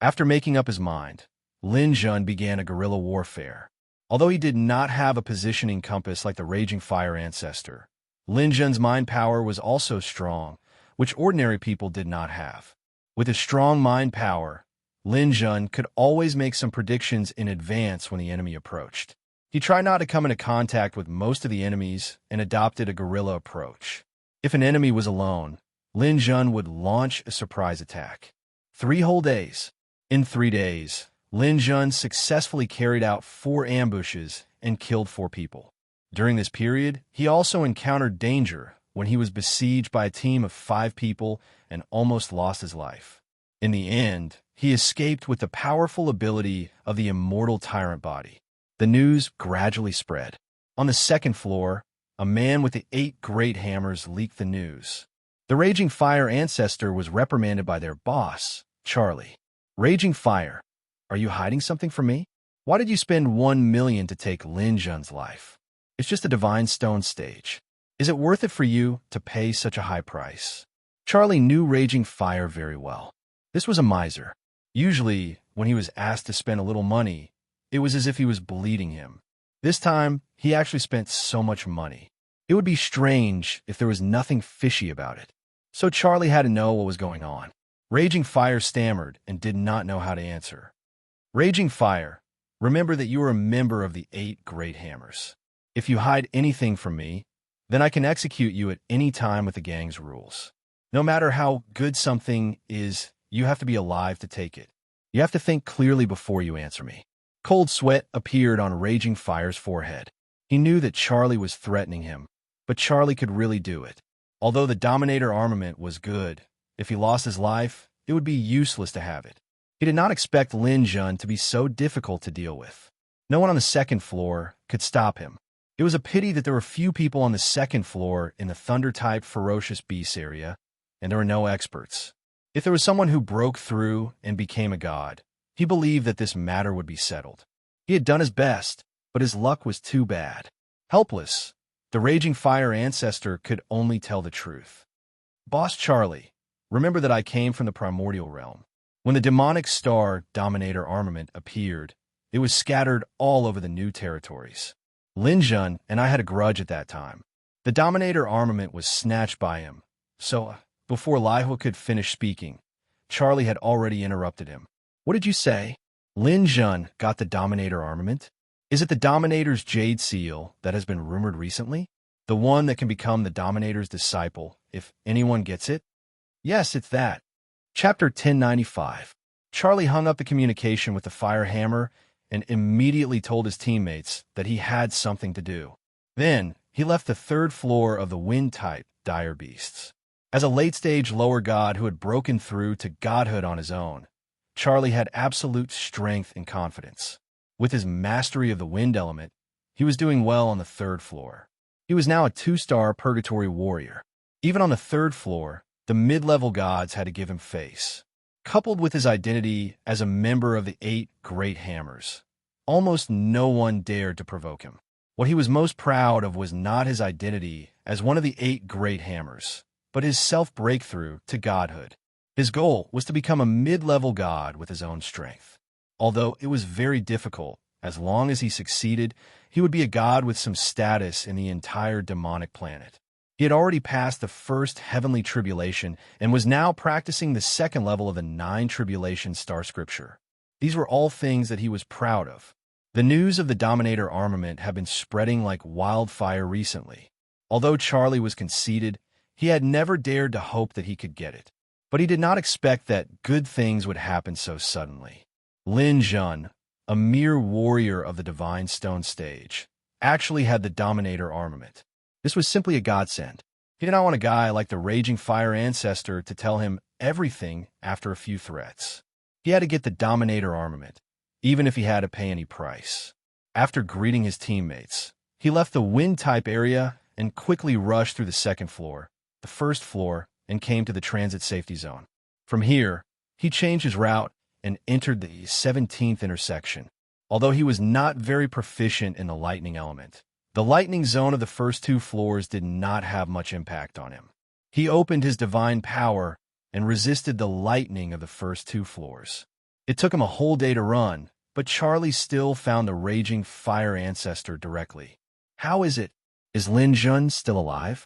After making up his mind, Lin Jun began a guerrilla warfare. Although he did not have a positioning compass like the Raging Fire ancestor, Lin Jun's mind power was also strong, which ordinary people did not have. With his strong mind power, Lin Jun could always make some predictions in advance when the enemy approached. He tried not to come into contact with most of the enemies and adopted a guerrilla approach. If an enemy was alone, Lin Jun would launch a surprise attack. 3 whole days. In 3 days, Lin Jun successfully carried out 4 ambushes and killed 4 people. During this period, he also encountered danger when he was besieged by a team of 5 people and almost lost his life. In the end, he escaped with the powerful ability of the immortal tyrant body. The news gradually spread. On the second floor, a man with the 8 great hammers leaked the news. The Raging Fire ancestor was reprimanded by their boss, Charlie. Raging Fire, are you hiding something from me? Why did you spend 1 million to take Lin Jun's life? It's just a divine stone stage. Is it worth it for you to pay such a high price? Charlie knew Raging Fire very well. This was a miser. Usually, when he was asked to spend a little money, it was as if he was bleeding him. This time, he actually spent so much money. It would be strange if there was nothing fishy about it. So Charlie had to know what was going on. Raging Fire stammered and did not know how to answer. Raging Fire, remember that you are a member of the 8 great hammers. If you hide anything from me, then I can execute you at any time with the gang's rules. No matter how good something is, you have to be alive to take it. You have to think clearly before you answer me. Cold sweat appeared on Raging Fire's forehead. He knew that Charlie was threatening him, but Charlie could really do it. Although the Dominator armament was good, if he lost his life, it would be useless to have it. He did not expect Lin Jun to be so difficult to deal with. No one on the second floor could stop him. It was a pity that there were few people on the second floor in the Thunder-type ferocious beast area, and there were no experts. If there was someone who broke through and became a god, he believed that this matter would be settled. He had done his best, but his luck was too bad. Helpless, the Raging Fire ancestor could only tell the truth. Boss Charlie, remember that I came from the primordial realm. When the demonic star Dominator armament appeared, it was scattered all over the new territories. Lin Jun and I had a grudge at that time. The Dominator armament was snatched by him, so before Lihua could finish speaking, Charlie had already interrupted him. What did you say? Lin Jun got the Dominator armament? Is it the Dominator's Jade Seal that has been rumored recently? The one that can become the Dominator's disciple, if anyone gets it? Yes, it's that. Chapter 1095. Charlie hung up the communication with the fire hammer and immediately told his teammates that he had something to do. Then, he left the third floor of the Wind-type dire beasts. As a late-stage lower god who had broken through to godhood on his own, Charlie had absolute strength and confidence. With his mastery of the wind element, he was doing well on the third floor. He was now a 2-star purgatory warrior. Even on the third floor, the mid-level gods had to give him face. Coupled with his identity as a member of the 8 great hammers, almost no one dared to provoke him. What he was most proud of was not his identity as one of the 8 great hammers, but his self-breakthrough to godhood. His goal was to become a mid-level god with his own strength. Although it was very difficult, as long as he succeeded, he would be a god with some status in the entire demonic planet. He had already passed the first heavenly tribulation and was now practicing the second level of the 9 tribulation star scripture. These were all things that he was proud of. The news of the Dominator armament had been spreading like wildfire recently. Although Charlie was conceited, he had never dared to hope that he could get it. But he did not expect that good things would happen so suddenly. Lin Jun, a mere warrior of the Divine Stone stage, actually had the Dominator armament. This was simply a godsend. He did not want a guy like the Raging Fire Ancestor to tell him everything after a few threats. He had to get the Dominator armament, even if he had to pay any price. After greeting his teammates, he left the wind-type area and quickly rushed through the second floor, the first floor, and came to the transit safety zone. From here, he changed his route and entered the 17th intersection. Although he was not very proficient in the lightning element, the lightning zone of the first 2 floors did not have much impact on him. He opened his divine power and resisted the lightning of the first 2 floors. It took him a whole day to run, but Charlie still found the Raging Fire Ancestor directly. How is it? Is Lin Jun still alive?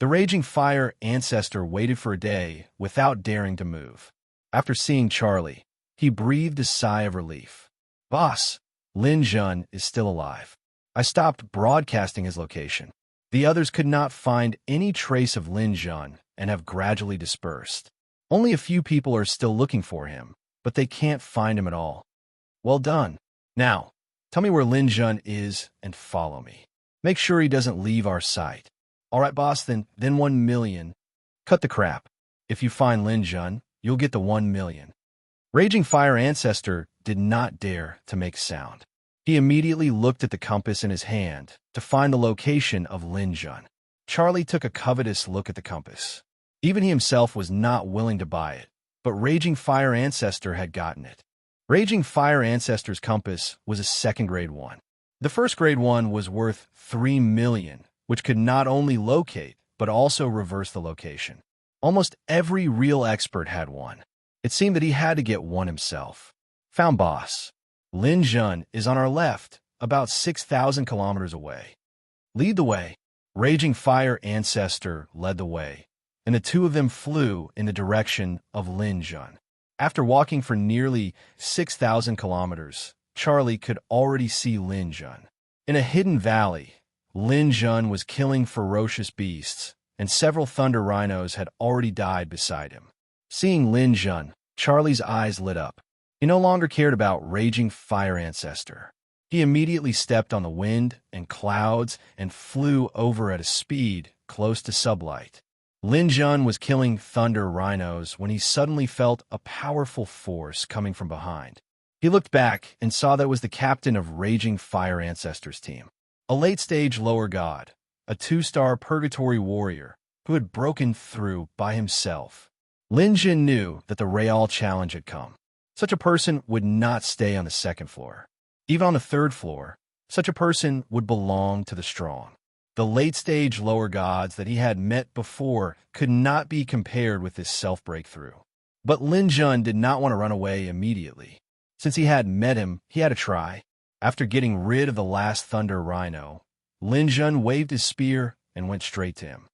The Raging Fire Ancestor waited for a day without daring to move. After seeing Charlie, he breathed a sigh of relief. Boss, Lin Jun is still alive. I stopped broadcasting his location. The others could not find any trace of Lin Jun and have gradually dispersed. Only a few people are still looking for him, but they can't find him at all. Well done. Now, tell me where Lin Jun is and follow me. Make sure he doesn't leave our sight. All right, boss, then 1 million. Cut the crap. If you find Lin Jun, you'll get the 1 million. Raging Fire Ancestor did not dare to make sound. He immediately looked at the compass in his hand to find the location of Lin Jun. Charlie took a covetous look at the compass. Even he himself was not willing to buy it, but Raging Fire Ancestor had gotten it. Raging Fire Ancestor's compass was a second-grade one. The first-grade one was worth 3 million, which could not only locate, but also reverse the location. Almost every real expert had one. It seemed that he had to get one himself. Found boss. Lin Jun is on our left, about 6,000 kilometers away. Lead the way. Raging Fire Ancestor led the way, and the 2 of them flew in the direction of Lin Jun. After walking for nearly 6,000 kilometers, Charlie could already see Lin Jun. In a hidden valley, Lin Jun was killing ferocious beasts, and several thunder rhinos had already died beside him. Seeing Lin Jun, Charlie's eyes lit up. He no longer cared about Raging Fire Ancestor. He immediately stepped on the wind and clouds and flew over at a speed close to sublight. Lin Jun was killing thunder rhinos when he suddenly felt a powerful force coming from behind. He looked back and saw that it was the captain of Raging Fire Ancestor's team, a late-stage lower god, a 2-star purgatory warrior who had broken through by himself. Lin Jun knew that the Real challenge had come. Such a person would not stay on the second floor. Even on the third floor, such a person would belong to the strong. The late-stage lower gods that he had met before could not be compared with this self-breakthrough. But Lin Jun did not want to run away immediately. Since he had met him, he had to try. After getting rid of the last thunder rhino, Lin Jun waved his spear and went straight to him.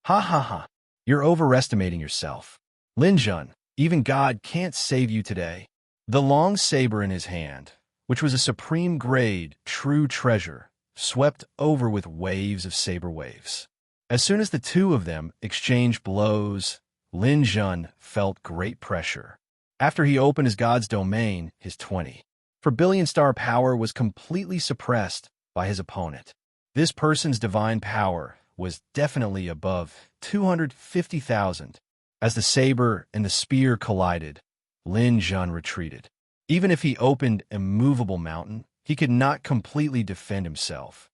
Ha ha ha, you're overestimating yourself. Lin Jun, even God can't save you today. The long saber in his hand, which was a supreme grade, true treasure, swept over with waves of saber waves. As soon as the 2 of them exchanged blows, Lin Jun felt great pressure. After he opened his god's domain, his 20, for billion-star power was completely suppressed by his opponent. This person's divine power was definitely above 250,000. As the saber and the spear collided, Lin Jun retreated. Even if he opened Immovable Mountain, he could not completely defend himself.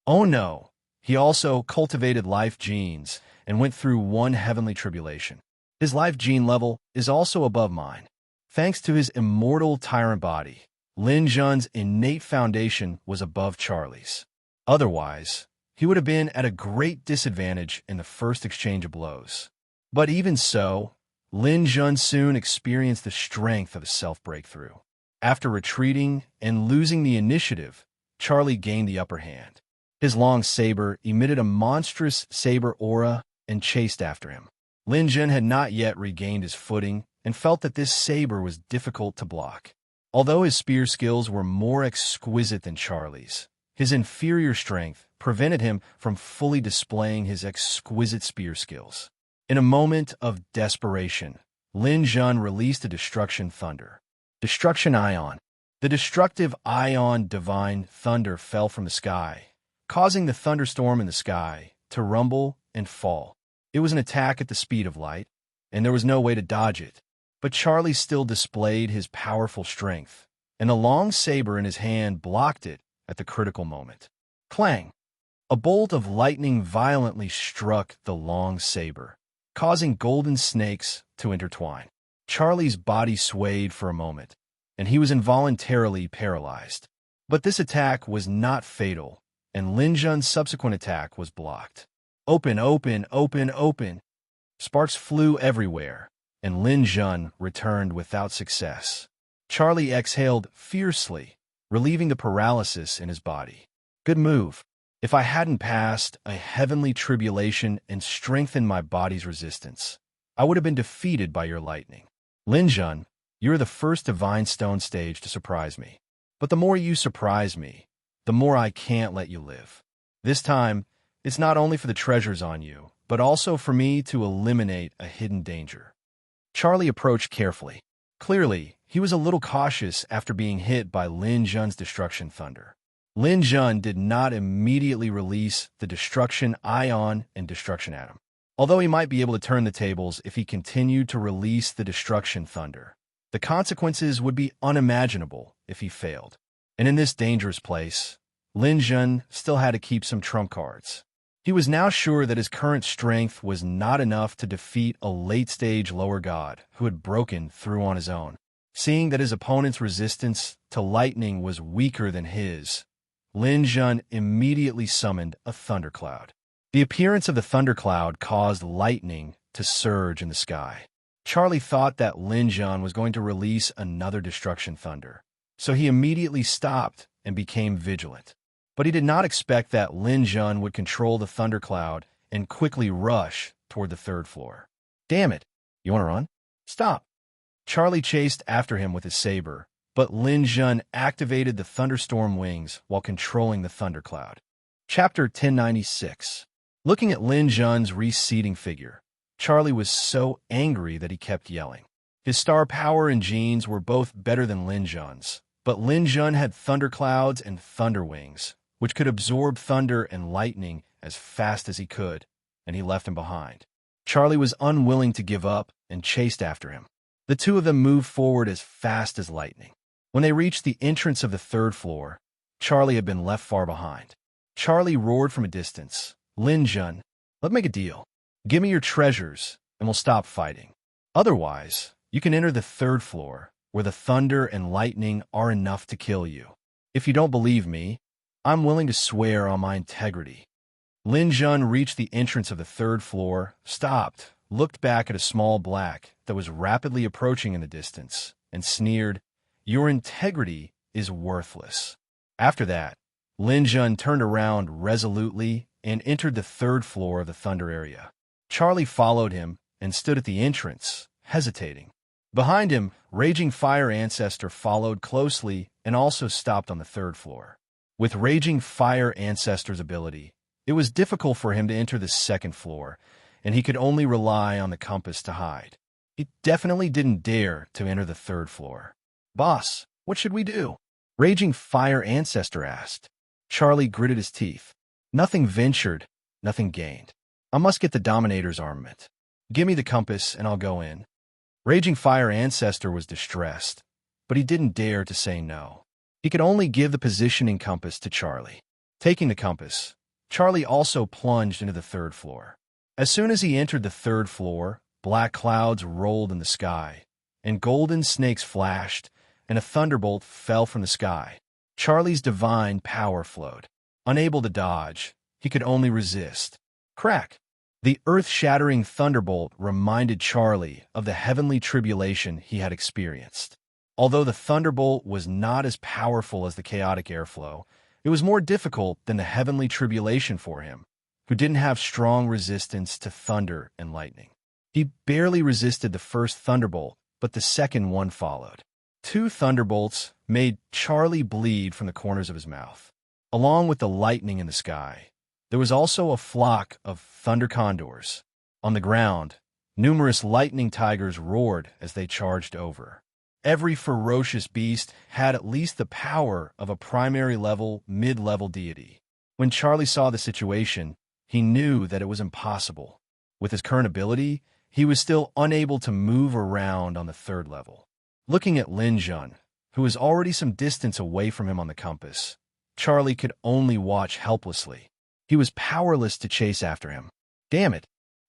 Oh no, he also cultivated life genes and went through 1 heavenly tribulation. His life gene level is also above mine. Thanks to his immortal tyrant body, Lin Jun's innate foundation was above Charlie's. Otherwise, he would have been at a great disadvantage in the first exchange of blows. But even so, Lin Jun soon experienced the strength of a self-breakthrough. After retreating and losing the initiative, Charlie gained the upper hand. His long saber emitted a monstrous saber aura and chased after him. Lin Jun had not yet regained his footing and felt that this saber was difficult to block. Although his spear skills were more exquisite than Charlie's, his inferior strength prevented him from fully displaying his exquisite spear skills. In a moment of desperation, Lin Jun released a destruction thunder. Destruction Ion. The destructive ion divine thunder fell from the sky, causing the thunderstorm in the sky to rumble and fall. It was an attack at the speed of light, and there was no way to dodge it. But Charlie still displayed his powerful strength, and a long saber in his hand blocked it at the critical moment. Clang! A bolt of lightning violently struck the long saber, causing golden snakes to intertwine. Charlie's body swayed for a moment, and he was involuntarily paralyzed. But this attack was not fatal, and Lin Jun's subsequent attack was blocked. Open, open, open, open! Sparks flew everywhere, and Lin Jun returned without success. Charlie exhaled fiercely, relieving the paralysis in his body. Good move. If I hadn't passed a heavenly tribulation and strengthened my body's resistance, I would have been defeated by your lightning. Lin Jun, you're the first divine stone stage to surprise me. But the more you surprise me, the more I can't let you live. This time, it's not only for the treasures on you, but also for me to eliminate a hidden danger. Charlie approached carefully. Clearly, he was a little cautious after being hit by Lin Jun's destruction thunder. Lin Jun did not immediately release the destruction ion and destruction atom, although he might be able to turn the tables if he continued to release the destruction thunder. The consequences would be unimaginable if he failed. And in this dangerous place, Lin Jun still had to keep some trump cards. He was now sure that his current strength was not enough to defeat a late-stage lower god who had broken through on his own. Seeing that his opponent's resistance to lightning was weaker than his, Lin Jun immediately summoned a thundercloud. The appearance of the thundercloud caused lightning to surge in the sky. Charlie thought that Lin Jun was going to release another destruction thunder, so he immediately stopped and became vigilant. But he did not expect that Lin Jun would control the thundercloud and quickly rush toward the third floor. Damn it! You want to run? Stop! Charlie chased after him with his saber, but Lin Jun activated the thunderstorm wings while controlling the thundercloud. Chapter 1096. Looking at Lin Jun's receding figure, Charlie was so angry that he kept yelling. His star power and genes were both better than Lin Jun's, but Lin Jun had thunderclouds and thunder wings, which could absorb thunder and lightning as fast as he could, and he left him behind. Charlie was unwilling to give up and chased after him. The two of them moved forward as fast as lightning. When they reached the entrance of the third floor, Charlie had been left far behind. Charlie roared from a distance, Lin Jun, let's make a deal. Give me your treasures, and we'll stop fighting. Otherwise, you can enter the third floor, where the thunder and lightning are enough to kill you. If you don't believe me, I'm willing to swear on my integrity. Lin Jun reached the entrance of the third floor, stopped, looked back at a small black that was rapidly approaching in the distance, and sneered, your integrity is worthless. After that, Lin Jun turned around resolutely and entered the third floor of the thunder area. Charlie followed him and stood at the entrance, hesitating. Behind him, Raging Fire Ancestor followed closely and also stopped on the third floor. With Raging Fire Ancestor's ability, it was difficult for him to enter the second floor, and he could only rely on the compass to hide. He definitely didn't dare to enter the third floor. Boss, what should we do? Raging Fire Ancestor asked. Charlie gritted his teeth. Nothing ventured, nothing gained. I must get the Dominator's armament. Give me the compass and I'll go in. Raging Fire Ancestor was distressed, but he didn't dare to say no. He could only give the positioning compass to Charlie. Taking the compass, Charlie also plunged into the third floor. As soon as he entered the third floor, black clouds rolled in the sky, and golden snakes flashed, and a thunderbolt fell from the sky. Charlie's divine power flowed. Unable to dodge, he could only resist. Crack! The earth-shattering thunderbolt reminded Charlie of the heavenly tribulation he had experienced. Although the thunderbolt was not as powerful as the chaotic airflow, it was more difficult than the heavenly tribulation for him, who didn't have strong resistance to thunder and lightning. He barely resisted the first thunderbolt, but the second one followed. 2 thunderbolts made Charlie bleed from the corners of his mouth. Along with the lightning in the sky, there was also a flock of thunder condors. On the ground, numerous lightning tigers roared as they charged over. Every ferocious beast had at least the power of a primary level, mid-level deity. When Charlie saw the situation, he knew that it was impossible. With his current ability, he was still unable to move around on the 3rd level. Looking at Lin Jun, who was already some distance away from him on the compass, Charlie could only watch helplessly. He was powerless to chase after him. Damn it!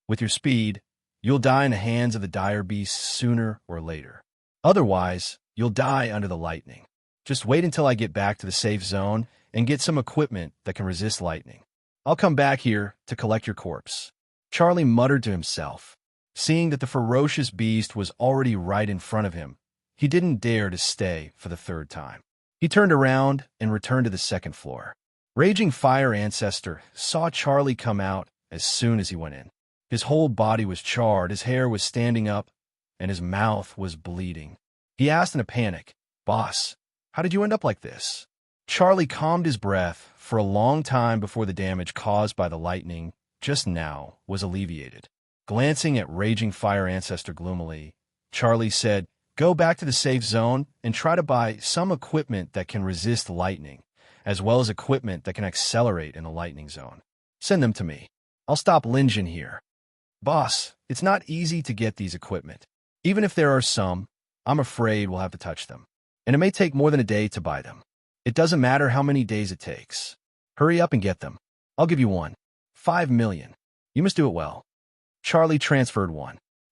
With your speed, you'll die in the hands of the dire beasts sooner or later. Otherwise, you'll die under the lightning. Just wait until I get back to the safe zone and get some equipment that can resist lightning. I'll come back here to collect your corpse. Charlie muttered to himself. Seeing that the ferocious beast was already right in front of him, he didn't dare to stay for the 3rd time. He turned around and returned to the 2nd floor. Raging Fire Ancestor saw Charlie come out as soon as he went in. His whole body was charred, his hair was standing up, and his mouth was bleeding. He asked in a panic, "Boss, how did you end up like this?" Charlie calmed his breath for a long time before the damage caused by the lightning just now was alleviated. Glancing at Raging Fire Ancestor gloomily, Charlie said, "Go back to the safe zone and try to buy some equipment that can resist lightning, as well as equipment that can accelerate in the lightning zone. Send them to me. I'll stop Lin Jun here." "Boss, it's not easy to get these equipment. Even if there are some, I'm afraid we'll have to touch them. And it may take more than a day to buy them. It doesn't matter how many days it takes. Hurry up and get them. I'll give you 5 million. You must do it well." Charlie transferred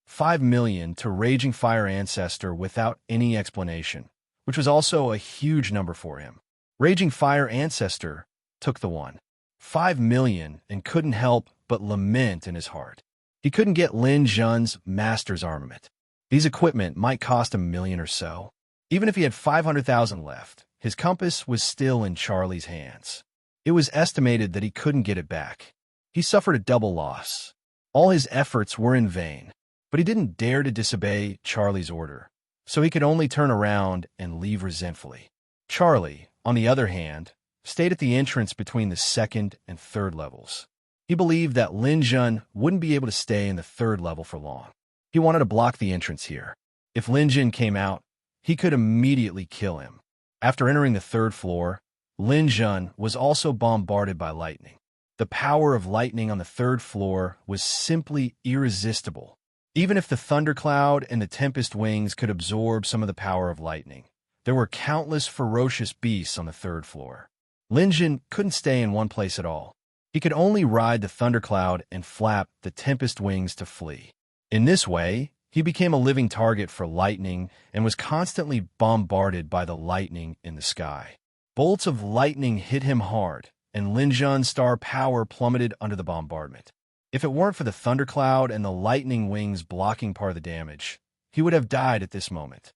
5 million to Raging Fire Ancestor without any explanation, which was also a huge number for him. Raging Fire Ancestor took the 5 million and couldn't help but lament in his heart. He couldn't get Lin Jun's master's armament. These equipment might cost $1 million or so. Even if he had 500,000 left, his compass was still in Charlie's hands. It was estimated that he couldn't get it back. He suffered a double loss. All his efforts were in vain, but he didn't dare to disobey Charlie's order, so he could only turn around and leave resentfully. Charlie, on the other hand, stayed at the entrance between the 2nd and 3rd levels. He believed that Lin Jun wouldn't be able to stay in the 3rd level for long. He wanted to block the entrance here. If Lin Jun came out, he could immediately kill him. After entering the 3rd floor, Lin Jun was also bombarded by lightning. The power of lightning on the 3rd floor was simply irresistible. Even if the thundercloud and the tempest wings could absorb some of the power of lightning, there were countless ferocious beasts on the 3rd floor. Lin Jun couldn't stay in one place at all. He could only ride the thundercloud and flap the tempest wings to flee. In this way, he became a living target for lightning and was constantly bombarded by the lightning in the sky. Bolts of lightning hit him hard, and Lin Jun's star power plummeted under the bombardment. If it weren't for the thundercloud and the lightning wings blocking part of the damage, he would have died at this moment.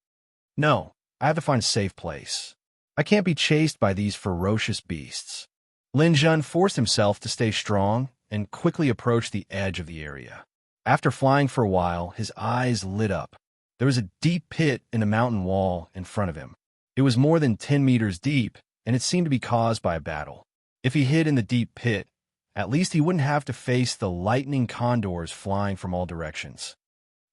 "No, I have to find a safe place. I can't be chased by these ferocious beasts." Lin Jun forced himself to stay strong and quickly approached the edge of the area. After flying for a while, his eyes lit up. There was a deep pit in the mountain wall in front of him. It was more than 10 meters deep, and it seemed to be caused by a battle. If he hid in the deep pit, at least he wouldn't have to face the lightning condors flying from all directions.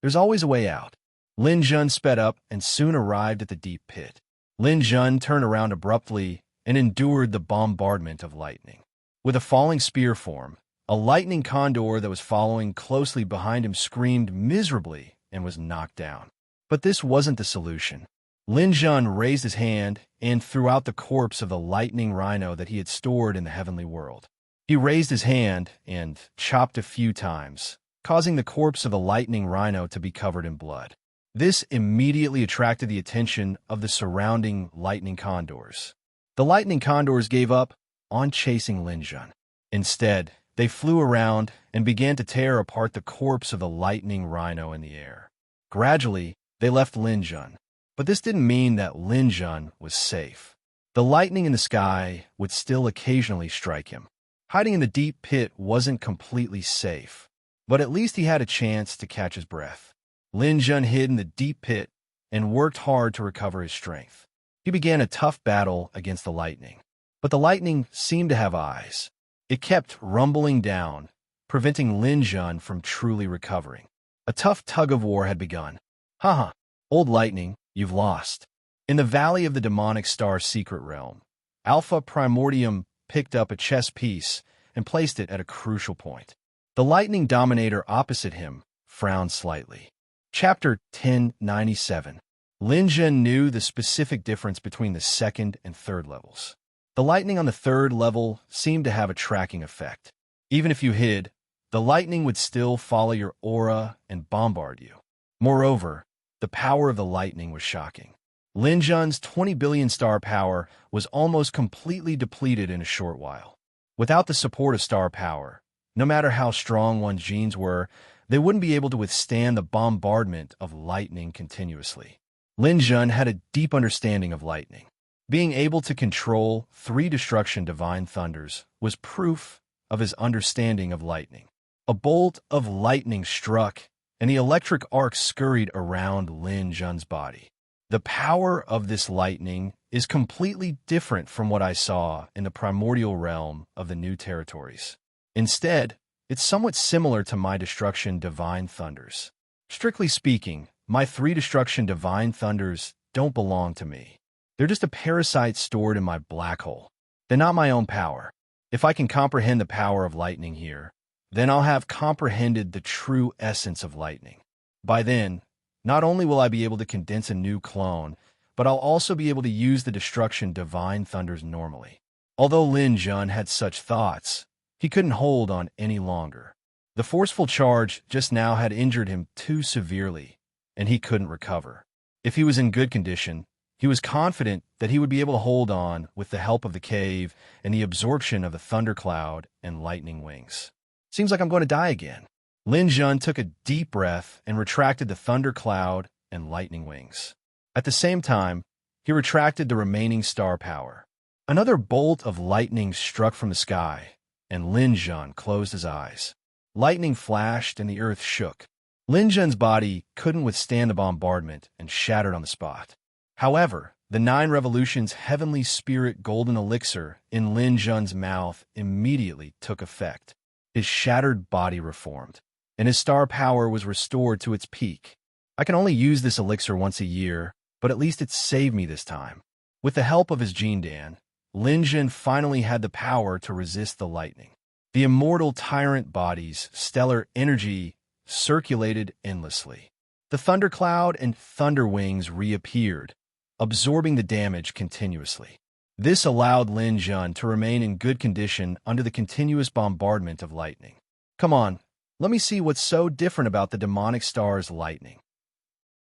There's always a way out. Lin Jun sped up and soon arrived at the deep pit. Lin Jun turned around abruptly and endured the bombardment of lightning. With a falling spear form, a lightning condor that was following closely behind him screamed miserably and was knocked down. But this wasn't the solution. Lin Jun raised his hand and threw out the corpse of the lightning rhino that he had stored in the heavenly world. He raised his hand and chopped a few times, causing the corpse of the lightning rhino to be covered in blood. This immediately attracted the attention of the surrounding lightning condors. The lightning condors gave up on chasing Lin Jun. Instead, They flew around and began to tear apart the corpse of the lightning rhino in the air. Gradually, they left Lin Jun, but this didn't mean that Lin Jun was safe. The lightning in the sky would still occasionally strike him. Hiding in the deep pit wasn't completely safe, but at least he had a chance to catch his breath. Lin Jun hid in the deep pit and worked hard to recover his strength. He began a tough battle against the lightning, but the lightning seemed to have eyes. It kept rumbling down, preventing Lin Jun from truly recovering. A tough tug-of-war had begun. Haha, old lightning, you've lost. In the Valley of the Demonic Star's secret realm, Alpha Primordium picked up a chess piece and placed it at a crucial point. The lightning dominator opposite him frowned slightly. Chapter 1097. Lin Jun knew the specific difference between the second and third levels. The lightning on the third level seemed to have a tracking effect. Even if you hid, the lightning would still follow your aura and bombard you. Moreover, the power of the lightning was shocking. Lin Jun's 20 billion star power was almost completely depleted in a short while. Without the support of star power, no matter how strong one's genes were, they wouldn't be able to withstand the bombardment of lightning continuously. Lin Jun had a deep understanding of lightning. Being able to control 3 destruction divine thunders was proof of his understanding of lightning. A bolt of lightning struck, and the electric arc scurried around Lin Jun's body. The power of this lightning is completely different from what I saw in the primordial realm of the New Territories. Instead, it's somewhat similar to my destruction divine thunders. Strictly speaking, my 3 destruction divine thunders don't belong to me. They're just a parasite stored in my black hole. They're not my own power. If I can comprehend the power of lightning here, then I'll have comprehended the true essence of lightning. By then, not only will I be able to condense a new clone, but I'll also be able to use the destruction divine thunders normally. Although Lin Jun had such thoughts, he couldn't hold on any longer. The forceful charge just now had injured him too severely, and he couldn't recover. If he was in good condition, he was confident that he would be able to hold on with the help of the cave and the absorption of the thundercloud and lightning wings. Seems like I'm going to die again. Lin Jun took a deep breath and retracted the thundercloud and lightning wings. At the same time, he retracted the remaining star power. Another bolt of lightning struck from the sky, and Lin Jun closed his eyes. Lightning flashed and the earth shook. Lin Jun's body couldn't withstand the bombardment and shattered on the spot. However, the 9 Revolutions Heavenly Spirit Golden Elixir in Lin Jun's mouth immediately took effect. His shattered body reformed, and his star power was restored to its peak. I can only use this elixir once a year, but at least it saved me this time. With the help of his Gene Dan, Lin Jun finally had the power to resist the lightning. The immortal tyrant body's stellar energy circulated endlessly. The thundercloud and thunder wings reappeared, absorbing the damage continuously. This allowed Lin Jun to remain in good condition under the continuous bombardment of lightning. Come on, let me see what's so different about the demonic star's lightning.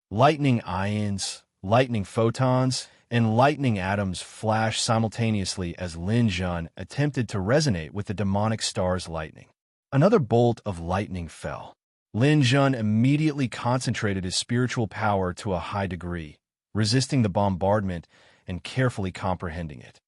Lightning ions, lightning photons, and lightning atoms flashed simultaneously as Lin Jun attempted to resonate with the demonic star's lightning. Another bolt of lightning fell. Lin Jun immediately concentrated his spiritual power to a high degree, resisting the bombardment and carefully comprehending it.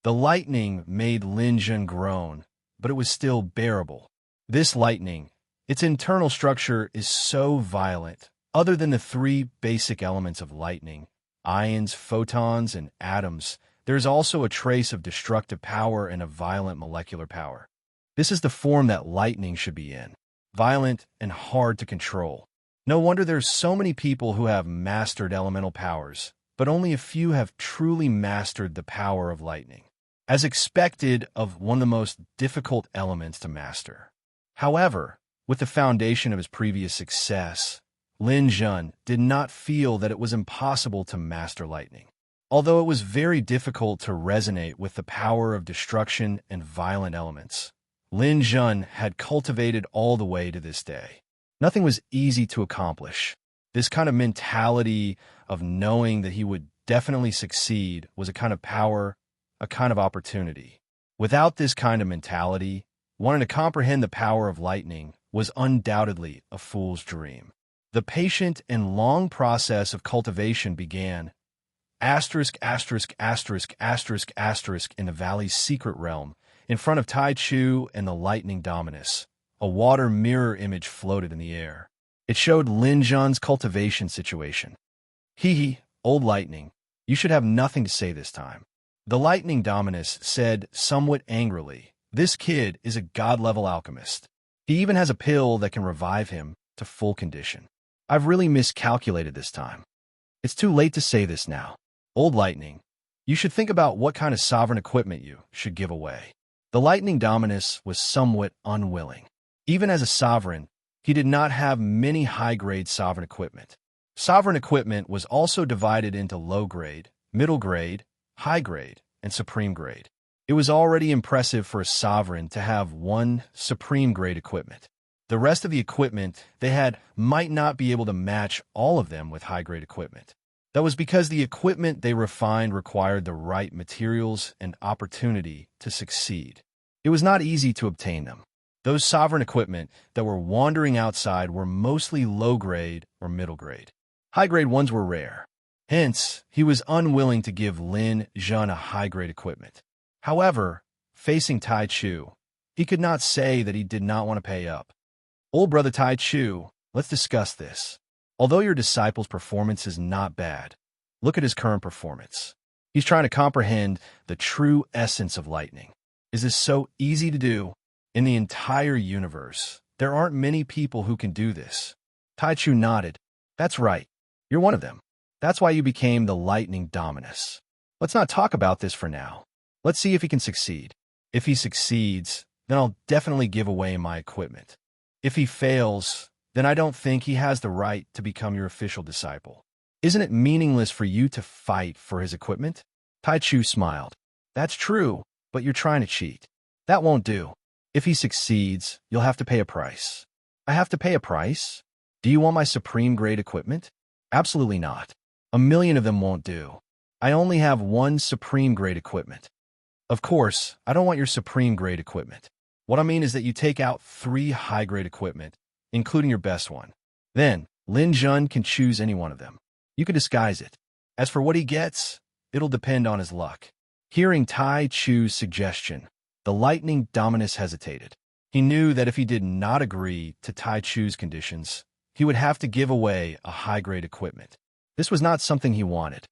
The lightning made Lin Jun groan, but it was still bearable. This lightning, its internal structure is so violent. Other than the 3 basic elements of lightning, ions, photons, and atoms, there is also a trace of destructive power and a violent molecular power. This is the form that lightning should be in, violent and hard to control. No wonder there's so many people who have mastered elemental powers, but only a few have truly mastered the power of lightning, as expected of one of the most difficult elements to master. However, with the foundation of his previous success, Lin Jun did not feel that it was impossible to master lightning. Although it was very difficult to resonate with the power of destruction and violent elements, Lin Jun had cultivated all the way to this day. Nothing was easy to accomplish. This kind of mentality of knowing that he would definitely succeed was a kind of power, a kind of opportunity. Without this kind of mentality, wanting to comprehend the power of lightning was undoubtedly a fool's dream. The patient and long process of cultivation began ******* in the valley's secret realm, in front of Tai Chu and the lightning dominus. A water mirror image floated in the air. It showed Lin Zhan's cultivation situation. Hee, old lightning, you should have nothing to say this time. The lightning dominus said somewhat angrily, this kid is a god-level alchemist. He even has a pill that can revive him to full condition. I've really miscalculated this time. It's too late to say this now. Old lightning, you should think about what kind of sovereign equipment you should give away. The lightning dominus was somewhat unwilling. Even as a sovereign, he did not have many high-grade sovereign equipment. Sovereign equipment was also divided into low-grade, middle-grade, high-grade, and supreme-grade. It was already impressive for a sovereign to have one supreme-grade equipment. The rest of the equipment they had might not be able to match all of them with high-grade equipment. That was because the equipment they refined required the right materials and opportunity to succeed. It was not easy to obtain them. Those sovereign equipment that were wandering outside were mostly low-grade or middle-grade. High-grade ones were rare. Hence, he was unwilling to give Lin Zhan a high-grade equipment. However, facing Tai Chu, he could not say that he did not want to pay up. Old brother Tai Chu, let's discuss this. Although your disciple's performance is not bad, look at his current performance. He's trying to comprehend the true essence of lightning. Is this so easy to do? In the entire universe, there aren't many people who can do this. Tai Chu nodded. That's right. You're one of them. That's why you became the lightning dominus. Let's not talk about this for now. Let's see if he can succeed. If he succeeds, then I'll definitely give away my equipment. If he fails, then I don't think he has the right to become your official disciple. Isn't it meaningless for you to fight for his equipment? Tai Chu smiled. That's true, but you're trying to cheat. That won't do. If he succeeds, you'll have to pay a price. I have to pay a price? Do you want my supreme-grade equipment? Absolutely not. 1,000,000 of them won't do. I only have one supreme-grade equipment. Of course, I don't want your supreme-grade equipment. What I mean is that you take out 3 high-grade equipment, including your best one. Then, Lin Zhan can choose any one of them. You can disguise it. As for what he gets, it'll depend on his luck. Hearing Tai Chu's suggestion, the lightning dominus hesitated. He knew that if he did not agree to Tai Chu's conditions, he would have to give away a high-grade equipment. This was not something he wanted.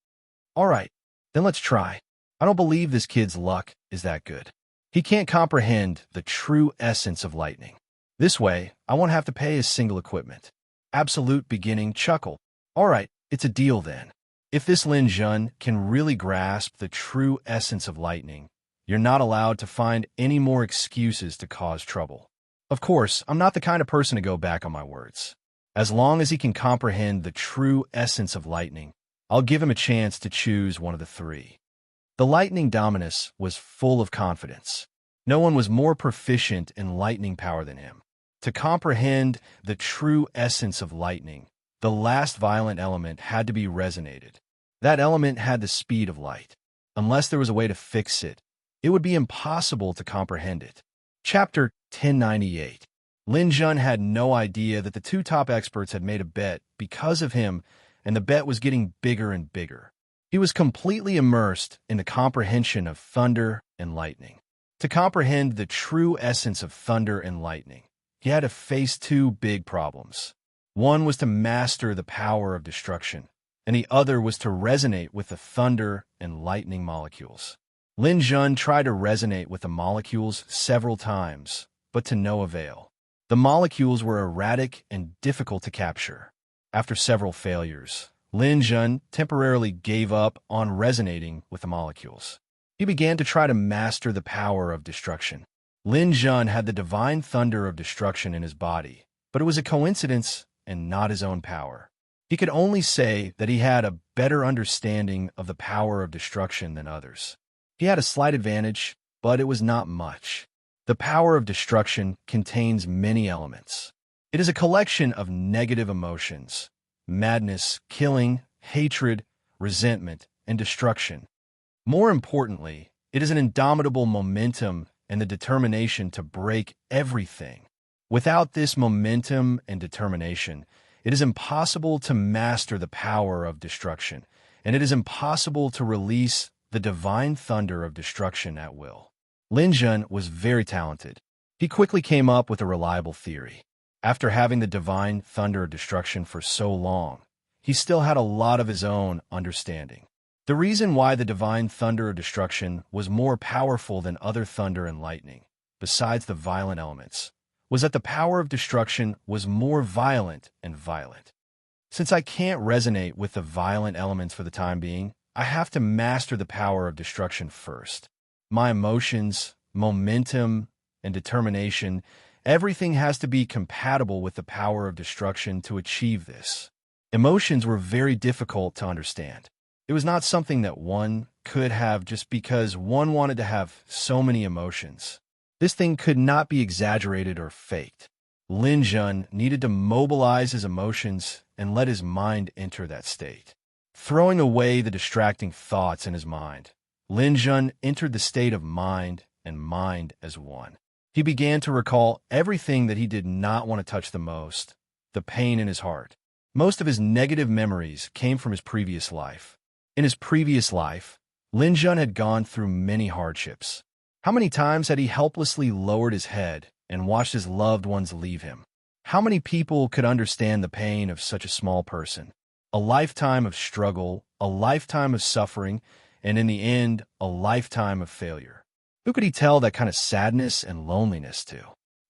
All right, then let's try. I don't believe this kid's luck is that good. He can't comprehend the true essence of lightning. This way, I won't have to pay a single equipment. Absolute beginning chuckle. All right, it's a deal then. If this Lin Zhan can really grasp the true essence of lightning, you're not allowed to find any more excuses to cause trouble. Of course, I'm not the kind of person to go back on my words. As long as he can comprehend the true essence of lightning, I'll give him a chance to choose one of the 3. The lightning dominus was full of confidence. No one was more proficient in lightning power than him. To comprehend the true essence of lightning, the last violent element had to be resonated. That element had the speed of light. Unless there was a way to fix it, it would be impossible to comprehend it. Chapter 1098. Lin Zhan had no idea that the 2 top experts had made a bet because of him, and the bet was getting bigger and bigger. He was completely immersed in the comprehension of thunder and lightning. To comprehend the true essence of thunder and lightning, he had to face 2 big problems. One was to master the power of destruction, and the other was to resonate with the thunder and lightning molecules. Lin Zhan tried to resonate with the molecules several times, but to no avail. The molecules were erratic and difficult to capture. After several failures, Lin Zhan temporarily gave up on resonating with the molecules. He began to try to master the power of destruction. Lin Zhan had the divine thunder of destruction in his body, but it was a coincidence and not his own power. He could only say that he had a better understanding of the power of destruction than others. He had a slight advantage, but it was not much. The power of destruction contains many elements. It is a collection of negative emotions: madness, killing, hatred, resentment, and destruction. More importantly, it is an indomitable momentum and the determination to break everything. Without this momentum and determination, it is impossible to master the power of destruction, and it is impossible to release the divine thunder of destruction at will. Lin Jun was very talented. He quickly came up with a reliable theory. After having the divine thunder of destruction for so long, he still had a lot of his own understanding. The reason why the divine thunder of destruction was more powerful than other thunder and lightning, besides the violent elements, was that the power of destruction was more violent and violent. Since I can't resonate with the violent elements for the time being, I have to master the power of destruction first. My emotions, momentum, and determination, everything has to be compatible with the power of destruction to achieve this. Emotions were very difficult to understand. It was not something that one could have just because one wanted to have so many emotions. This thing could not be exaggerated or faked. Lin Jun needed to mobilize his emotions and let his mind enter that state. Throwing away the distracting thoughts in his mind, Lin Jun entered the state of mind and mind as one. He began to recall everything that he did not want to touch the most, the pain in his heart. Most of his negative memories came from his previous life. In his previous life, Lin Jun had gone through many hardships. How many times had he helplessly lowered his head and watched his loved ones leave him? How many people could understand the pain of such a small person? A lifetime of struggle, a lifetime of suffering, and in the end, a lifetime of failure. Who could he tell that kind of sadness and loneliness to?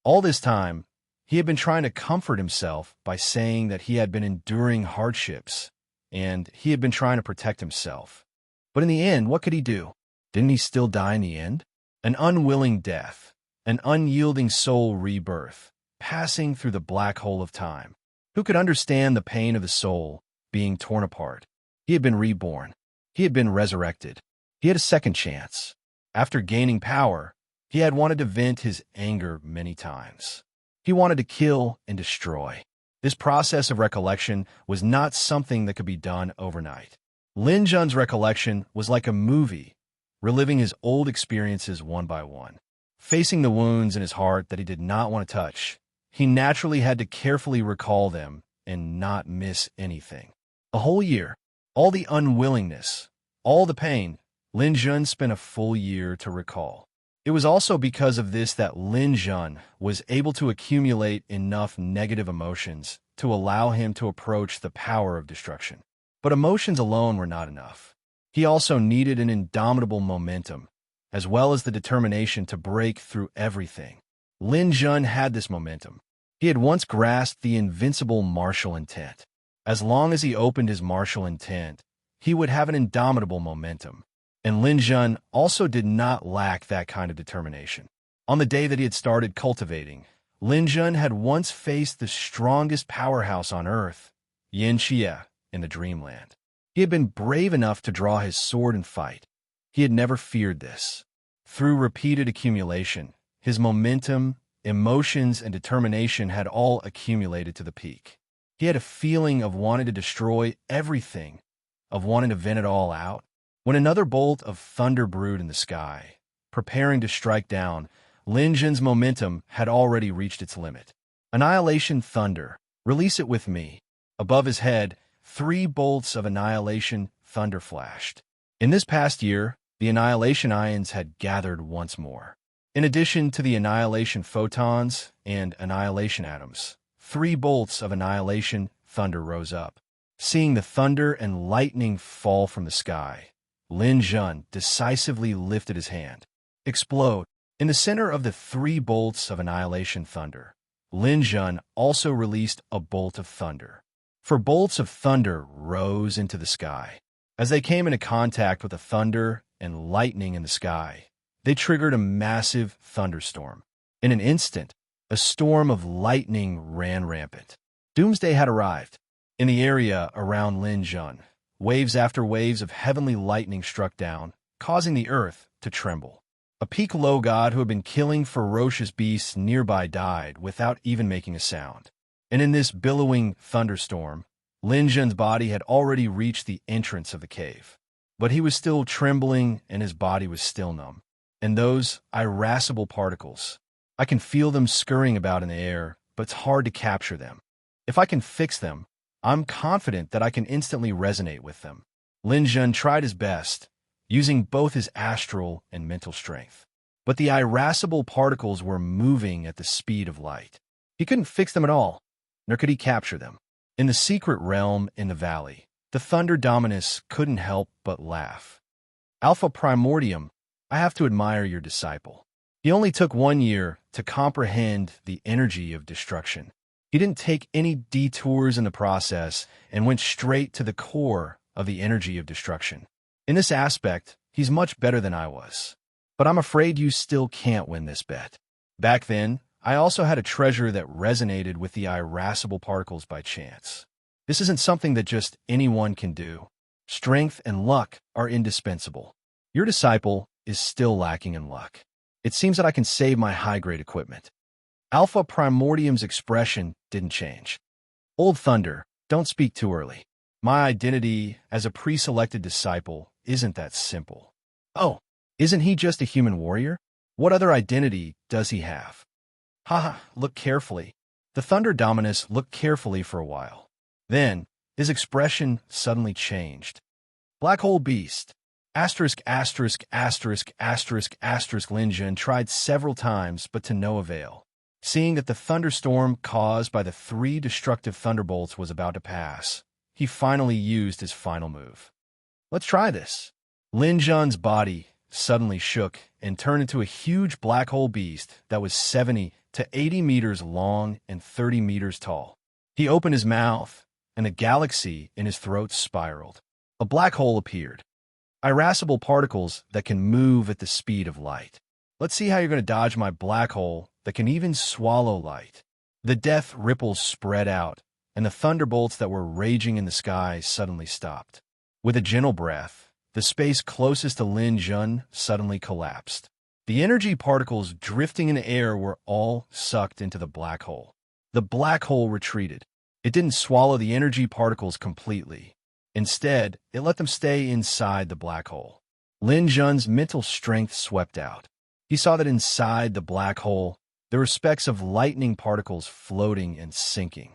All this time, he had been trying to comfort himself by saying that he had been enduring hardships, and he had been trying to protect himself. But in the end, what could he do? Didn't he still die in the end? An unwilling death, an unyielding soul rebirth, passing through the black hole of time. Who could understand the pain of the soul being torn apart? He had been reborn. He had been resurrected. He had a second chance. After gaining power, he had wanted to vent his anger many times. He wanted to kill and destroy. This process of recollection was not something that could be done overnight. Lin Jun's recollection was like a movie, reliving his old experiences one by one. Facing the wounds in his heart that he did not want to touch, he naturally had to carefully recall them and not miss anything. A whole year, all the unwillingness, all the pain, Lin Jun spent a full year to recall. It was also because of this that Lin Jun was able to accumulate enough negative emotions to allow him to approach the power of destruction. But emotions alone were not enough. He also needed an indomitable momentum, as well as the determination to break through everything. Lin Jun had this momentum. He had once grasped the invincible martial intent. As long as he opened his martial intent, he would have an indomitable momentum. And Lin Jun also did not lack that kind of determination. On the day that he had started cultivating, Lin Jun had once faced the strongest powerhouse on earth, Yin Xie, in the Dreamland. He had been brave enough to draw his sword and fight. He had never feared this. Through repeated accumulation, his momentum, emotions, and determination had all accumulated to the peak. He had a feeling of wanting to destroy everything, of wanting to vent it all out. When another bolt of thunder brewed in the sky, preparing to strike down, Lin Jun's momentum had already reached its limit. Annihilation thunder, release it with me. Above his head, 3 bolts of annihilation thunder flashed. In this past year, the annihilation ions had gathered once more. In addition to the annihilation photons and annihilation atoms, 3 bolts of annihilation thunder rose up. Seeing the thunder and lightning fall from the sky, Lin Jun decisively lifted his hand. Explode. In the center of the 3 bolts of annihilation thunder, Lin Jun also released a bolt of thunder. 4 bolts of thunder rose into the sky. As they came into contact with the thunder and lightning in the sky, they triggered a massive thunderstorm. In an instant, a storm of lightning ran rampant. Doomsday had arrived. In the area around Lin Jun, waves after waves of heavenly lightning struck down, causing the earth to tremble. A Piccolo god who had been killing ferocious beasts nearby died without even making a sound. And in this billowing thunderstorm, Lin Jun's body had already reached the entrance of the cave. But he was still trembling and his body was still numb. And those irascible particles, I can feel them scurrying about in the air, but it's hard to capture them. If I can fix them, I'm confident that I can instantly resonate with them. Lin Jun tried his best, using both his astral and mental strength. But the irascible particles were moving at the speed of light. He couldn't fix them at all, nor could he capture them. In the secret realm in the valley, the Thunder Dominus couldn't help but laugh. Alpha Primordium, I have to admire your disciple. He only took 1 year to comprehend the energy of destruction. He didn't take any detours in the process and went straight to the core of the energy of destruction. In this aspect, he's much better than I was. But I'm afraid you still can't win this bet. Back then, I also had a treasure that resonated with the irascible particles by chance. This isn't something that just anyone can do. Strength and luck are indispensable. Your disciple is still lacking in luck. It seems that I can save my high-grade equipment. Alpha Primordium's expression didn't change. Old Thunder, don't speak too early. My identity as a pre-selected disciple isn't that simple. Oh, isn't he just a human warrior? What other identity does he have? Haha, look carefully. The Thunder Dominus looked carefully for a while. Then, his expression suddenly changed. Black Hole Beast. Asterisk, asterisk, asterisk, asterisk, asterisk. Lin Jun tried several times, but to no avail. Seeing that the thunderstorm caused by the 3 destructive thunderbolts was about to pass, he finally used his final move. Let's try this. Lin Jun's body suddenly shook and turned into a huge black hole beast that was 70 to 80 meters long and 30 meters tall. He opened his mouth, and the galaxy in his throat spiraled. A black hole appeared. Irascible particles that can move at the speed of light. Let's see how you're going to dodge my black hole that can even swallow light. The death ripples spread out, and the thunderbolts that were raging in the sky suddenly stopped. With a gentle breath, the space closest to Lin Jun suddenly collapsed. The energy particles drifting in the air were all sucked into the black hole. The black hole retreated. It didn't swallow the energy particles completely. Instead, it let them stay inside the black hole. Lin Jun's mental strength swept out. He saw that inside the black hole, there were specks of lightning particles floating and sinking.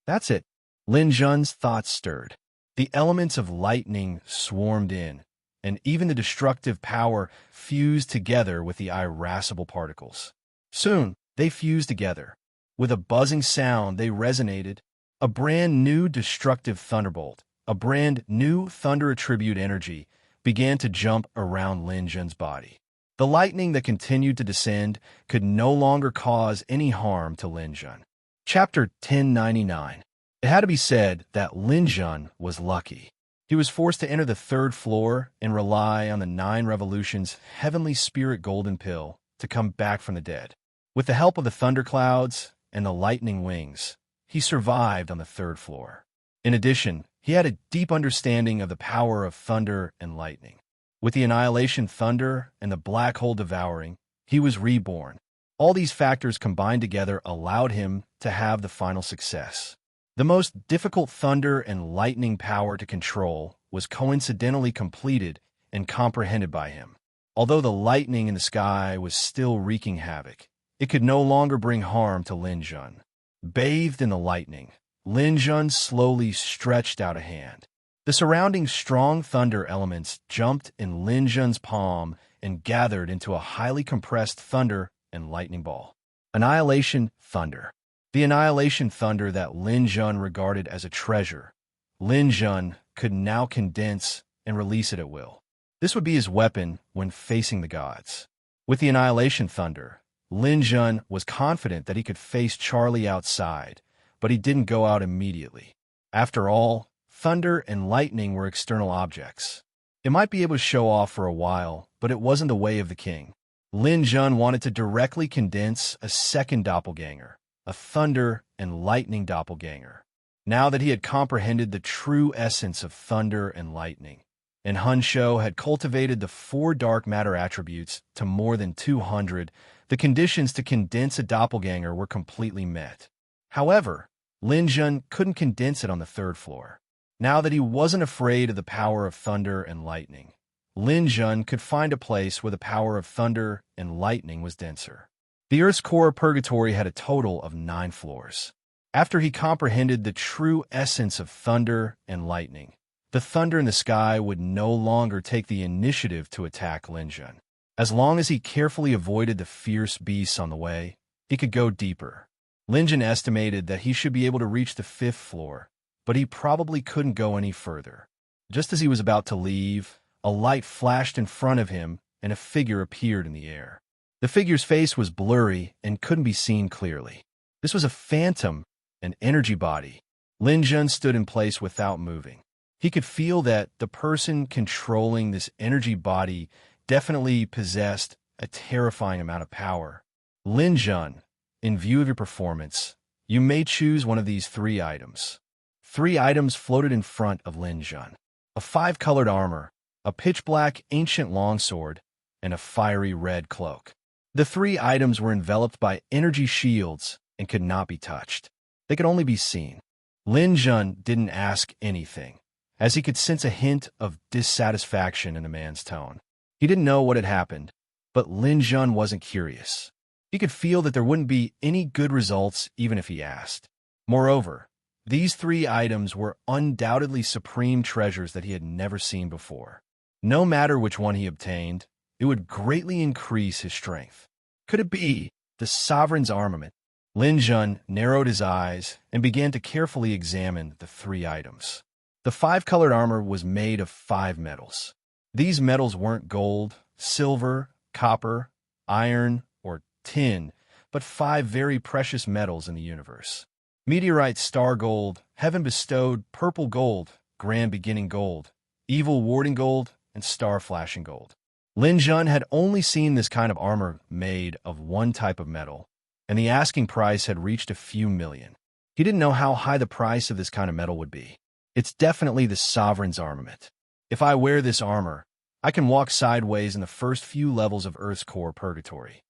That's it. Lin Jun's thoughts stirred. The elements of lightning swarmed in, and even the destructive power fused together with the irascible particles. Soon, they fused together. With a buzzing sound, they resonated. A brand new destructive thunderbolt, a brand new thunder attribute energy, began to jump around Lin Jun's body. The lightning that continued to descend could no longer cause any harm to Lin Jun. Chapter 1099. It had to be said that Lin Jun was lucky. He was forced to enter the 3rd floor and rely on the 9 Revolutions Heavenly Spirit Golden Pill to come back from the dead. With the help of the thunderclouds and the lightning wings, he survived on the 3rd floor. In addition, he had a deep understanding of the power of thunder and lightning. With the annihilation thunder and the black hole devouring, he was reborn. All these factors combined together allowed him to have the final success. The most difficult thunder and lightning power to control was coincidentally completed and comprehended by him. Although the lightning in the sky was still wreaking havoc, it could no longer bring harm to Lin Jun. Bathed in the lightning, Lin Jun slowly stretched out a hand. The surrounding strong thunder elements jumped in Lin Jun's palm and gathered into a highly compressed thunder and lightning ball. Annihilation Thunder. The annihilation thunder that Lin Jun regarded as a treasure, Lin Jun could now condense and release it at will. This would be his weapon when facing the gods. With the annihilation thunder, Lin Jun was confident that he could face Charlie outside, but he didn't go out immediately. After all, thunder and lightning were external objects. It might be able to show off for a while, but it wasn't the way of the king. Lin Jun wanted to directly condense a second doppelganger, a thunder and lightning doppelganger. Now that he had comprehended the true essence of thunder and lightning, and Hunsho had cultivated the 4 dark matter attributes to more than 200, the conditions to condense a doppelganger were completely met. However, Lin Jun couldn't condense it on the 3rd floor. Now that he wasn't afraid of the power of thunder and lightning, Lin Jun could find a place where the power of thunder and lightning was denser. The Earth's core purgatory had a total of 9 floors. After he comprehended the true essence of thunder and lightning, the thunder in the sky would no longer take the initiative to attack Lin Jun. As long as he carefully avoided the fierce beasts on the way, he could go deeper. Lin Jun estimated that he should be able to reach the 5th floor, but he probably couldn't go any further. Just as he was about to leave, a light flashed in front of him and a figure appeared in the air. The figure's face was blurry and couldn't be seen clearly. This was a phantom, an energy body. Lin Jun stood in place without moving. He could feel that the person controlling this energy body definitely possessed a terrifying amount of power. Lin Jun, in view of your performance, you may choose one of these 3 items. 3 items floated in front of Lin Jun: a 5-colored armor, a pitch-black ancient longsword, and a fiery red cloak. The 3 items were enveloped by energy shields and could not be touched. They could only be seen. Lin Jun didn't ask anything, as he could sense a hint of dissatisfaction in the man's tone. He didn't know what had happened, but Lin Jun wasn't curious. He could feel that there wouldn't be any good results even if he asked. Moreover, these 3 items were undoubtedly supreme treasures that he had never seen before. No matter which one he obtained, it would greatly increase his strength. Could it be the Sovereign's armament? Lin Jun narrowed his eyes and began to carefully examine the 3 items. The 5-colored armor was made of 5 metals. These metals weren't gold, silver, copper, iron, or tin, but 5 very precious metals in the universe: meteorite star gold, heaven-bestowed purple gold, grand beginning gold, evil warding gold, and star flashing gold. Lin Jun had only seen this kind of armor made of one type of metal, and the asking price had reached a few million. He didn't know how high the price of this kind of metal would be. It's definitely the Sovereign's armament. If I wear this armor, I can walk sideways in the first few levels of Earth's core purgatory.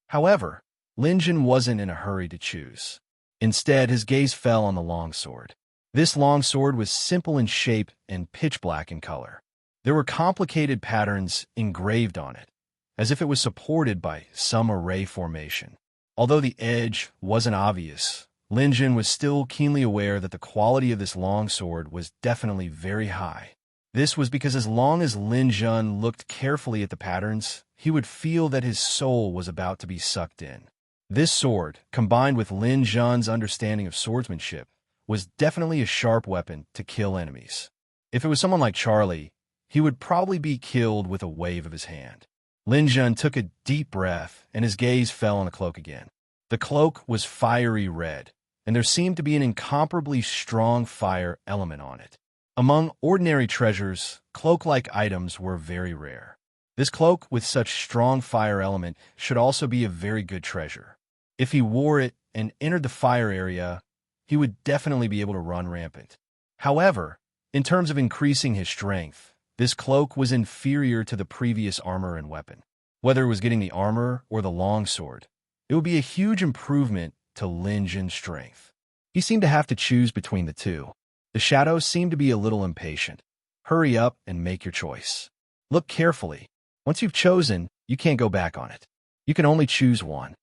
However, Lin Jun wasn't in a hurry to choose. Instead, his gaze fell on the longsword. This longsword was simple in shape and pitch black in color. There were complicated patterns engraved on it, as if it was supported by some array formation. Although the edge wasn't obvious, Lin Jun was still keenly aware that the quality of this longsword was definitely very high. This was because as long as Lin Jun looked carefully at the patterns, he would feel that his soul was about to be sucked in. This sword, combined with Lin Jun's understanding of swordsmanship, was definitely a sharp weapon to kill enemies. If it was someone like Charlie, he would probably be killed with a wave of his hand. Lin Jun took a deep breath, and his gaze fell on the cloak again. The cloak was fiery red, and there seemed to be an incomparably strong fire element on it. Among ordinary treasures, cloak-like items were very rare. This cloak with such strong fire element should also be a very good treasure. If he wore it and entered the fire area, he would definitely be able to run rampant. However, in terms of increasing his strength, this cloak was inferior to the previous armor and weapon. Whether it was getting the armor or the longsword, it would be a huge improvement to Lin Jun's strength. He seemed to have to choose between the 2. The shadow seemed to be a little impatient. Hurry up and make your choice. Look carefully. Once you've chosen, you can't go back on it. You can only choose one.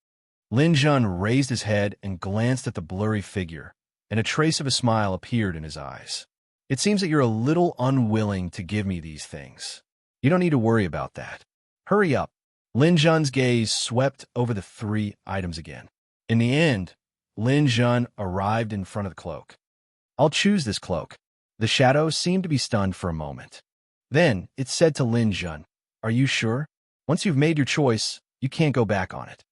Lin Jun raised his head and glanced at the blurry figure, and a trace of a smile appeared in his eyes. It seems that you're a little unwilling to give me these things. You don't need to worry about that. Hurry up. Lin Jun's gaze swept over the 3 items again. In the end, Lin Jun arrived in front of the cloak. I'll choose this cloak. The shadow seemed to be stunned for a moment. Then it said to Lin Jun, "Are you sure? Once you've made your choice, you can't go back on it."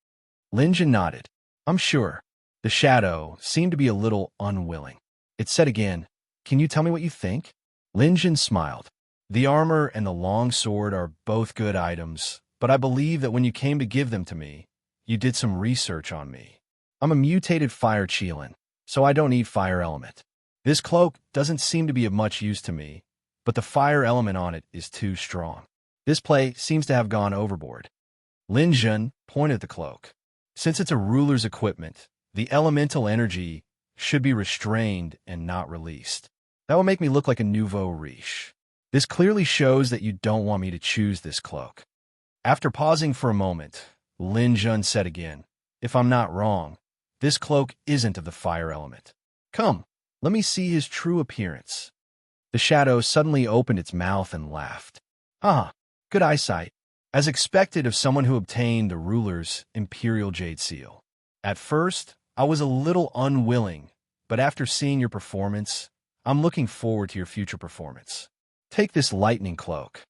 Lin Jun nodded. "I'm sure." The shadow seemed to be a little unwilling. It said again, "Can you tell me what you think?" Lin Jun smiled. "The armor and the long sword are both good items, but I believe that when you came to give them to me, you did some research on me. I'm a mutated fire Qilin, so I don't need fire element. This cloak doesn't seem to be of much use to me, but the fire element on it is too strong. This play seems to have gone overboard." Lin Jun pointed at the cloak. "Since it's a ruler's equipment, the elemental energy should be restrained and not released. That will make me look like a nouveau riche." This clearly shows that you don't want me to choose this cloak. After pausing for a moment, Lin Jun said again, if I'm not wrong, this cloak isn't of the fire element. Come, let me see his true appearance. The shadow suddenly opened its mouth and laughed. Ah, good eyesight, as expected of someone who obtained the ruler's imperial jade seal. At first, I was a little unwilling, but after seeing your performance, I'm looking forward to your future performance. Take this lightning cloak.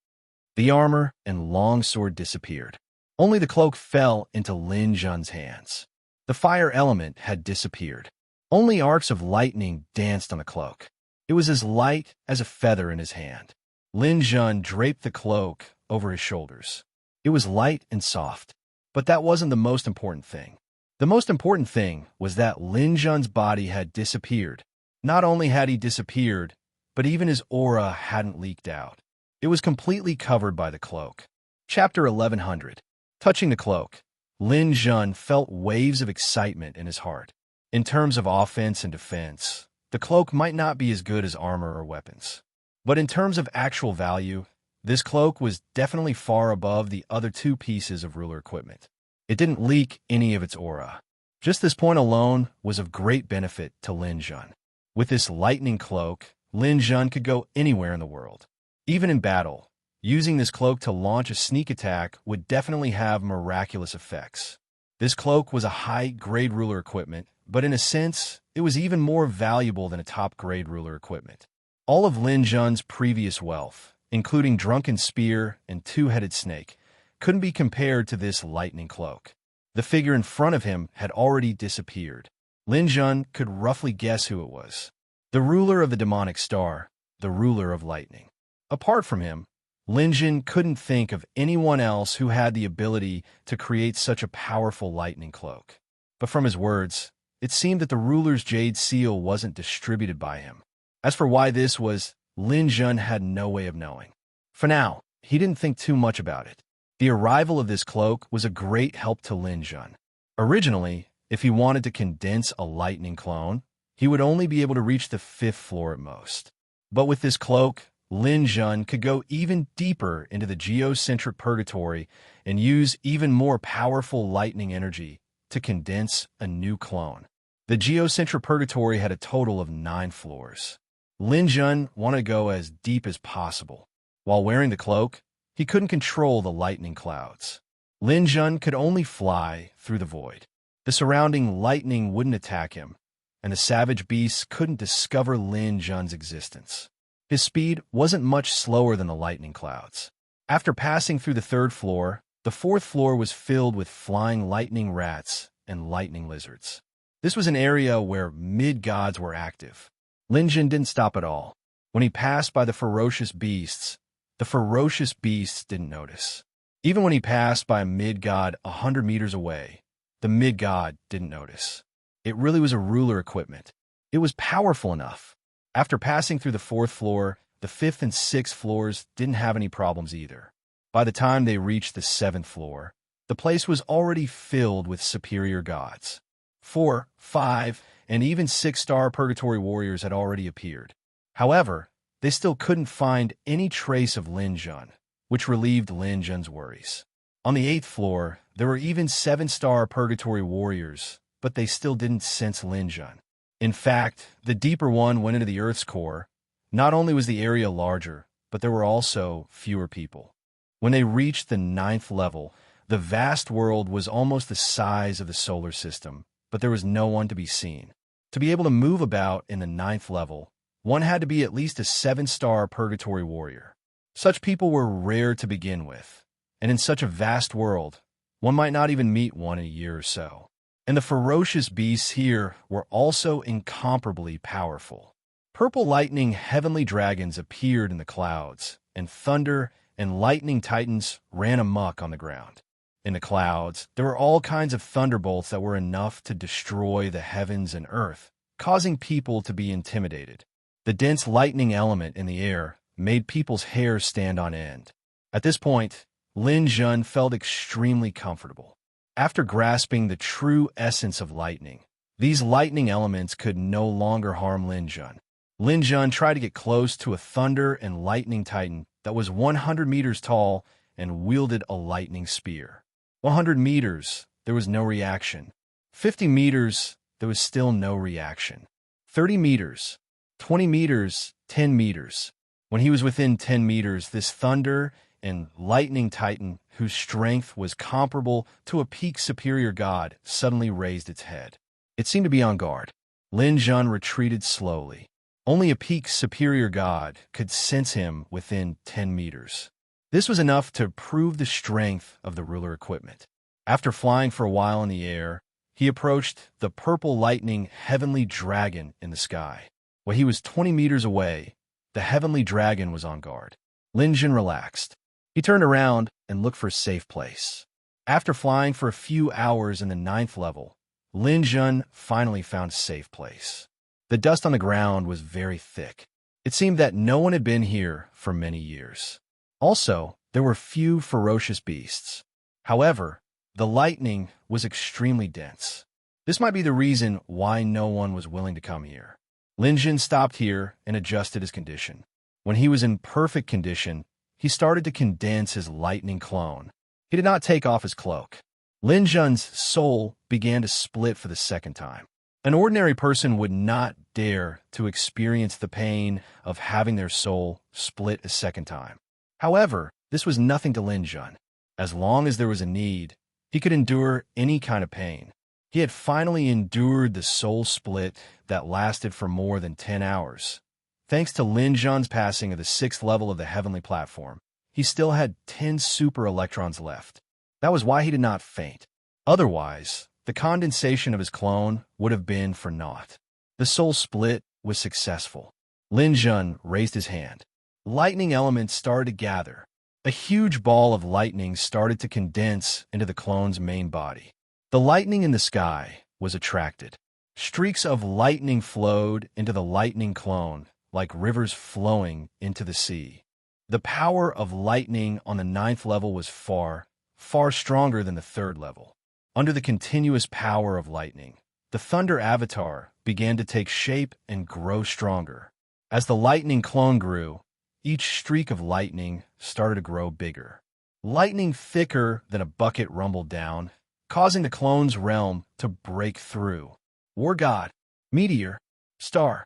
The armor and long sword disappeared. Only the cloak fell into Lin Jun's hands. The fire element had disappeared. Only arcs of lightning danced on the cloak. It was as light as a feather in his hand. Lin Jun draped the cloak over his shoulders. It was light and soft, but that wasn't the most important thing. The most important thing was that Lin Jun's body had disappeared. Not only had he disappeared, but even his aura hadn't leaked out. It was completely covered by the cloak. Chapter 1100. Touching the cloak, Lin Jun felt waves of excitement in his heart. In terms of offense and defense, the cloak might not be as good as armor or weapons. But in terms of actual value, this cloak was definitely far above the other two pieces of ruler equipment. It didn't leak any of its aura. Just this point alone was of great benefit to Lin Jun. With this lightning cloak, Lin Jun could go anywhere in the world. Even in battle, using this cloak to launch a sneak attack would definitely have miraculous effects. This cloak was a high-grade ruler equipment, but in a sense, it was even more valuable than a top-grade ruler equipment. All of Lin Jun's previous wealth, including Drunken Spear and Two-Headed Snake, couldn't be compared to this lightning cloak. The figure in front of him had already disappeared. Lin Jun could roughly guess who it was. The ruler of the demonic star, the ruler of lightning. Apart from him, Lin Jun couldn't think of anyone else who had the ability to create such a powerful lightning cloak. But from his words, it seemed that the ruler's jade seal wasn't distributed by him. As for why this was, Lin Jun had no way of knowing. For now, he didn't think too much about it. The arrival of this cloak was a great help to Lin Jun. Originally, if he wanted to condense a lightning clone, he would only be able to reach the 5th floor at most. But with this cloak, Lin Jun could go even deeper into the geocentric purgatory and use even more powerful lightning energy to condense a new clone. The geocentric purgatory had a total of 9 floors. Lin Jun wanted to go as deep as possible. While wearing the cloak, he couldn't control the lightning clouds. Lin Jun could only fly through the void. The surrounding lightning wouldn't attack him, and the savage beasts couldn't discover Lin Jun's existence. His speed wasn't much slower than the lightning clouds. After passing through the 3rd floor, the 4th floor was filled with flying lightning rats and lightning lizards. This was an area where mid-gods were active. Lin Jun didn't stop at all. When he passed by the ferocious beasts didn't notice. Even when he passed by a mid-god 100 meters away, the mid-god didn't notice. It really was a ruler equipment. It was powerful enough. After passing through the 4th floor, the 5th and 6th floors didn't have any problems either. By the time they reached the 7th floor, the place was already filled with superior gods. 4, 5, and even 6-star purgatory warriors had already appeared. However, they still couldn't find any trace of Lin Jun, which relieved Lin Jun's worries. On the 8th floor, there were even 7-star purgatory warriors, but they still didn't sense Lin Jun. In fact, the deeper one went into the Earth's core. Not only was the area larger, but there were also fewer people. When they reached the 9th level, the vast world was almost the size of the solar system, but there was no one to be seen. To be able to move about in the 9th level, one had to be at least a 7-star purgatory warrior. Such people were rare to begin with, and in such a vast world, one might not even meet one in a year or so. And the ferocious beasts here were also incomparably powerful. Purple lightning heavenly dragons appeared in the clouds, and thunder and lightning titans ran amok on the ground. In the clouds, there were all kinds of thunderbolts that were enough to destroy the heavens and earth, causing people to be intimidated. The dense lightning element in the air made people's hair stand on end. At this point, Lin Jun felt extremely comfortable. After grasping the true essence of lightning, these lightning elements could no longer harm Lin Jun. Lin Jun tried to get close to a thunder and lightning titan that was 100 meters tall and wielded a lightning spear. 100 meters, there was no reaction. 50 meters, there was still no reaction. 30 meters, 20 meters, 10 meters. When he was within 10 meters, this thunder and lightning titan, whose strength was comparable to a peak superior god, suddenly raised its head. It seemed to be on guard. Lin Jun retreated slowly. Only a peak superior god could sense him within 10 meters. This was enough to prove the strength of the ruler equipment. After flying for a while in the air, he approached the purple lightning heavenly dragon in the sky. When he was 20 meters away, the heavenly dragon was on guard. Lin Jun relaxed. He turned around and looked for a safe place. After flying for a few hours in the 9th level, Lin Jun finally found a safe place. The dust on the ground was very thick. It seemed that no one had been here for many years. Also, there were few ferocious beasts. However, the lightning was extremely dense. This might be the reason why no one was willing to come here. Lin Jun stopped here and adjusted his condition. When he was in perfect condition, he started to condense his lightning clone. He did not take off his cloak. Lin Jun's soul began to split for the second time. An ordinary person would not dare to experience the pain of having their soul split a second time. However, this was nothing to Lin Jun. As long as there was a need, he could endure any kind of pain. He had finally endured the soul split that lasted for more than 10 hours. Thanks to Lin Jun's passing of the 6th level of the heavenly platform, he still had 10 super electrons left. That was why he did not faint. Otherwise, the condensation of his clone would have been for naught. The soul split was successful. Lin Jun raised his hand. Lightning elements started to gather. A huge ball of lightning started to condense into the clone's main body. The lightning in the sky was attracted. Streaks of lightning flowed into the lightning clone, like rivers flowing into the sea. The power of lightning on the 9th level was far, far stronger than the 3rd level. Under the continuous power of lightning, the thunder avatar began to take shape and grow stronger. As the lightning clone grew, each streak of lightning started to grow bigger. Lightning thicker than a bucket rumbled down, causing the clone's realm to break through. War god, meteor, star,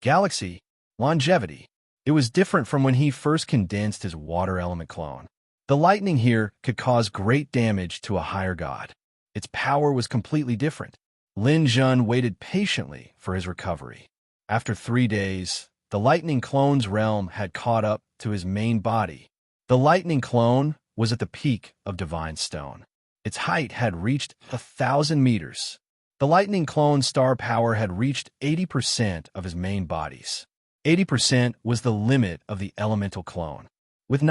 galaxy, longevity. It was different from when he first condensed his water element clone. The lightning here could cause great damage to a higher god. Its power was completely different. Lin Jun waited patiently for his recovery. After 3 days, the lightning clone's realm had caught up to his main body. The lightning clone was at the peak of divine stone. Its height had reached 1,000 meters. The lightning clone's star power had reached 80% of his main bodies. 80% was the limit of the elemental clone. With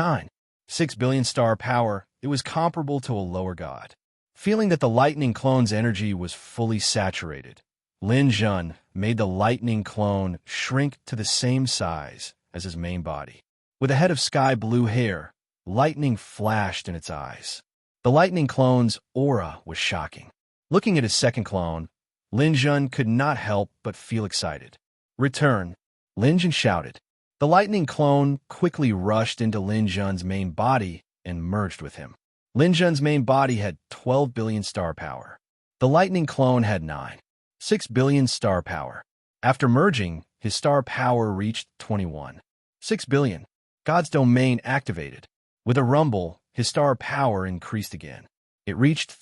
6 billion star power, it was comparable to a lower god. Feeling that the lightning clone's energy was fully saturated, Lin Jun made the lightning clone shrink to the same size as his main body. With a head of sky blue hair, lightning flashed in its eyes. The lightning clone's aura was shocking. Looking at his second clone, Lin Jun could not help but feel excited. Return, Lin Jun shouted. The lightning clone quickly rushed into Lin Jun's main body and merged with him. Lin Jun's main body had 12 billion star power. The lightning clone had 6 billion star power. After merging, his star power reached 6 billion. God's domain activated. With a rumble, his star power increased again. It reached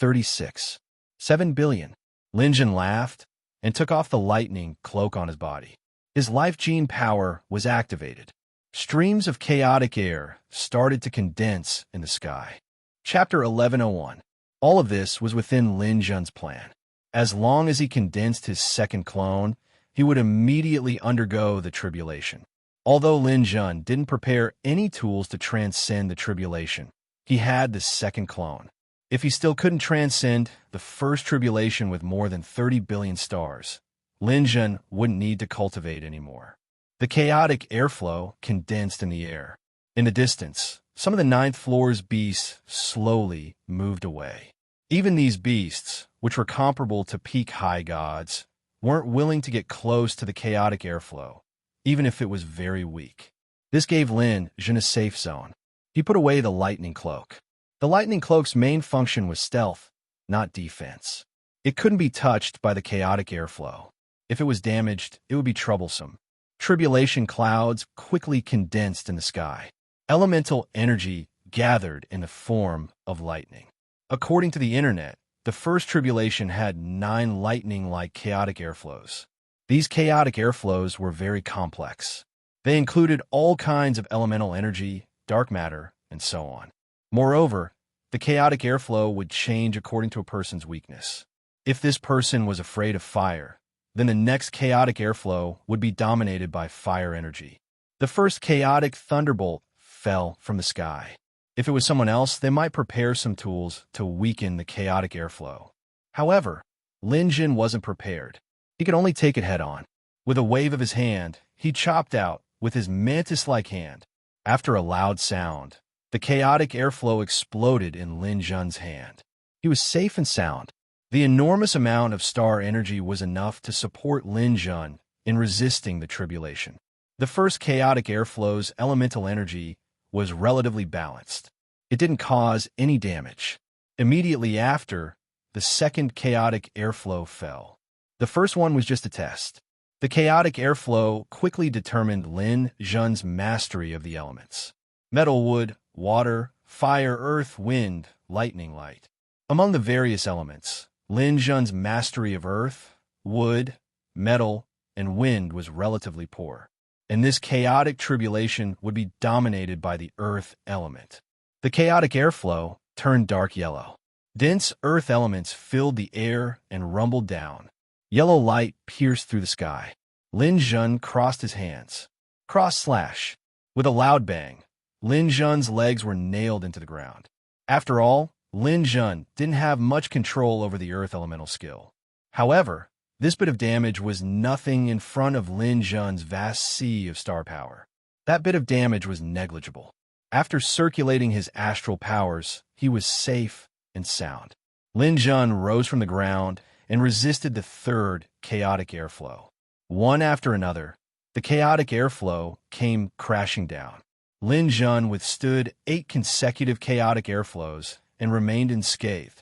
7 billion. Lin Jun laughed and took off the lightning cloak on his body. His life gene power was activated. Streams of chaotic air started to condense in the sky. Chapter 1101. All of this was within Lin Jun's plan. As long as he condensed his second clone, he would immediately undergo the tribulation. Although Lin Jun didn't prepare any tools to transcend the tribulation, he had the second clone. If he still couldn't transcend the first tribulation with more than 30 billion stars, Lin Jun wouldn't need to cultivate anymore. The chaotic airflow condensed in the air. In the distance, some of the 9th floor's beasts slowly moved away. Even these beasts, which were comparable to peak high gods, weren't willing to get close to the chaotic airflow, even if it was very weak. This gave Lin Jun a safe zone. He put away the lightning cloak. The lightning cloak's main function was stealth, not defense. It couldn't be touched by the chaotic airflow. If it was damaged, it would be troublesome. Tribulation clouds quickly condensed in the sky. Elemental energy gathered in the form of lightning. According to the internet, the first tribulation had 9 lightning-like chaotic airflows. These chaotic airflows were very complex. They included all kinds of elemental energy, dark matter, and so on. Moreover, the chaotic airflow would change according to a person's weakness. If this person was afraid of fire, then the next chaotic airflow would be dominated by fire energy. The first chaotic thunderbolt fell from the sky. If it was someone else, they might prepare some tools to weaken the chaotic airflow. However, Lin Jun wasn't prepared. He could only take it head-on. With a wave of his hand, he chopped out with his mantis-like hand. After a loud sound, the chaotic airflow exploded in Lin Jun's hand. He was safe and sound. The enormous amount of star energy was enough to support Lin Jun in resisting the tribulation. The first chaotic airflow's elemental energy was relatively balanced. It didn't cause any damage. Immediately after, the second chaotic airflow fell. The first one was just a test. The chaotic airflow quickly determined Lin Jun's mastery of the elements. Metal, wood, water, fire, earth, wind, lightning, light. Among the various elements, Lin Jun's mastery of earth, wood, metal, and wind was relatively poor, and this chaotic tribulation would be dominated by the earth element. The chaotic airflow turned dark yellow. Dense earth elements filled the air and rumbled down. Yellow light pierced through the sky. Lin Jun crossed his hands. Cross/. With a loud bang, Lin Jun's legs were nailed into the ground. After all, Lin Jun didn't have much control over the earth elemental skill. However, this bit of damage was nothing in front of Lin Jun's vast sea of star power. That bit of damage was negligible. After circulating his astral powers, he was safe and sound. Lin Jun rose from the ground and resisted the third chaotic airflow. One after another, the chaotic airflow came crashing down. Lin Jun withstood 8 consecutive chaotic airflows and remained unscathed.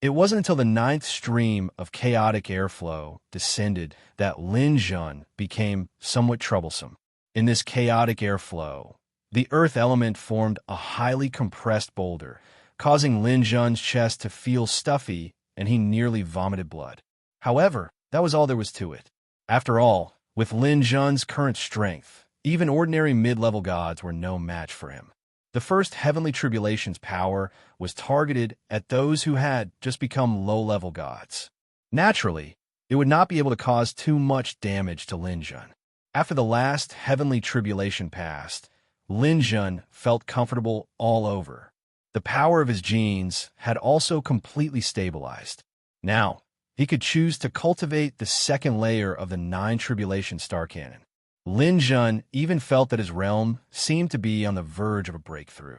It wasn't until the 9th stream of chaotic airflow descended that Lin Jun became somewhat troublesome. In this chaotic airflow, the earth element formed a highly compressed boulder, causing Lin Jun's chest to feel stuffy, and he nearly vomited blood. However, that was all there was to it. After all, with Lin Jun's current strength, even ordinary mid-level gods were no match for him. The first heavenly tribulation's power was targeted at those who had just become low-level gods. Naturally, it would not be able to cause too much damage to Lin Jun. After the last heavenly tribulation passed, Lin Jun felt comfortable all over. The power of his genes had also completely stabilized. Now, he could choose to cultivate the second layer of the 9 tribulation star cannon. Lin Jun even felt that his realm seemed to be on the verge of a breakthrough.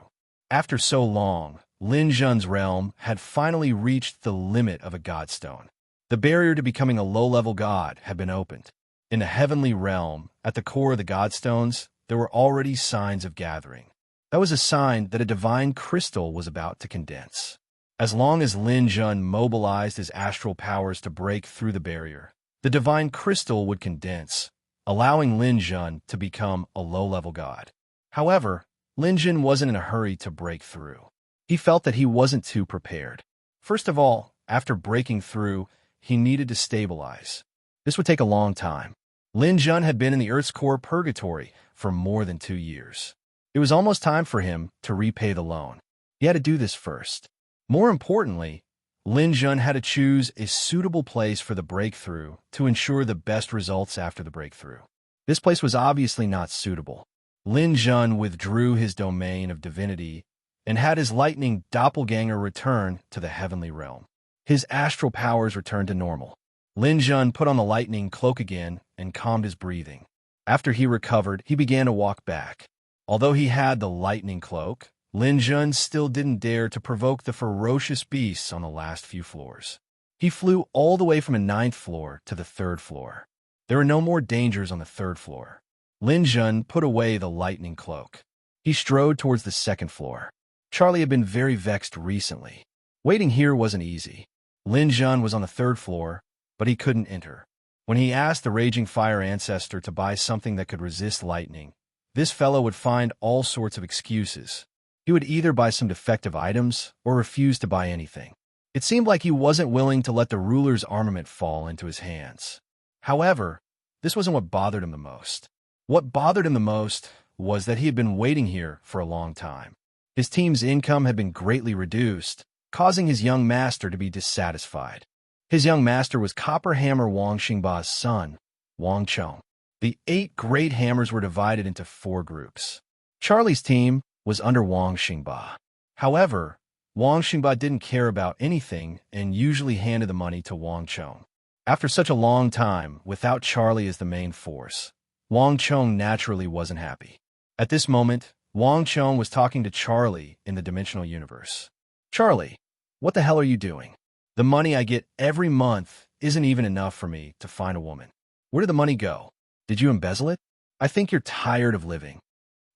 After so long, Lin Jun's realm had finally reached the limit of a godstone. The barrier to becoming a low-level god had been opened. In the heavenly realm, at the core of the godstones, there were already signs of gathering. That was a sign that a divine crystal was about to condense. As long as Lin Jun mobilized his astral powers to break through the barrier, the divine crystal would condense, allowing Lin Jun to become a low-level god. However, Lin Jun wasn't in a hurry to break through. He felt that he wasn't too prepared. First of all, after breaking through, he needed to stabilize. This would take a long time. Lin Jun had been in the Earth's core purgatory for more than 2 years. It was almost time for him to repay the loan. He had to do this first. More importantly, Lin Jun had to choose a suitable place for the breakthrough to ensure the best results after the breakthrough. This place was obviously not suitable. Lin Jun withdrew his domain of divinity and had his lightning doppelganger return to the heavenly realm. His astral powers returned to normal. Lin Jun put on the lightning cloak again and calmed his breathing. After he recovered, he began to walk back. Although he had the lightning cloak, Lin Jun still didn't dare to provoke the ferocious beasts on the last few floors. He flew all the way from the 9th floor to the 3rd floor. There were no more dangers on the 3rd floor. Lin Jun put away the lightning cloak. He strode towards the 2nd floor. Charlie had been very vexed recently. Waiting here wasn't easy. Lin Jun was on the 3rd floor, but he couldn't enter. When he asked the Raging Fire Ancestor to buy something that could resist lightning, this fellow would find all sorts of excuses. He would either buy some defective items or refuse to buy anything. It seemed like he wasn't willing to let the ruler's armament fall into his hands. However, this wasn't what bothered him the most. What bothered him the most was that he had been waiting here for a long time. His team's income had been greatly reduced, causing his young master to be dissatisfied. His young master was Copper Hammer Wang Xingba's son, Wang Chong. The 8 great hammers were divided into 4 groups. Charlie's team was under Wang Xingba. However, Wang Xingba didn't care about anything and usually handed the money to Wang Chong. After such a long time, without Charlie as the main force, Wang Chong naturally wasn't happy. At this moment, Wang Chong was talking to Charlie in the dimensional universe. Charlie, what the hell are you doing? The money I get every month isn't even enough for me to find a woman. Where did the money go? Did you embezzle it? I think you're tired of living.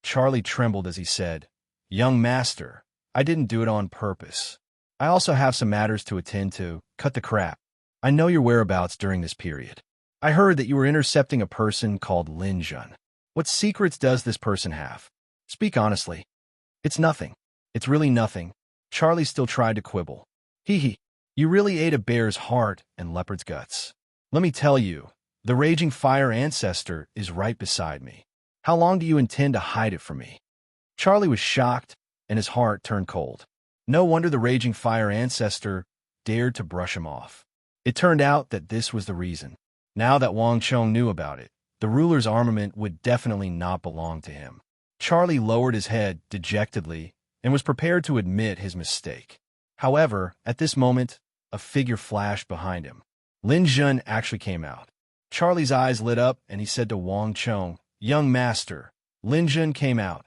Charlie trembled as he said, Young master, I didn't do it on purpose. I also have some matters to attend to. Cut the crap. I know your whereabouts during this period. I heard that you were intercepting a person called Lin Jun. What secrets does this person have? Speak honestly. It's nothing. It's really nothing. Charlie still tried to quibble. Hee hee. You really ate a bear's heart and leopard's guts. Let me tell you, the Raging Fire Ancestor is right beside me. How long do you intend to hide it from me? Charlie was shocked, and his heart turned cold. No wonder the Raging Fire Ancestor dared to brush him off. It turned out that this was the reason. Now that Wang Chong knew about it, the ruler's armament would definitely not belong to him. Charlie lowered his head dejectedly and was prepared to admit his mistake. However, at this moment, a figure flashed behind him. Lin Jun actually came out. Charlie's eyes lit up, and he said to Wang Chong, Young master, Lin Jun came out.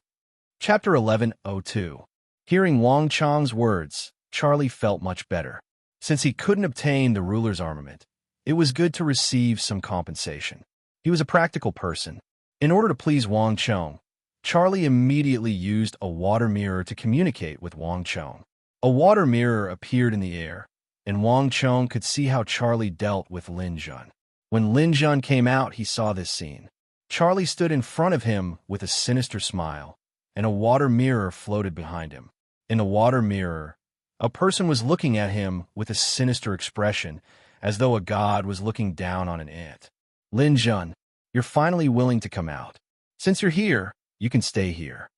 Chapter 11:02. Hearing Wang Chong's words, Charlie felt much better. Since he couldn't obtain the ruler's armament, it was good to receive some compensation. He was a practical person. In order to please Wang Chong, Charlie immediately used a water mirror to communicate with Wang Chong. A water mirror appeared in the air, and Wang Chong could see how Charlie dealt with Lin Jun. When Lin Jun came out, he saw this scene. Charlie stood in front of him with a sinister smile, and a water mirror floated behind him. In the water mirror, a person was looking at him with a sinister expression, as though a god was looking down on an ant. Lin Jun, you're finally willing to come out. Since you're here, you can stay here.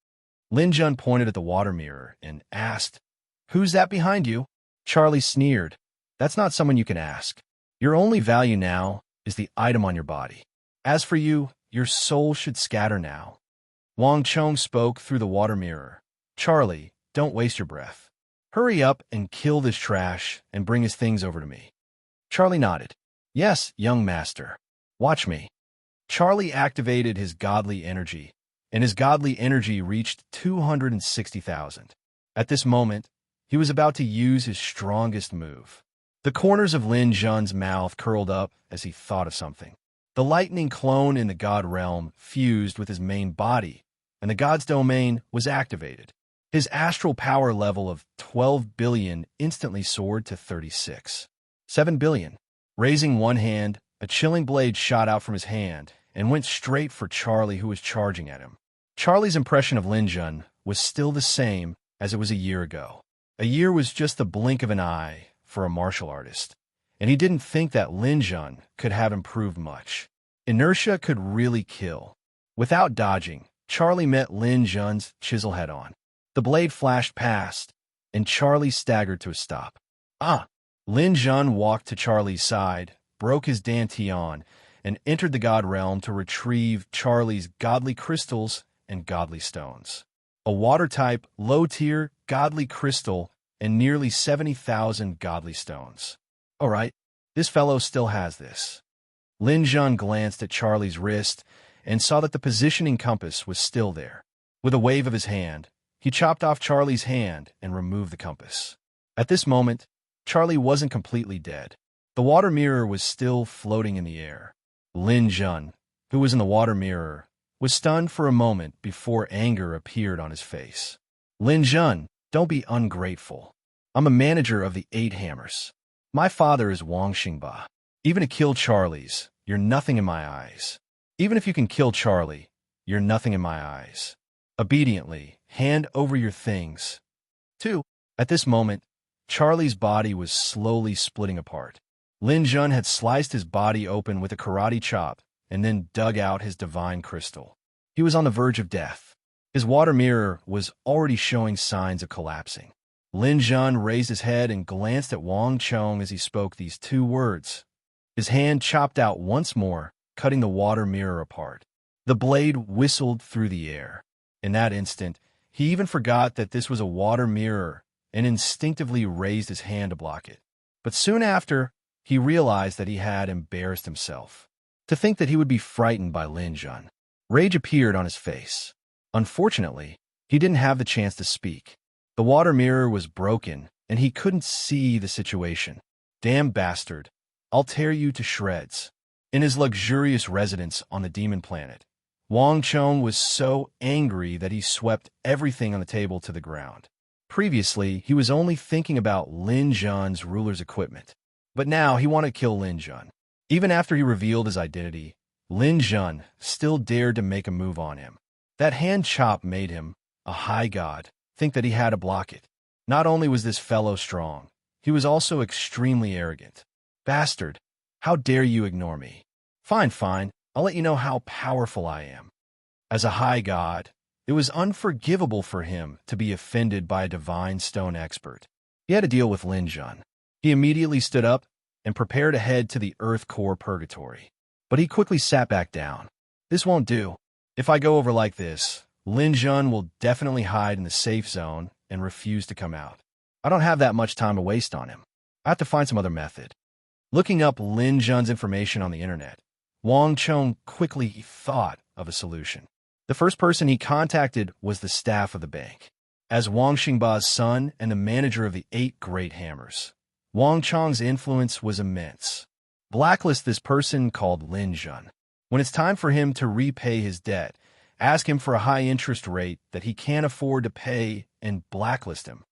Lin Jun pointed at the water mirror and asked, Who's that behind you? Charlie sneered. That's not someone you can ask. Your only value now is the item on your body. As for you, your soul should scatter now. Wang Chong spoke through the water mirror. Charlie, don't waste your breath. Hurry up and kill this trash and bring his things over to me. Charlie nodded. Yes, young master. Watch me. Charlie activated his godly energy, and his godly energy reached 260,000. At this moment, he was about to use his strongest move. The corners of Lin Jun's mouth curled up as he thought of something. The lightning clone in the god realm fused with his main body, and the god's domain was activated. His astral power level of 12 billion instantly soared to 36. 7 billion. Raising one hand, a chilling blade shot out from his hand and went straight for Charlie, who was charging at him. Charlie's impression of Lin Jun was still the same as it was a year ago. A year was just the blink of an eye for a martial artist, and he didn't think that Lin Jun could have improved much. Inertia could really kill. Without dodging, Charlie met Lin Jun's chisel head-on. The blade flashed past, and Charlie staggered to a stop. Lin Jun walked to Charlie's side, broke his dantian, and entered the god realm to retrieve Charlie's godly crystals and godly stones. A water-type, low-tier, godly crystal and nearly 70,000 godly stones. All right, this fellow still has this. Lin Jun glanced at Charlie's wrist and saw that the positioning compass was still there. With a wave of his hand, he chopped off Charlie's hand and removed the compass. At this moment, Charlie wasn't completely dead. The water mirror was still floating in the air. Lin Jun, who was in the water mirror, was stunned for a moment before anger appeared on his face. Lin Jun, don't be ungrateful. I'm a manager of the 8 Hammers. My father is Wang Xingba. Even to kill Charlie's, you're nothing in my eyes. Even if you can kill Charlie, you're nothing in my eyes. Obediently, hand over your things. 2. At this moment, Charlie's body was slowly splitting apart. Lin Jun had sliced his body open with a karate chop and then dug out his divine crystal. He was on the verge of death. His water mirror was already showing signs of collapsing. Lin Jun raised his head and glanced at Wang Chong as he spoke these 2 words. His hand chopped out once more, cutting the water mirror apart. The blade whistled through the air. In that instant, he even forgot that this was a water mirror and instinctively raised his hand to block it. But soon after, he realized that he had embarrassed himself. To think that he would be frightened by Lin Jun. Rage appeared on his face. Unfortunately, he didn't have the chance to speak. The water mirror was broken, and he couldn't see the situation. Damn bastard. I'll tear you to shreds. In his luxurious residence on the demon planet, Wang Chong was so angry that he swept everything on the table to the ground. Previously, he was only thinking about Lin Jun's ruler's equipment. But now he wanted to kill Lin Jun. Even after he revealed his identity, Lin Jun still dared to make a move on him. That hand chop made him, a high god, think that he had to block it. Not only was this fellow strong, he was also extremely arrogant. Bastard, how dare you ignore me? Fine, fine, I'll let you know how powerful I am. As a high god, it was unforgivable for him to be offended by a divine stone expert. He had to deal with Lin Jun. He immediately stood up and prepared to head to the Earth Core Purgatory. But he quickly sat back down. This won't do. If I go over like this, Lin Jun will definitely hide in the safe zone and refuse to come out. I don't have that much time to waste on him. I have to find some other method. Looking up Lin Jun's information on the internet, Wang Chong quickly thought of a solution. The first person he contacted was the staff of the bank. As Wang Xingba's son and the manager of the 8 Great Hammers, Wang Chong's influence was immense. Blacklist this person called Lin Jun. When it's time for him to repay his debt, ask him for a high interest rate that he can't afford to pay and blacklist him.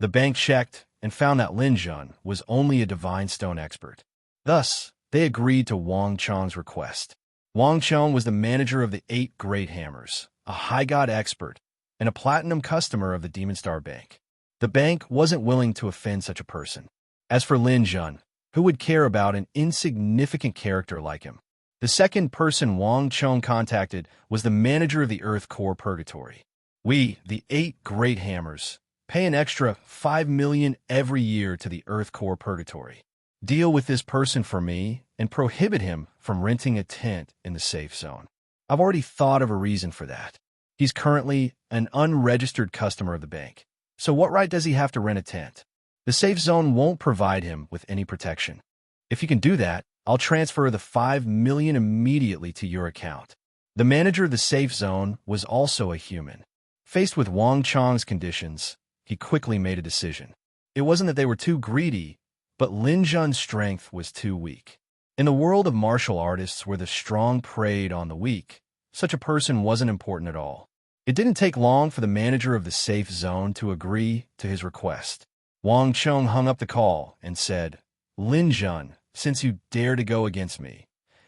The bank checked and found that Lin Jun was only a divine stone expert. Thus, they agreed to Wang Chong's request. Wang Chong was the manager of the 8 Great Hammers, a high god expert, and a platinum customer of the Demon Star Bank. The bank wasn't willing to offend such a person. As for Lin Jun, who would care about an insignificant character like him? The second person Wang Chong contacted was the manager of the Earth Core Purgatory. We, the 8 Great Hammers, pay an extra 5 million every year to the Earth Core Purgatory. Deal with this person for me and prohibit him from renting a tent in the safe zone. I've already thought of a reason for that. He's currently an unregistered customer of the bank. So what right does he have to rent a tent? The safe zone won't provide him with any protection. If you can do that, I'll transfer the 5 million immediately to your account. The manager of the safe zone was also a human. Faced with Wang Chong's conditions, he quickly made a decision. It wasn't that they were too greedy, but Lin Jun's strength was too weak. In the world of martial artists where the strong preyed on the weak, such a person wasn't important at all. It didn't take long for the manager of the safe zone to agree to his request. Wang Chong hung up the call and said, Lin Jun, since you dare to go against me,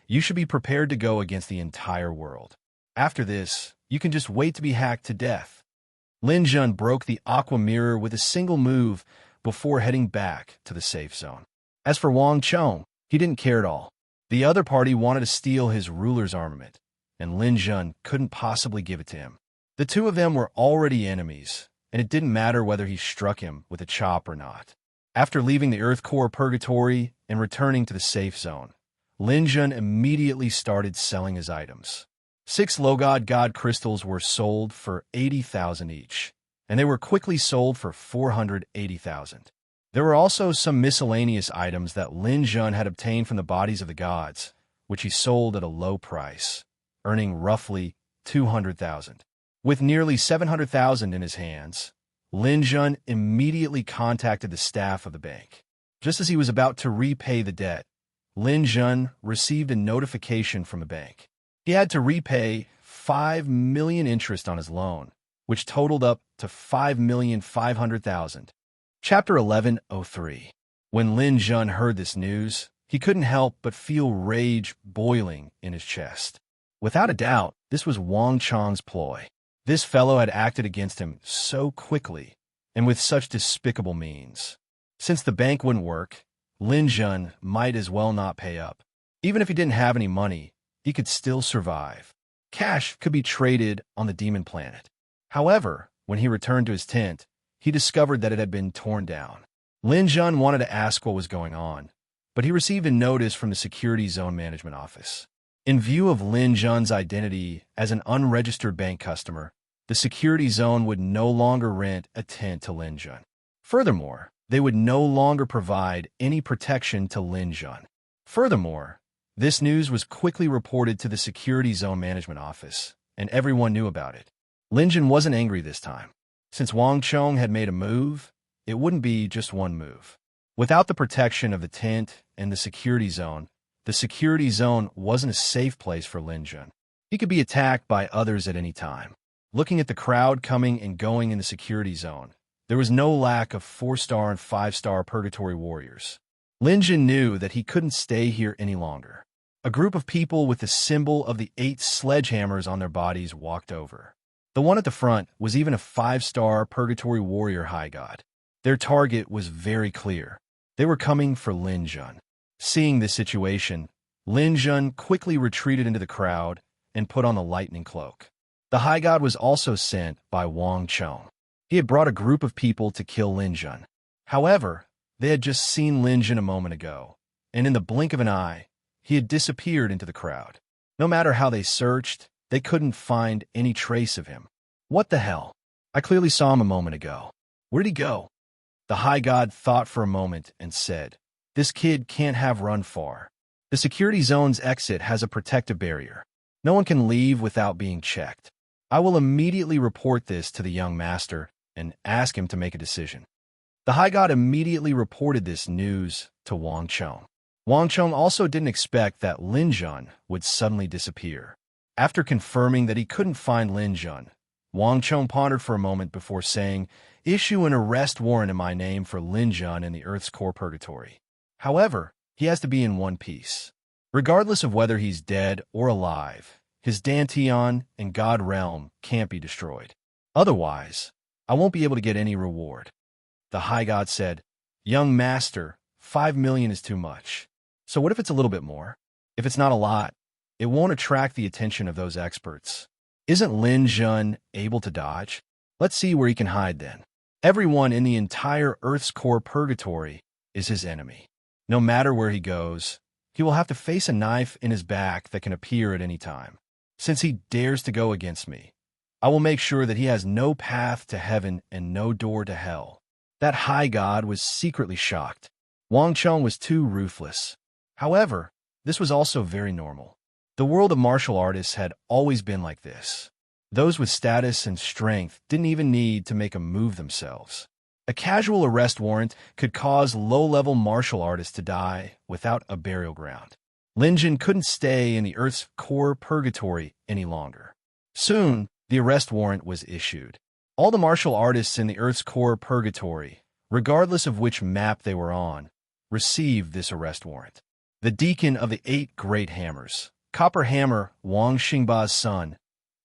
you should be prepared to go against the entire world. After this, you can just wait to be hacked to death. Lin Jun broke the aqua mirror with a single move before heading back to the safe zone. As for Wang Chong, he didn't care at all. The other party wanted to steal his ruler's armament, and Lin Jun couldn't possibly give it to him. The two of them were already enemies, and it didn't matter whether he struck him with a chop or not. After leaving the Earth Core Purgatory and returning to the safe zone, Lin Jun immediately started selling his items. 6 Logod God crystals were sold for 80,000 each, and they were quickly sold for 480,000. There were also some miscellaneous items that Lin Jun had obtained from the bodies of the gods, which he sold at a low price, earning roughly 200,000. With nearly 700,000 in his hands, Lin Jun immediately contacted the staff of the bank. Just as he was about to repay the debt, Lin Jun received a notification from the bank. He had to repay 5 million interest on his loan, which totaled up to 5,500,000. Chapter 11:03. When Lin Jun heard this news, he couldn't help but feel rage boiling in his chest. Without a doubt, this was Wang Chang's ploy. This fellow had acted against him so quickly and with such despicable means. Since the bank wouldn't work, Lin Jun might as well not pay up. Even if he didn't have any money, he could still survive. Cash could be traded on the demon planet. However, when he returned to his tent, he discovered that it had been torn down. Lin Jun wanted to ask what was going on, but he received a notice from the Security Zone Management Office. In view of Lin Jun's identity as an unregistered bank customer, the Security Zone would no longer rent a tent to Lin Jun. Furthermore, they would no longer provide any protection to Lin Jun. Furthermore, this news was quickly reported to the Security Zone Management Office, and everyone knew about it. Lin Jun wasn't angry this time. Since Wang Chong had made a move, it wouldn't be just one move. Without the protection of the tent and the Security Zone wasn't a safe place for Lin Jun. He could be attacked by others at any time. Looking at the crowd coming and going in the Security Zone, there was no lack of 4-star and 5-star purgatory warriors. Lin Jun knew that he couldn't stay here any longer. A group of people with the symbol of the 8 sledgehammers on their bodies walked over. The one at the front was even a 5-star purgatory warrior high god. Their target was very clear. They were coming for Lin Jun. Seeing this situation, Lin Jun quickly retreated into the crowd and put on the lightning cloak. The high god was also sent by Wang Chong. He had brought a group of people to kill Lin Jun. However, they had just seen Lin Jun a moment ago, and in the blink of an eye, he had disappeared into the crowd. No matter how they searched, they couldn't find any trace of him. What the hell? I clearly saw him a moment ago. Where'd he go? The high god thought for a moment and said, "This kid can't have run far. The security zone's exit has a protective barrier. No one can leave without being checked. I will immediately report this to the young master and ask him to make a decision." The high god immediately reported this news to Wang Chong. Wang Chong also didn't expect that Lin Jun would suddenly disappear. After confirming that he couldn't find Lin Jun, Wang Chong pondered for a moment before saying, "Issue an arrest warrant in my name for Lin Jun in the Earth's core purgatory. However, he has to be in one piece. Regardless of whether he's dead or alive, his Dantian and God realm can't be destroyed. Otherwise, I won't be able to get any reward." The high god said, "Young master, 5 million is too much. So what if it's a little bit more? If it's not a lot, it won't attract the attention of those experts. Isn't Lin Jun able to dodge? Let's see where he can hide then. Everyone in the entire Earth's core purgatory is his enemy. No matter where he goes, he will have to face a knife in his back that can appear at any time. Since he dares to go against me, I will make sure that he has no path to heaven and no door to hell." That high god was secretly shocked. Wang Chong was too ruthless. However, this was also very normal. The world of martial artists had always been like this. Those with status and strength didn't even need to make a move themselves. A casual arrest warrant could cause low-level martial artists to die without a burial ground. Lin Jun couldn't stay in the Earth's core purgatory any longer. Soon, the arrest warrant was issued. All the martial artists in the Earth's core purgatory, regardless of which map they were on, received this arrest warrant. The deacon of the 8 great hammers, Copper Hammer Wang Xingba's son,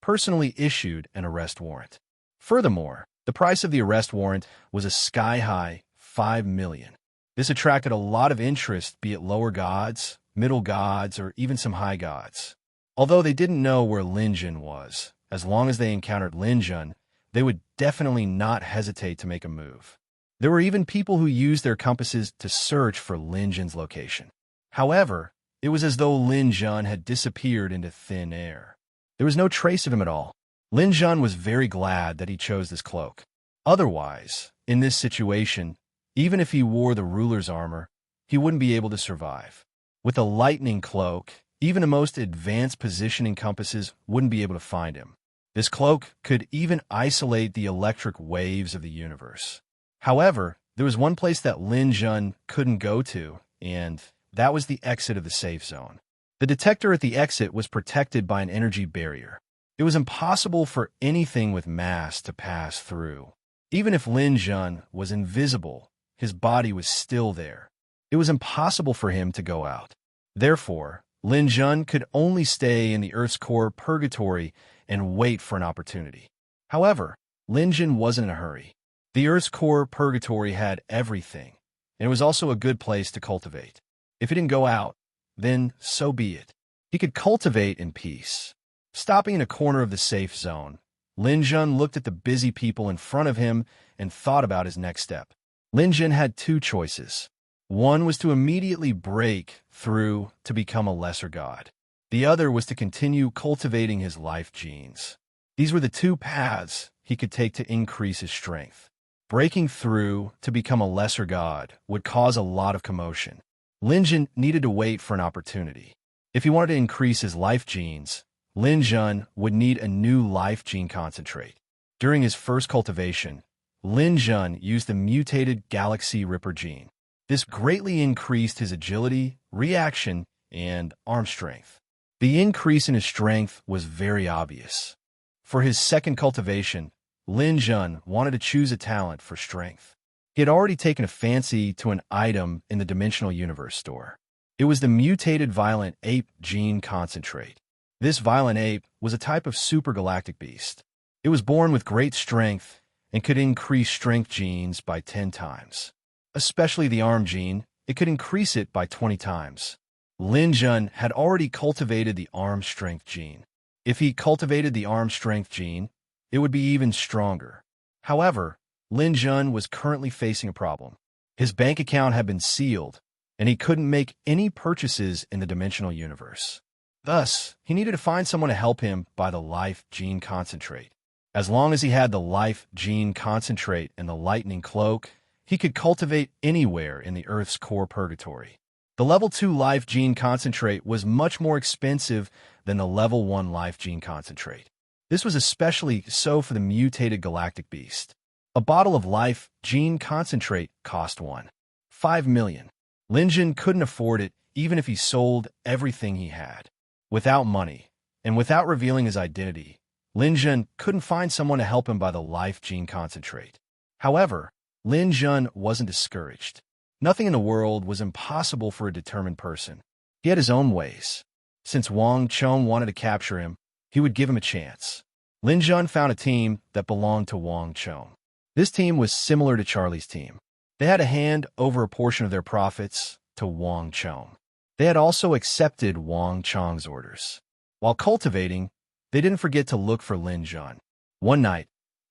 personally issued an arrest warrant. Furthermore, the price of the arrest warrant was a sky-high 5 million. This attracted a lot of interest, be it lower gods, middle gods, or even some high gods. Although they didn't know where Lin Jun was, as long as they encountered Lin Jun, they would definitely not hesitate to make a move. There were even people who used their compasses to search for Lin Jun's location. However, it was as though Lin Jun had disappeared into thin air. There was no trace of him at all. Lin Jun was very glad that he chose this cloak. Otherwise, in this situation, even if he wore the ruler's armor, he wouldn't be able to survive. With a lightning cloak, even the most advanced positioning compasses wouldn't be able to find him. This cloak could even isolate the electric waves of the universe. However, There was one place that Lin Jun couldn't go to, and that was the exit of the safe zone. The detector at the exit was protected by an energy barrier. It was impossible for anything with mass to pass through. Even if Lin Jun was invisible, his body was still there. It was impossible for him to go out. Therefore, Lin Jun could only stay in the Earth's core purgatory and wait for an opportunity. However, Lin Jun wasn't in a hurry. The Earth's core purgatory had everything, and it was also a good place to cultivate. If he didn't go out, then so be it. He could cultivate in peace. Stopping in a corner of the safe zone, Lin Jun looked at the busy people in front of him and thought about his next step. Lin Jun had two choices. One was to immediately break through to become a lesser god. The other was to continue cultivating his life genes. These were the two paths he could take to increase his strength. Breaking through to become a lesser god would cause a lot of commotion. Lin Jun needed to wait for an opportunity. If he wanted to increase his life genes, Lin Jun would need a new life gene concentrate. During his first cultivation, Lin Jun used the mutated Galaxy Ripper gene. This greatly increased his agility, reaction, and arm strength. The increase in his strength was very obvious. For his second cultivation, Lin Jun wanted to choose a talent for strength. He had already taken a fancy to an item in the Dimensional Universe store. It was the mutated Violent Ape gene concentrate. This Violent Ape was a type of supergalactic beast. It was born with great strength and could increase strength genes by 10 times. Especially the arm gene, it could increase it by 20 times. Lin Jun had already cultivated the arm strength gene. If he cultivated the arm strength gene, it would be even stronger. However, Lin Jun was currently facing a problem. His bank account had been sealed, and he couldn't make any purchases in the Dimensional Universe. Thus, he needed to find someone to help him buy the life gene concentrate. As long as he had the life gene concentrate and the lightning cloak, he could cultivate anywhere in the Earth's core purgatory. The level 2 life gene concentrate was much more expensive than the level 1 life gene concentrate. This was especially so for the mutated galactic beast. A bottle of life gene concentrate cost 1.5 million. Lin Jun couldn't afford it even if he sold everything he had. Without money, and without revealing his identity, Lin Jun couldn't find someone to help him buy the life gene concentrate. However, Lin Jun wasn't discouraged. Nothing in the world was impossible for a determined person. He had his own ways. Since Wang Chong wanted to capture him, he would give him a chance. Lin Jun found a team that belonged to Wang Chong. This team was similar to Charlie's team. They had to hand over a portion of their profits to Wang Chong. They had also accepted Wang Chong's orders. While cultivating, they didn't forget to look for Lin Jun. One night,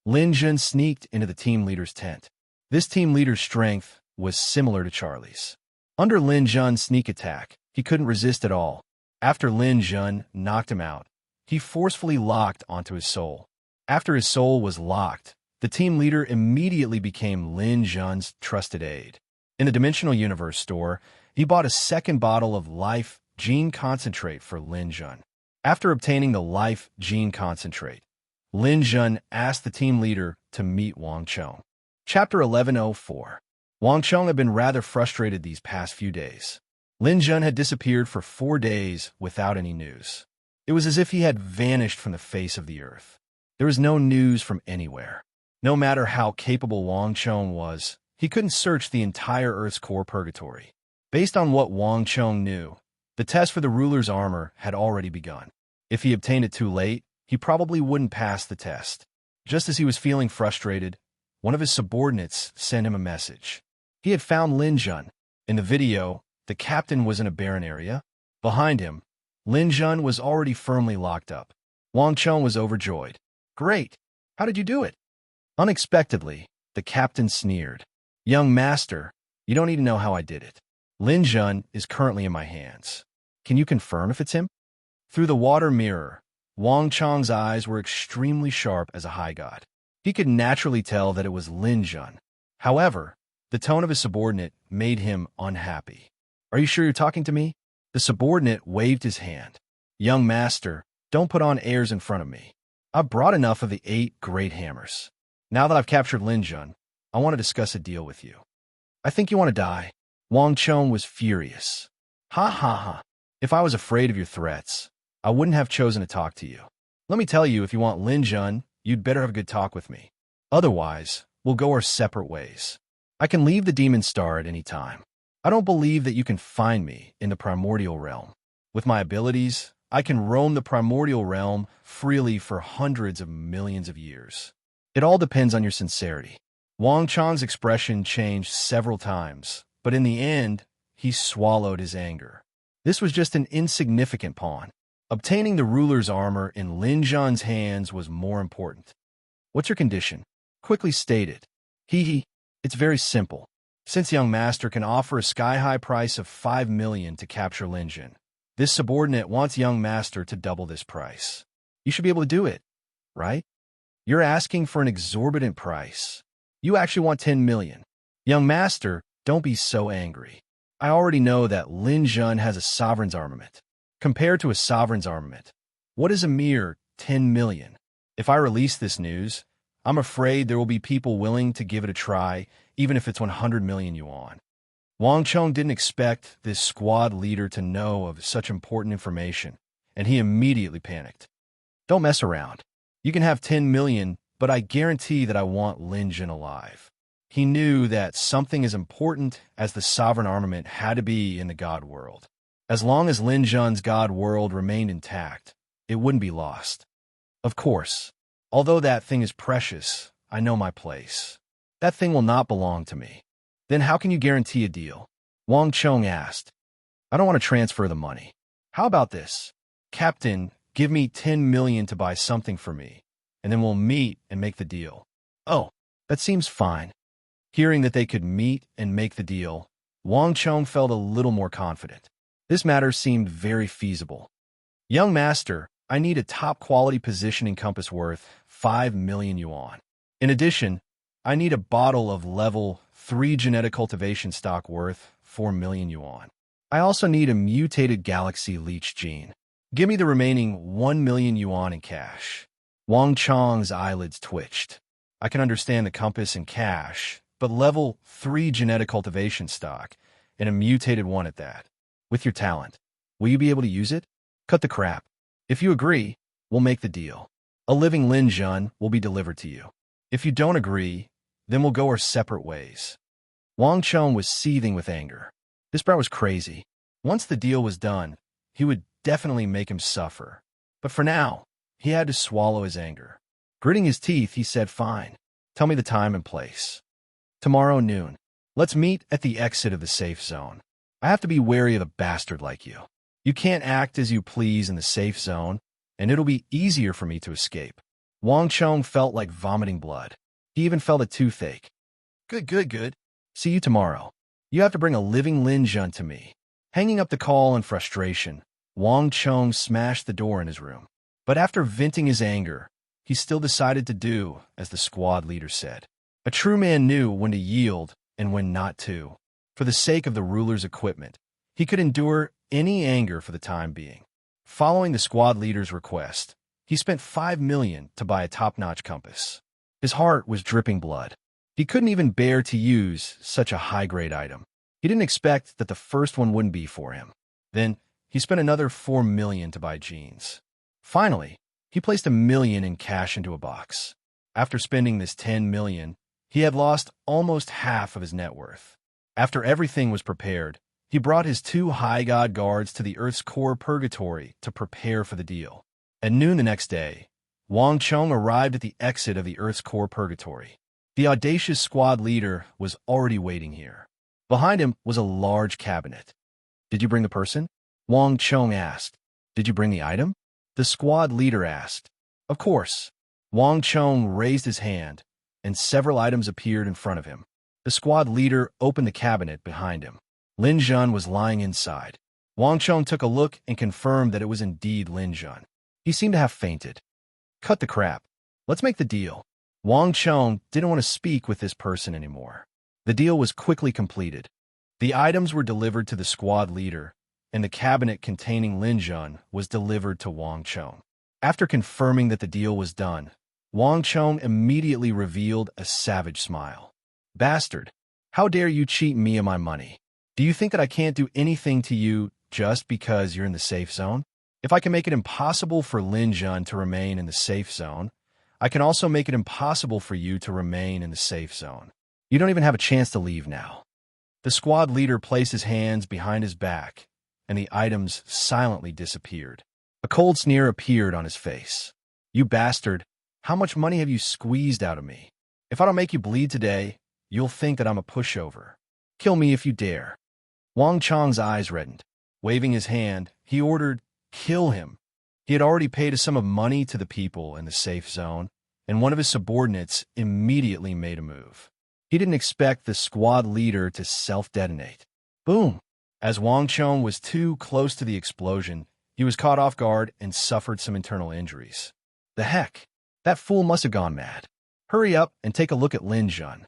Lin Jun sneaked into the team leader's tent. This team leader's strength was similar to Charlie's. Under Lin Jun's sneak attack, he couldn't resist at all. After Lin Jun knocked him out, he forcefully locked onto his soul. After his soul was locked, the team leader immediately became Lin Jun's trusted aide. In the Dimensional Universe store, he bought a second bottle of life gene concentrate for Lin Jun. After obtaining the life gene concentrate, Lin Jun asked the team leader to meet Wang Chong. Chapter 1104. Wang Chong had been rather frustrated these past few days. Lin Jun had disappeared for 4 days without any news. It was as if he had vanished from the face of the earth. There was no news from anywhere. No matter how capable Wang Chong was, he couldn't search the entire Earth's core purgatory. Based on what Wang Chong knew, the test for the ruler's armor had already begun. If he obtained it too late, he probably wouldn't pass the test. Just as he was feeling frustrated, one of his subordinates sent him a message. He had found Lin Jun. In the video, the captain was in a barren area. Behind him, Lin Jun was already firmly locked up. Wang Chong was overjoyed. "Great! How did you do it?" Unexpectedly, the captain sneered. "Young master, you don't need to know how I did it. Lin Jun is currently in my hands. Can you confirm if it's him?" Through the water mirror, Wang Chong's eyes were extremely sharp as a high god. He could naturally tell that it was Lin Jun. However, the tone of his subordinate made him unhappy. "Are you sure you're talking to me?" The subordinate waved his hand. "Young master, don't put on airs in front of me. I've brought enough of the 8 great hammers. Now that I've captured Lin Jun, I want to discuss a deal with you." I think you want to die. Wang Chong was furious. Ha ha ha. If I was afraid of your threats, I wouldn't have chosen to talk to you. Let me tell you, if you want Lin Jun, you'd better have a good talk with me. Otherwise, we'll go our separate ways. I can leave the Demon Star at any time. I don't believe that you can find me in the primordial realm. With my abilities, I can roam the primordial realm freely for hundreds of millions of years. It all depends on your sincerity. Wang Chong's expression changed several times, but in the end, he swallowed his anger. This was just an insignificant pawn. Obtaining the ruler's armor in Lin Zhan's hands was more important. What's your condition? Quickly stated. It's very simple. Since young master can offer a sky-high price of 5 million to capture Lin Zhan, this subordinate wants young master to double this price. You should be able to do it, right? You're asking for an exorbitant price. You actually want 10 million. Young master, don't be so angry. I already know that Lin Zhan has a sovereign's armament. Compared to a sovereign's armament, what is a mere 10 million? If I release this news, I'm afraid there will be people willing to give it a try, even if it's 100 million yuan. Wang Chong didn't expect this squad leader to know of such important information, and he immediately panicked. Don't mess around. You can have 10 million, but I guarantee that I want Lin Zhan alive. He knew that something as important as the sovereign armament had to be in the God world. As long as Lin Zhan's God world remained intact, it wouldn't be lost. Of course, although that thing is precious, I know my place. That thing will not belong to me. Then how can you guarantee a deal? Wang Chong asked. I don't want to transfer the money. How about this? Captain, give me 10 million to buy something for me, and then we'll meet and make the deal. Oh, that seems fine. Hearing that they could meet and make the deal, Wang Chong felt a little more confident. This matter seemed very feasible. Young master, I need a top-quality positioning compass worth 5 million yuan. In addition, I need a bottle of level 3 genetic cultivation stock worth 4 million yuan. I also need a mutated galaxy leech gene. Give me the remaining 1 million yuan in cash. Wang Chong's eyelids twitched. I can understand the compass and cash, but level 3 genetic cultivation stock, and a mutated one at that. With your talent, will you be able to use it? Cut the crap. If you agree, we'll make the deal. A living Lin Zhan will be delivered to you. If you don't agree, then we'll go our separate ways. Wang Chong was seething with anger. This brat was crazy. Once the deal was done, he would definitely make him suffer. But for now, he had to swallow his anger. Gritting his teeth, he said, fine. Tell me the time and place. Tomorrow noon. Let's meet at the exit of the safe zone. I have to be wary of a bastard like you. You can't act as you please in the safe zone, and it'll be easier for me to escape. Wang Chong felt like vomiting blood. He even felt a toothache. Good. See you tomorrow. You have to bring a living Lin Zhan to me. Hanging up the call in frustration, Wang Chong smashed the door in his room. But after venting his anger, he still decided to do as the squad leader said. A true man knew when to yield and when not to. For the sake of the ruler's equipment, he could endure any anger for the time being. Following the squad leader's request, he spent 5 million to buy a top-notch compass. His heart was dripping blood. He couldn't even bear to use such a high-grade item. He didn't expect that the first one wouldn't be for him. Then, he spent another 4 million to buy jeans. Finally, he placed 1 million in cash into a box. After spending this 10 million, he had lost almost half of his net worth. After everything was prepared, he brought his 2 high god guards to the Earth's core purgatory to prepare for the deal. At noon the next day, Wang Chong arrived at the exit of the Earth's core purgatory. The audacious squad leader was already waiting here. Behind him was a large cabinet. Did you bring the person? Wang Chong asked. Did you bring the item? The squad leader asked. Of course. Wang Chong raised his hand, and several items appeared in front of him. The squad leader opened the cabinet behind him. Lin Zhan was lying inside. Wang Chong took a look and confirmed that it was indeed Lin Zhan. He seemed to have fainted. Cut the crap. Let's make the deal. Wang Chong didn't want to speak with this person anymore. The deal was quickly completed. The items were delivered to the squad leader, and the cabinet containing Lin Zhan was delivered to Wang Chong. After confirming that the deal was done, Wang Chong immediately revealed a savage smile. Bastard, How dare you cheat me of my money? Do you think that I can't do anything to you just because you're in the safe zone? If I can make it impossible for Lin Jun to remain in the safe zone, I can also make it impossible for you to remain in the safe zone. You don't even have a chance to leave now. The squad leader placed his hands behind his back, and the items silently disappeared. A cold sneer appeared on his face. You bastard, how much money have you squeezed out of me? If I don't make you bleed today, you'll think that I'm a pushover. Kill me if you dare. Wang Chong's eyes reddened. Waving his hand, he ordered, kill him. He had already paid a sum of money to the people in the safe zone, and one of his subordinates immediately made a move. He didn't expect the squad leader to self-detonate. Boom! As Wang Chong was too close to the explosion, he was caught off guard and suffered some internal injuries. The heck? That fool must have gone mad. Hurry up and take a look at Lin Jun.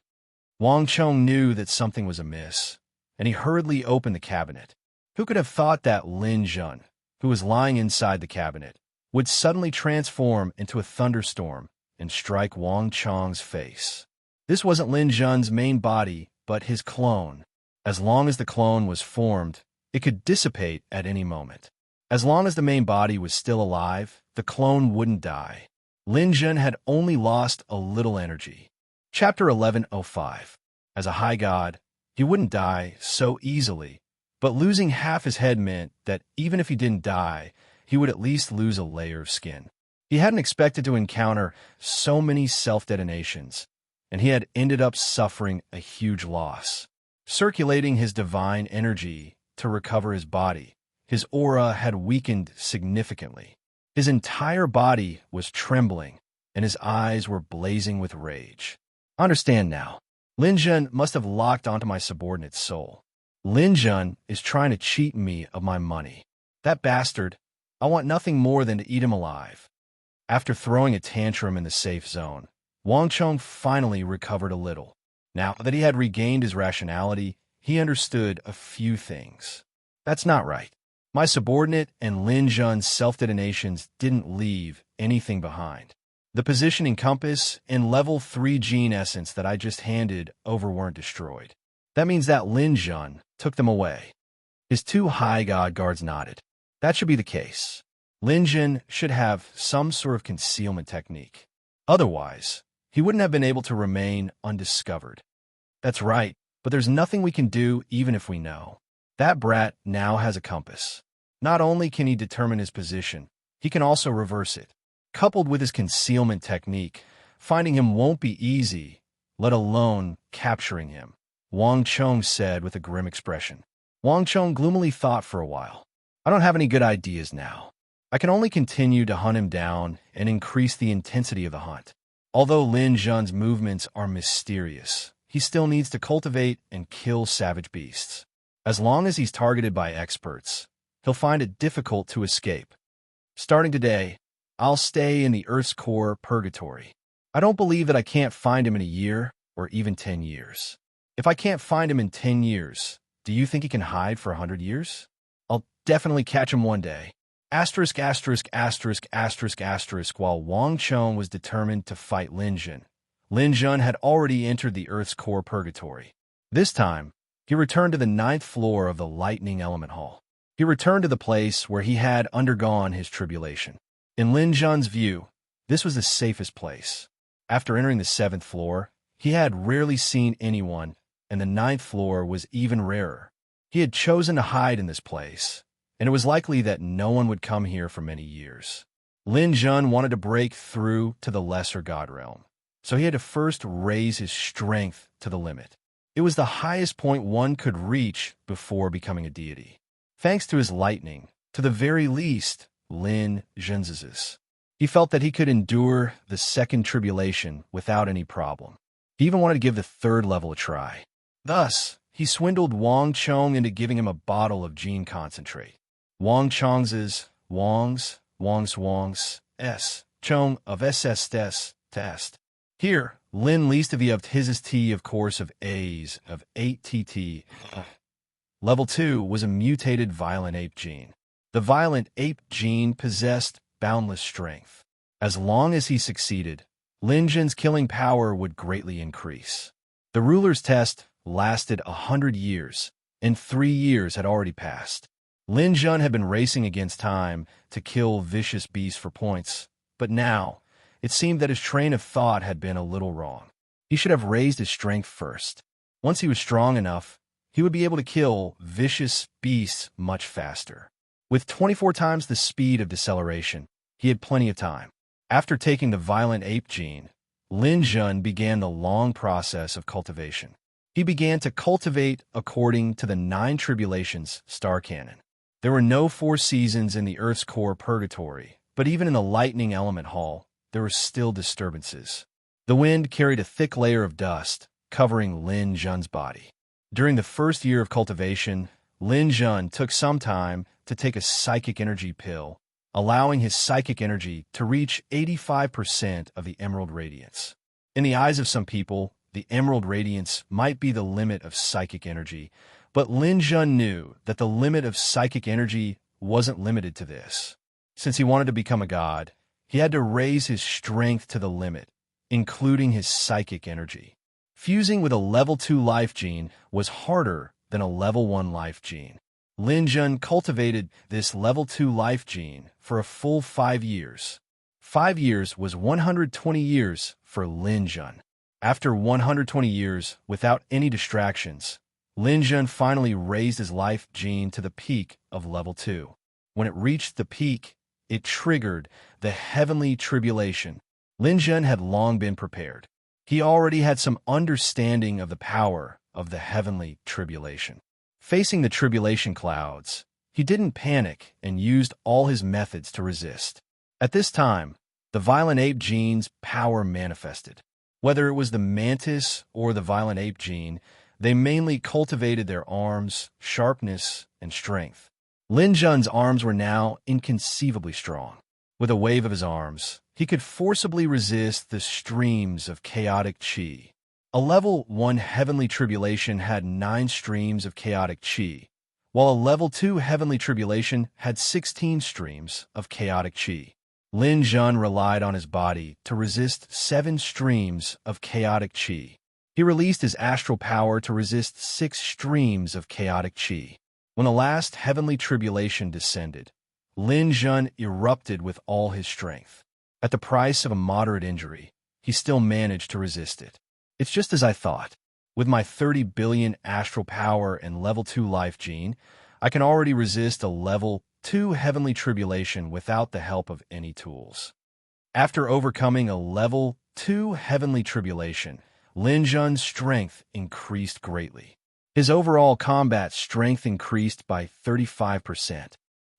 Wang Chong knew that something was amiss, and he hurriedly opened the cabinet. Who could have thought that Lin Jun, who was lying inside the cabinet, would suddenly transform into a thunderstorm and strike Wang Chong's face? This wasn't Lin Jun's main body, but his clone. As long as the clone was formed, it could dissipate at any moment. As long as the main body was still alive, the clone wouldn't die. Lin Jun had only lost a little energy. Chapter 1105. As a high god, he wouldn't die so easily, but losing half his head meant that even if he didn't die, he would at least lose a layer of skin. He hadn't expected to encounter so many self-detonations, and he had ended up suffering a huge loss. Circulating his divine energy to recover his body, his aura had weakened significantly. His entire body was trembling, and his eyes were blazing with rage. Understand now. Lin Jun must have locked onto my subordinate's soul. Lin Jun is trying to cheat me of my money. That bastard, I want nothing more than to eat him alive. After throwing a tantrum in the safe zone, Wang Chong finally recovered a little. Now that he had regained his rationality, he understood a few things. That's not right. My subordinate and Lin Jun's self-detonations didn't leave anything behind. The positioning compass and level 3 gene essence that I just handed over weren't destroyed. That means that Lin Jun took them away. His two high god guards nodded. That should be the case. Lin Jun should have some sort of concealment technique. Otherwise, he wouldn't have been able to remain undiscovered. That's right, but there's nothing we can do even if we know. That brat now has a compass. Not only can he determine his position, he can also reverse it. Coupled with his concealment technique, finding him won't be easy, let alone capturing him, Wang Chong said with a grim expression. Wang Chong gloomily thought for a while. I don't have any good ideas now. I can only continue to hunt him down and increase the intensity of the hunt. Although Lin Jun's movements are mysterious, he still needs to cultivate and kill savage beasts. As long as he's targeted by experts, he'll find it difficult to escape. Starting today, I'll stay in the Earth's core purgatory. I don't believe that I can't find him in a year or even 10 years. If I can't find him in 10 years, do you think he can hide for 100 years? I'll definitely catch him one day. Asterisk, asterisk, asterisk, asterisk, asterisk. While Wang Chong was determined to fight Lin Jun, Lin Jun had already entered the Earth's core purgatory. This time, he returned to the 9th floor of the Lightning Element Hall. He returned to the place where he had undergone his tribulation. In Lin Jun's view, this was the safest place. After entering the 7th floor, he had rarely seen anyone, and the 9th floor was even rarer. He had chosen to hide in this place, and it was likely that no one would come here for many years. Lin Jun wanted to break through to the lesser god realm, so he had to first raise his strength to the limit. It was the highest point one could reach before becoming a deity. Thanks to his lightning, to the very least, Lin Jun's. He felt that he could endure the second tribulation without any problem. He even wanted to give the 3rd level a try. Thus, he swindled Wang Chong into giving him a bottle of gene concentrate. Wang Chong's S. Chong of SS test. Here, Lin least of his T, of course, of A's, of 8TT. Level 2 was a mutated violent ape gene. The violent ape gene possessed boundless strength. As long as he succeeded, Lin Jun's killing power would greatly increase. The ruler's test lasted 100 years, and 3 years had already passed. Lin Jun had been racing against time to kill vicious beasts for points, but now it seemed that his train of thought had been a little wrong. He should have raised his strength first. Once he was strong enough, he would be able to kill vicious beasts much faster. With 24 times the speed of deceleration, he had plenty of time. After taking the violent ape gene, Lin Jun began the long process of cultivation. He began to cultivate according to the 9 tribulations star canon. There were no 4 seasons in the Earth's core purgatory, but even in the lightning element hall, there were still disturbances. The wind carried a thick layer of dust, covering Lin Jun's body. During the first year of cultivation, Lin Jun took some time to take a psychic energy pill, allowing his psychic energy to reach 85% of the emerald radiance. In the eyes of some people, the emerald radiance might be the limit of psychic energy, but Lin Jun knew that the limit of psychic energy wasn't limited to this. Since he wanted to become a god, he had to raise his strength to the limit, including his psychic energy. Fusing with a level 2 life gene was harder than a level 1 life gene. Lin Jun cultivated this level 2 life gene for a full 5 years. 5 years was 120 years for Lin Jun. After 120 years without any distractions, Lin Jun finally raised his life gene to the peak of level 2. When it reached the peak, it triggered the heavenly tribulation. Lin Jun had long been prepared. He already had some understanding of the power of the heavenly tribulation. Facing the tribulation clouds, he didn't panic and used all his methods to resist. At this time, the violent ape gene's power manifested. Whether it was the mantis or the violent ape gene, they mainly cultivated their arms, sharpness, and strength. Lin Jun's arms were now inconceivably strong. With a wave of his arms, he could forcibly resist the streams of chaotic qi. A level 1 heavenly tribulation had 9 streams of chaotic qi, while a level 2 heavenly tribulation had 16 streams of chaotic qi. Lin Jun relied on his body to resist 7 streams of chaotic qi. He released his astral power to resist 6 streams of chaotic qi. When the last heavenly tribulation descended, Lin Jun erupted with all his strength. At the price of a moderate injury, he still managed to resist it. It's just as I thought. With my 30 billion astral power and level 2 life gene, I can already resist a level 2 heavenly tribulation without the help of any tools. After overcoming a level 2 heavenly tribulation, Lin Jun's strength increased greatly. His overall combat strength increased by 35%.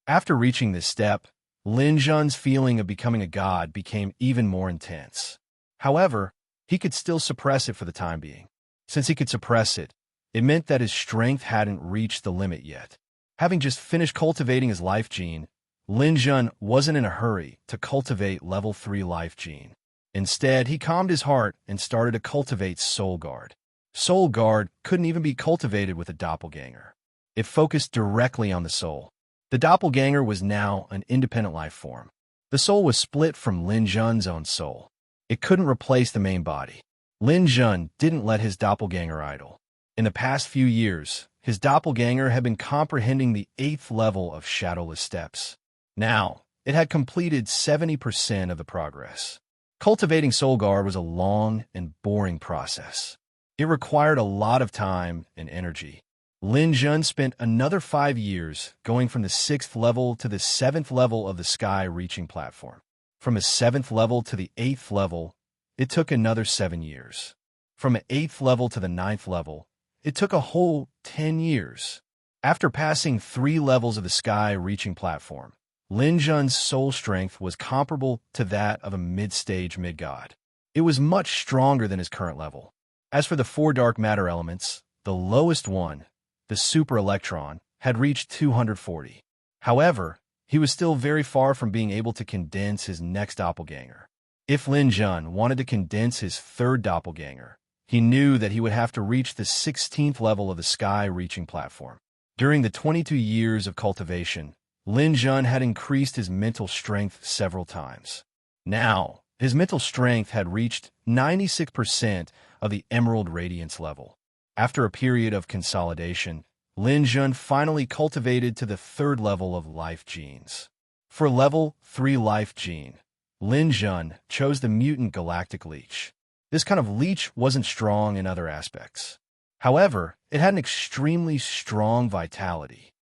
After reaching this step, Lin Jun's feeling of becoming a god became even more intense. However, he could still suppress it for the time being. Since he could suppress it, it meant that his strength hadn't reached the limit yet. Having just finished cultivating his life gene, Lin Jun wasn't in a hurry to cultivate level 3 life gene. Instead, he calmed his heart and started to cultivate Soul Guard. Soul Guard couldn't even be cultivated with a doppelganger. It focused directly on the soul. The doppelganger was now an independent life form. The soul was split from Lin Jun's own soul. It couldn't replace the main body. Lin Jun didn't let his doppelganger idle. In the past few years, his doppelganger had been comprehending the 8th level of shadowless steps. Now, it had completed 70% of the progress. Cultivating Soul Guard was a long and boring process. It required a lot of time and energy. Lin Jun spent another 5 years going from the 6th level to the 7th level of the sky-reaching platform. From the 7th level to the 8th level, it took another 7 years. From the 8th level to the 9th level, it took a whole 10 years. After passing 3 levels of the sky-reaching platform, Lin Jun's soul strength was comparable to that of a mid-stage mid-god. It was much stronger than his current level. As for the 4 dark matter elements, the lowest one, the super electron, had reached 240. However, he was still very far from being able to condense his next doppelganger. If Lin Jun wanted to condense his 3rd doppelganger, he knew that he would have to reach the 16th level of the sky-reaching platform. During the 22 years of cultivation, Lin Jun had increased his mental strength several times. Now, his mental strength had reached 96% of the emerald radiance level. After a period of consolidation, Lin Jun finally cultivated to the third level of life genes. For level 3 life gene, Lin Jun chose the mutant galactic leech. This kind of leech wasn't strong in other aspects. However, it had an extremely strong vitality.